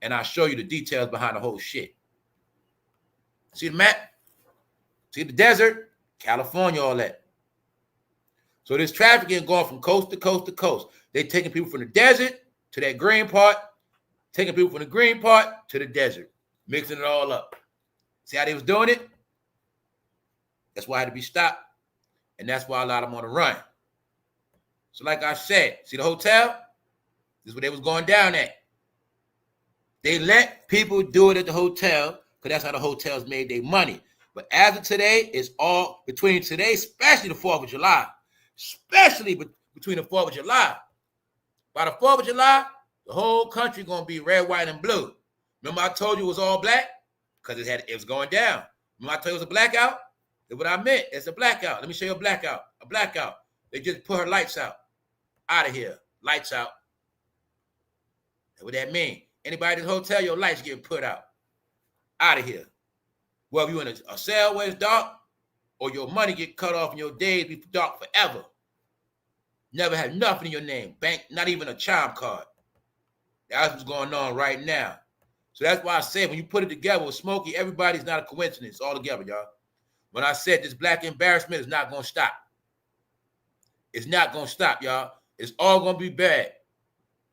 And I'll show you the details behind the whole shit. See the map? See the desert? California, all that. So this trafficking going from coast to coast to coast. They taking people from the desert to that green part, taking people from the green part to the desert, mixing it all up. See how they was doing it? That's why it had to be stopped. And that's why a lot of them on the run. So like I said, see the hotel? This is where they was going down at. They let people do it at the hotel because that's how the hotels made their money. But as of today, it's all between today, especially the 4th of July. Especially between the 4th of July. By the 4th of July, the whole country going to be red, white, and blue. Remember I told you it was all black? Because it was going down. Remember I told you it was a blackout? That's what I meant. It's a blackout. Let me show you a blackout. A blackout. They just put her lights out. Out of here. Lights out. That's what that means. Anybody in the hotel, your lights get put out. Out of here. Well, if you in a cell where it's dark, or your money get cut off and your days be dark forever. Never had nothing in your name. Bank, not even a chime card. That's what's going on right now. So that's why I said when you put it together with Smokey, everybody's not a coincidence. It's all together, y'all. When I said this black embarrassment is not going to stop. It's not going to stop, y'all. It's all going to be bad.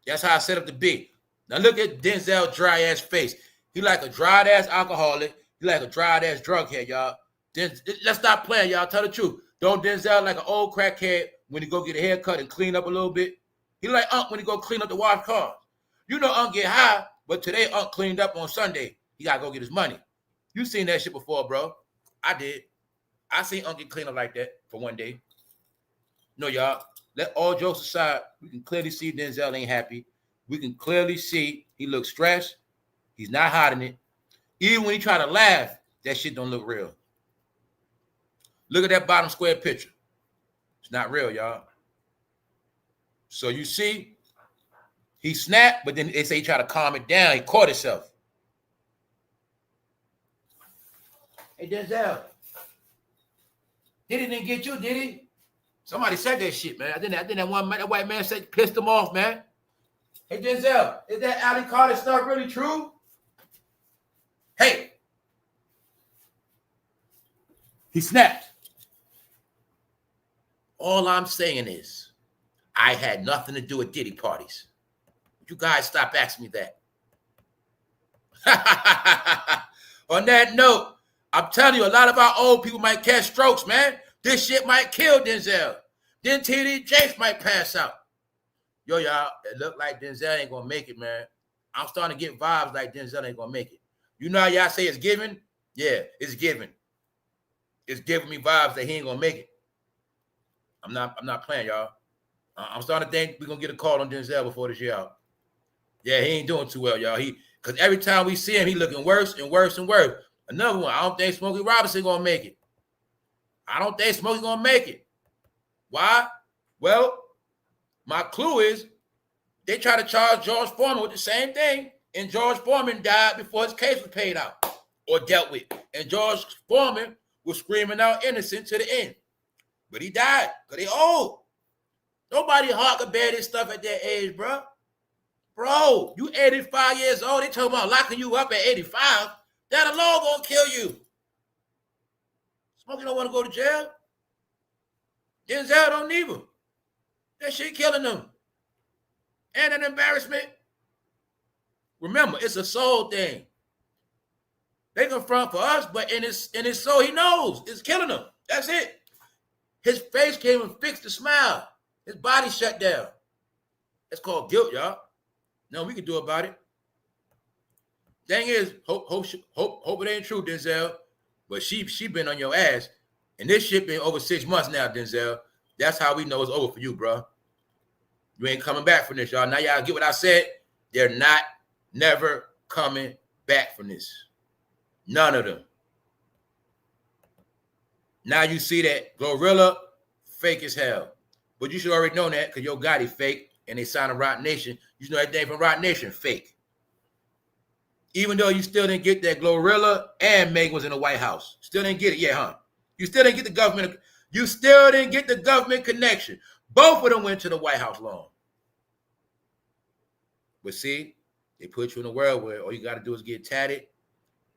That's how I set up the beat. Now look at Denzel dry ass face. He like a dried ass alcoholic. He like a dried ass drug head, y'all. Let's stop playing, y'all. Tell the truth. Don't Denzel like an old crackhead when he go get a haircut and clean up a little bit? He like Unc when he go clean up the wash cars. You know Unc get high, but today Unc cleaned up on Sunday. He got to go get his money. You seen that shit before, bro. I did. I seen Unc get cleaned up like that for one day. No, y'all. let all jokes aside, we can clearly see Denzel ain't happy. We can clearly see he looks stressed. He's not hiding it. Even when he try to laugh, that shit don't look real. Look at that bottom square picture. It's not real, y'all. So you see, he snapped, but then they say he tried to calm it down. He caught himself. Hey, Denzel. Diddy didn't get you, did he? Somebody said that shit, man. I think that white man said pissed him off, man. Hey, Denzel, is that Ali Carter stuff really true? Hey. He snapped. All I'm saying is, I had nothing to do with Diddy parties. You guys stop asking me that. On that note, I'm telling you, a lot of our old people might catch strokes, man. This shit might kill Denzel. Then TD Jakes might pass out. Yo, y'all, it look like Denzel ain't gonna make it, man. I'm starting to get vibes like Denzel ain't gonna make it. You know how y'all say it's given? Yeah, it's given. It's giving me vibes that he ain't gonna make it. I'm not playing, y'all. I'm starting to think we're gonna get a call on Denzel before this year out. Yeah, he ain't doing too well, y'all. Because every time we see him, he looking worse and worse and worse. Another one, I don't think Smokey Robinson gonna make it. I don't think Smokey gonna make it. Why? Well, my clue is they try to charge George Foreman with the same thing, and George Foreman died before his case was paid out or dealt with. And George Foreman was screaming out innocent to the end. But he died because they old. Nobody hard could bear this stuff at that age, bro. Bro, you 85 years old. They talking about locking you up at 85. That alone gonna kill you. Smokey don't want to go to jail. Denzel don't either. That shit killing them. And an embarrassment. Remember, it's a soul thing. They can front for us, but in his soul, he knows it's killing him. That's it. His face can't even fix the smile. His body shut down. That's called guilt, y'all. No, we can do about it. Thing is, hope it ain't true, Denzel. But she been on your ass, and this shit been over 6 months now, Denzel. That's how we know it's over for you, bro. You ain't coming back from this, y'all. Now y'all get what I said. They're never coming back from this. None of them. Now you see that Glorilla fake as hell. But you should already know that because your Gotti fake and they signed a Rock Nation. You know everything from Rock Nation fake. Even though you still didn't get that Glorilla and Meg was in the White House. Still didn't get it yet, huh? You still didn't get the government. You still didn't get the government connection. Both of them went to the White House loan. But see, they put you in a world where all you got to do is get tatted.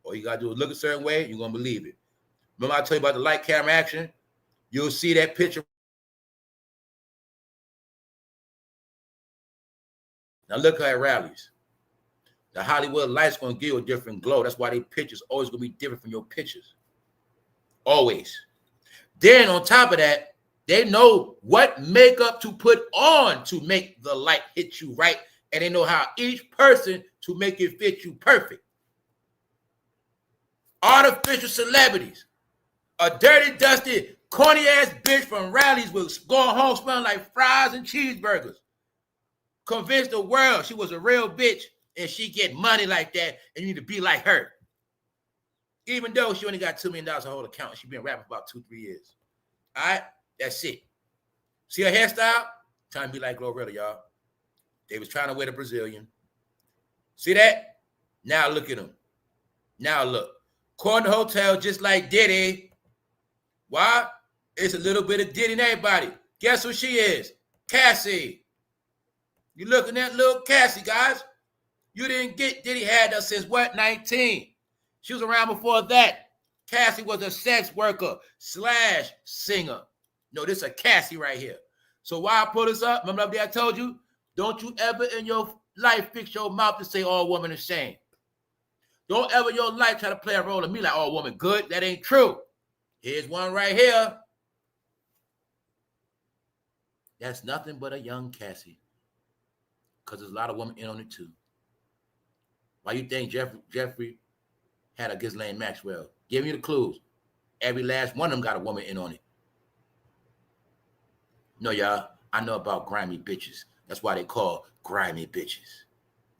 All you got to do is look a certain way. You're going to believe it. Remember I told you about the light camera action? You'll see that picture. Now look at rallies. The Hollywood light's going to give you a different glow. That's why their pictures always going to be different from your pictures. Always. Then on top of that, they know what makeup to put on to make the light hit you right. And they know how each person to make it fit you perfect. Artificial celebrities. A dirty, dusty, corny-ass bitch from rallies was going home smelling like fries and cheeseburgers. Convinced the world she was a real bitch and she get money like that and you need to be like her. Even though she only got $2 million on her whole account, she been rapping for about 2-3 years. All right? That's it. See her hairstyle? Trying to be like Glorilla, y'all. They was trying to wear the Brazilian. See that? Now look at them. Now look. Corner hotel just like Diddy. Why? It's a little bit of Diddy in everybody. Guess who she is? Cassie. You looking at little Cassie, guys. You didn't get Diddy had her since what? 19. She was around before that. Cassie was a sex worker / singer. No, this is a Cassie right here. So why I pull this up? Remember that I told you? Don't you ever in your life fix your mouth to say all women are shame. Don't ever in your life try to play a role of me like all women good. That ain't true. Here's one right here. That's nothing but a young Cassie. Because there's a lot of women in on it too. Why you think Jeffrey had a Ghislaine Maxwell? Give me the clues. Every last one of them got a woman in on it. No, y'all. I know about grimy bitches. That's why they call grimy bitches.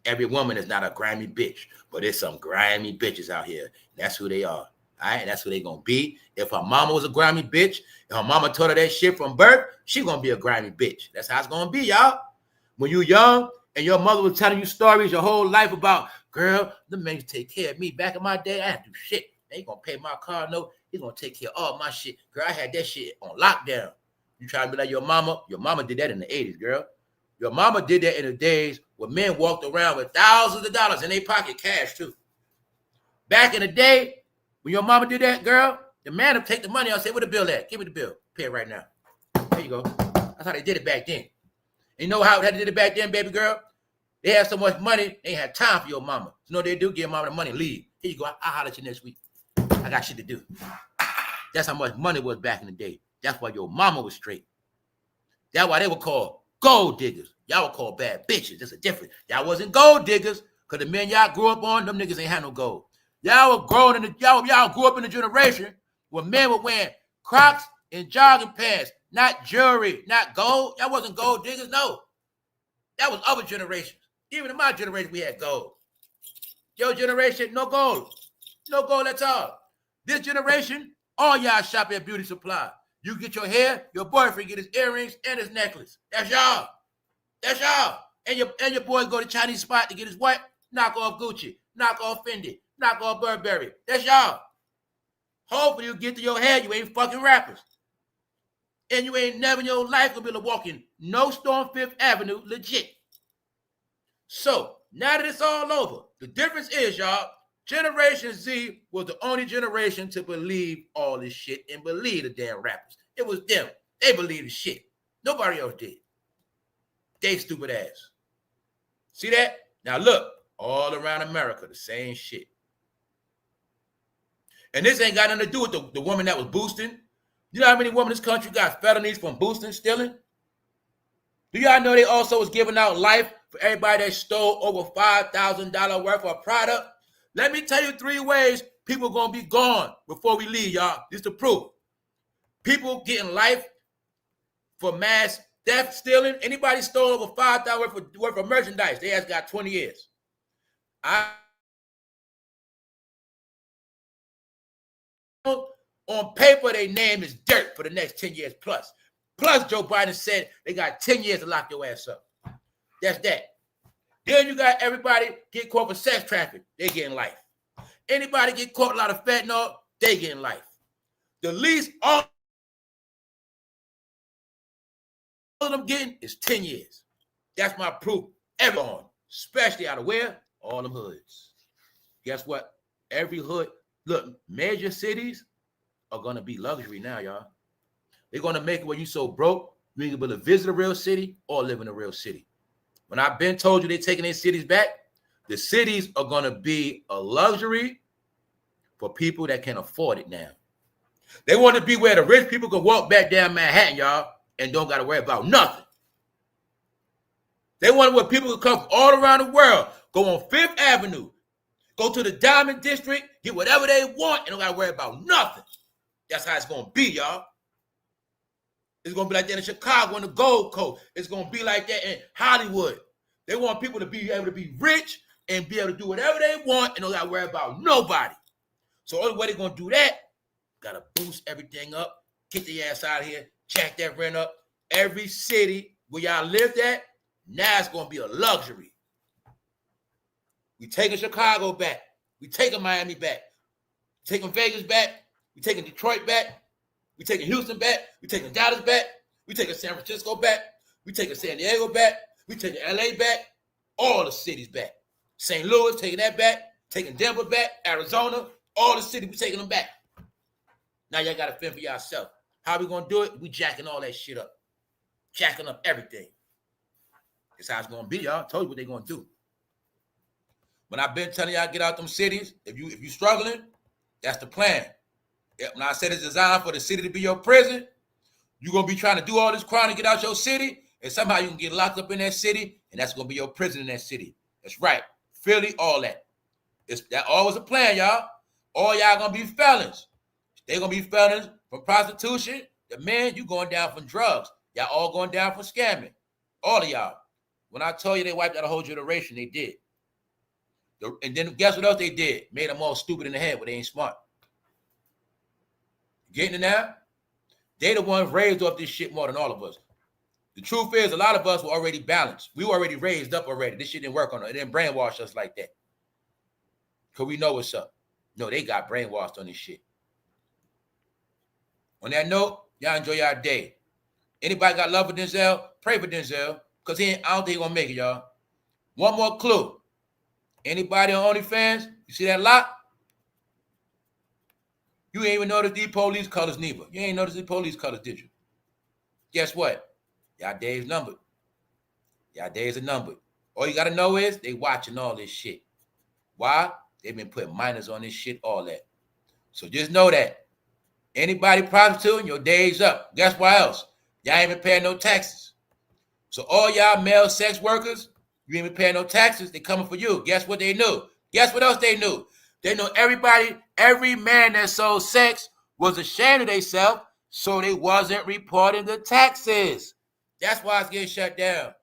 Every woman is not a grimy bitch, but there's some grimy bitches out here. That's who they are. All right, that's who they gonna be. If her mama was a grimy bitch, if her mama told her that shit from birth, she gonna be a grimy bitch. That's how it's gonna be, y'all. When you young and your mother was telling you stories your whole life about, girl, the man take care of me. Back in my day, I had to do shit. They gonna pay my car note. He's gonna take care of all my shit. Girl, I had that shit on lockdown. You try to be like your mama did that in the 80s, girl. Your mama did that in the days when men walked around with thousands of dollars in their pocket, cash too. Back in the day, when your mama did that, girl, the man would take the money out and say, where the bill at? Give me the bill. Pay it right now. There you go. That's how they did it back then. And you know how they did it back then, baby girl? They had so much money, they ain't had time for your mama. You know what they do? Give mama the money, leave. Here you go. I'll holler at you next week. I got shit to do. That's how much money was back in the day. That's why your mama was straight. That's why they were called gold diggers. Y'all were called bad bitches. There's a difference. Y'all wasn't gold diggers, because the men y'all grew up on, them niggas ain't had no gold. Y'all were growing in the y'all grew up in a generation where men were wearing Crocs and jogging pants, not jewelry, not gold. Y'all wasn't gold diggers, no. That was other generations. Even in my generation, we had gold. Your generation, no gold. No gold at all. This generation, all y'all shop at beauty supply. You get your hair, your boyfriend get his earrings and his necklace. That's y'all. That's y'all. And your boys go to Chinese spot to get his what? Knock off Gucci, knock off Fendi, knock off Burberry. That's y'all. Hopefully you get to your head, you ain't fucking rappers. And you ain't never in your life gonna be able to walk in no Storm Fifth Avenue legit. So now that it's all over, the difference is, y'all, Generation Z was the only generation to believe all this shit and believe the damn rappers. It was them. They believed the shit. Nobody else did. They stupid ass. See that? Now look, all around America, the same shit. And this ain't got nothing to do with the woman that was boosting. You know how many women in this country got felonies from boosting, stealing? Do y'all know they also was giving out life for everybody that stole over $5,000 worth of product? Let me tell you 3 ways people going to be gone before we leave, y'all. This is the proof. People getting life for mass theft, stealing. Anybody stole over $5,000 worth of merchandise, they has got 20 years. On paper, their name is dirt for the next 10 years plus. Plus, Joe Biden said they got 10 years to lock your ass up. That's that. Then you got everybody get caught for sex trafficking, they getting life. Anybody get caught a lot of fentanyl, they getting life. The least all of them getting is 10 years. That's my proof. Everyone, especially out of where? All them hoods. Guess what? Every hood, look, major cities are going to be luxury now, y'all. They're going to make it where you so broke, you ain't able to visit a real city or live in a real city. When I've been told you they're taking their cities back, the cities are going to be a luxury for people that can afford it now. They want to be where the rich people can walk back down Manhattan, y'all, and don't got to worry about nothing. They want where people can come from all around the world, go on Fifth Avenue, go to the Diamond District, get whatever they want, and don't got to worry about nothing. That's how it's going to be, y'all. It's going to be like that in Chicago, in the Gold Coast. It's going to be like that in Hollywood. They want people to be able to be rich and be able to do whatever they want and don't got to worry about nobody. So the only way they're going to do that, got to boost everything up, get the ass out of here, jack that rent up. Every city where y'all lived at, now it's going to be a luxury. We taking Chicago back. We taking Miami back. We taking Vegas back. We taking Detroit back. We taking Houston back. We taking Dallas back. We taking San Francisco back. We taking San Diego back. We taking LA back. All the cities back. St. Louis, taking that back. Taking Denver back. Arizona. All the cities, we taking them back. Now y'all got to fend for yourself. How we going to do it? We jacking all that shit up. Jacking up everything. That's how it's going to be, y'all. I told you what they're going to do. When I've been telling y'all get out them cities, if you struggling, that's the plan. When I said it's designed for the city to be your prison, you're going to be trying to do all this crime to get out your city, and somehow you can get locked up in that city, and that's going to be your prison in that city. That's right. Philly, all that. That always a plan, y'all. All y'all going to be felons. They're going to be felons from prostitution. The men, you going down from drugs. Y'all all going down for scamming. All of y'all. When I told you they wiped out a whole generation, they did. And then guess what else they did? Made them all stupid in the head, but they ain't smart. Getting it now? They the ones raised off this shit more than all of us. The truth is, a lot of us were already balanced. We were already raised up already. This shit didn't work on us. It didn't brainwash us like that. Because we know what's up. No, they got brainwashed on this shit. On that note, y'all enjoy y'all day. Anybody got love for Denzel? Pray for Denzel. Because I don't think he's going to make it, y'all. One more clue. Anybody on OnlyFans? You see that lock? You ain't even notice these police colors neither. You ain't noticed these police colors, did you? Guess what? Y'all days numbered. Y'all days are numbered. All you got to know is they watching all this shit. Why? They've been putting minors on this shit, all that. So just know that. Anybody prostituting, your day's up. Guess what else? Y'all ain't been paying no taxes. So all y'all male sex workers, you ain't been paying no taxes. They coming for you. Guess what they knew? Guess what else they knew? They know everybody, every man that sold sex was ashamed of themselves, so they wasn't reporting the taxes. That's why it's getting shut down.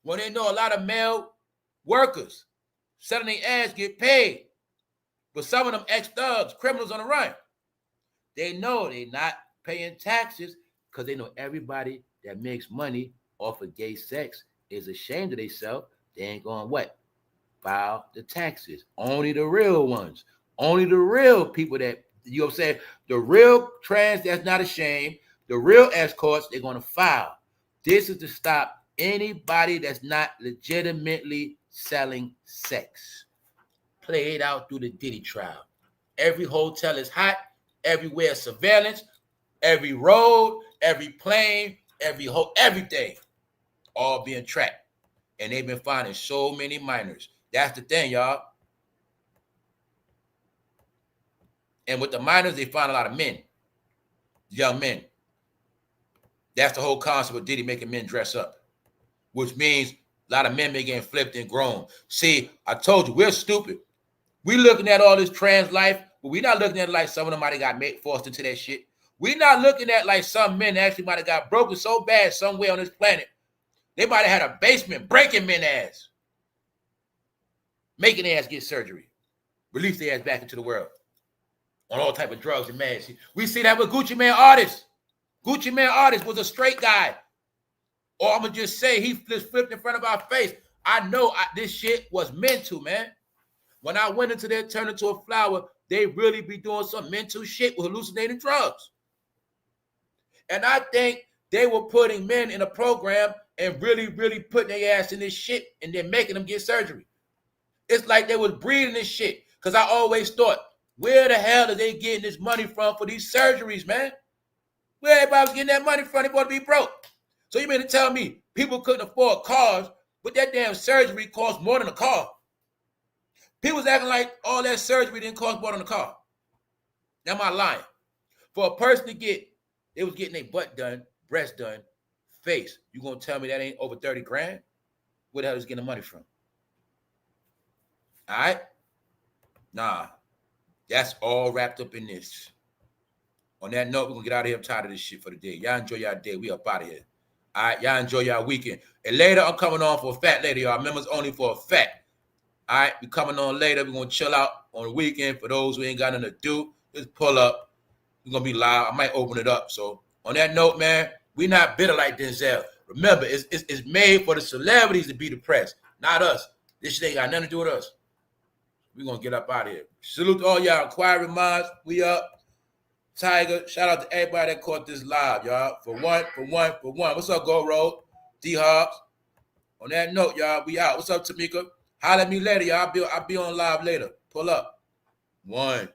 When they know a lot of male workers selling their ass get paid, but some of them ex-thugs, criminals on the run, they know they not paying taxes because they know everybody that makes money off of gay sex is ashamed of themselves. They ain't going what? File the taxes. Only the real ones. Only the real people that, you know what I'm saying? The real trans that's not ashamed, the real escorts, they're going to file. This is to stop anybody that's not legitimately selling sex. Played out through the Diddy trial. Every hotel is hot. Everywhere surveillance. Every road, every plane, everything. All being tracked. And they've been finding so many minors. That's the thing, y'all. And with the minors, they find a lot of men. Young men. That's the whole concept of Diddy making men dress up. Which means a lot of men may get flipped and grown. See, I told you, we're stupid. We looking at all this trans life, but we're not looking at it like some of them might have got forced into that shit. We're not looking at like some men actually might have got broken so bad somewhere on this planet. They might have had a basement breaking men ass. Making their ass get surgery. Release their ass back into the world. On all type of drugs and meds. We see that with Gucci Mane artist. Gucci Mane artist was a straight guy. Or I'm going to just say he flipped in front of our face. I know this shit was mental, man. When I went into there, turned into a flower, they really be doing some mental shit with hallucinating drugs. And I think they were putting men in a program and really, really putting their ass in this shit and then making them get surgery. It's like they was breeding this shit. Because I always thought, where the hell are they getting this money from for these surgeries, man? Where everybody was getting that money from? They want to be broke. So you mean to tell me people couldn't afford cars, but that damn surgery cost more than a car? People was acting like all that surgery didn't cost more than a car. Now am I lying? For a person to get, they was getting their butt done, breast done, face. You gonna tell me that ain't over 30 grand? Where the hell is getting the money from? All right? Nah. That's all wrapped up in this. On that note, we're going to get out of here. I'm tired of this shit for the day. Y'all enjoy y'all day. We up out of here. All right? Y'all enjoy y'all weekend. And later, I'm coming on for a fat later, y'all. Members only for a fat. All right? We coming on later. We're going to chill out on the weekend. For those who ain't got nothing to do, just pull up. We're going to be live. I might open it up. So on that note, man, we not bitter like Denzel. Remember, it's made for the celebrities to be depressed, not us. This shit ain't got nothing to do with us. We're going to get up out of here. Salute to all y'all inquiry minds. We up. Tiger, shout out to everybody that caught this live, y'all. For one. What's up, Go Road? D-Hobbs. On that note, y'all, we out. What's up, Tamika? Holler at me later, y'all. I'll be on live later. Pull up. 1.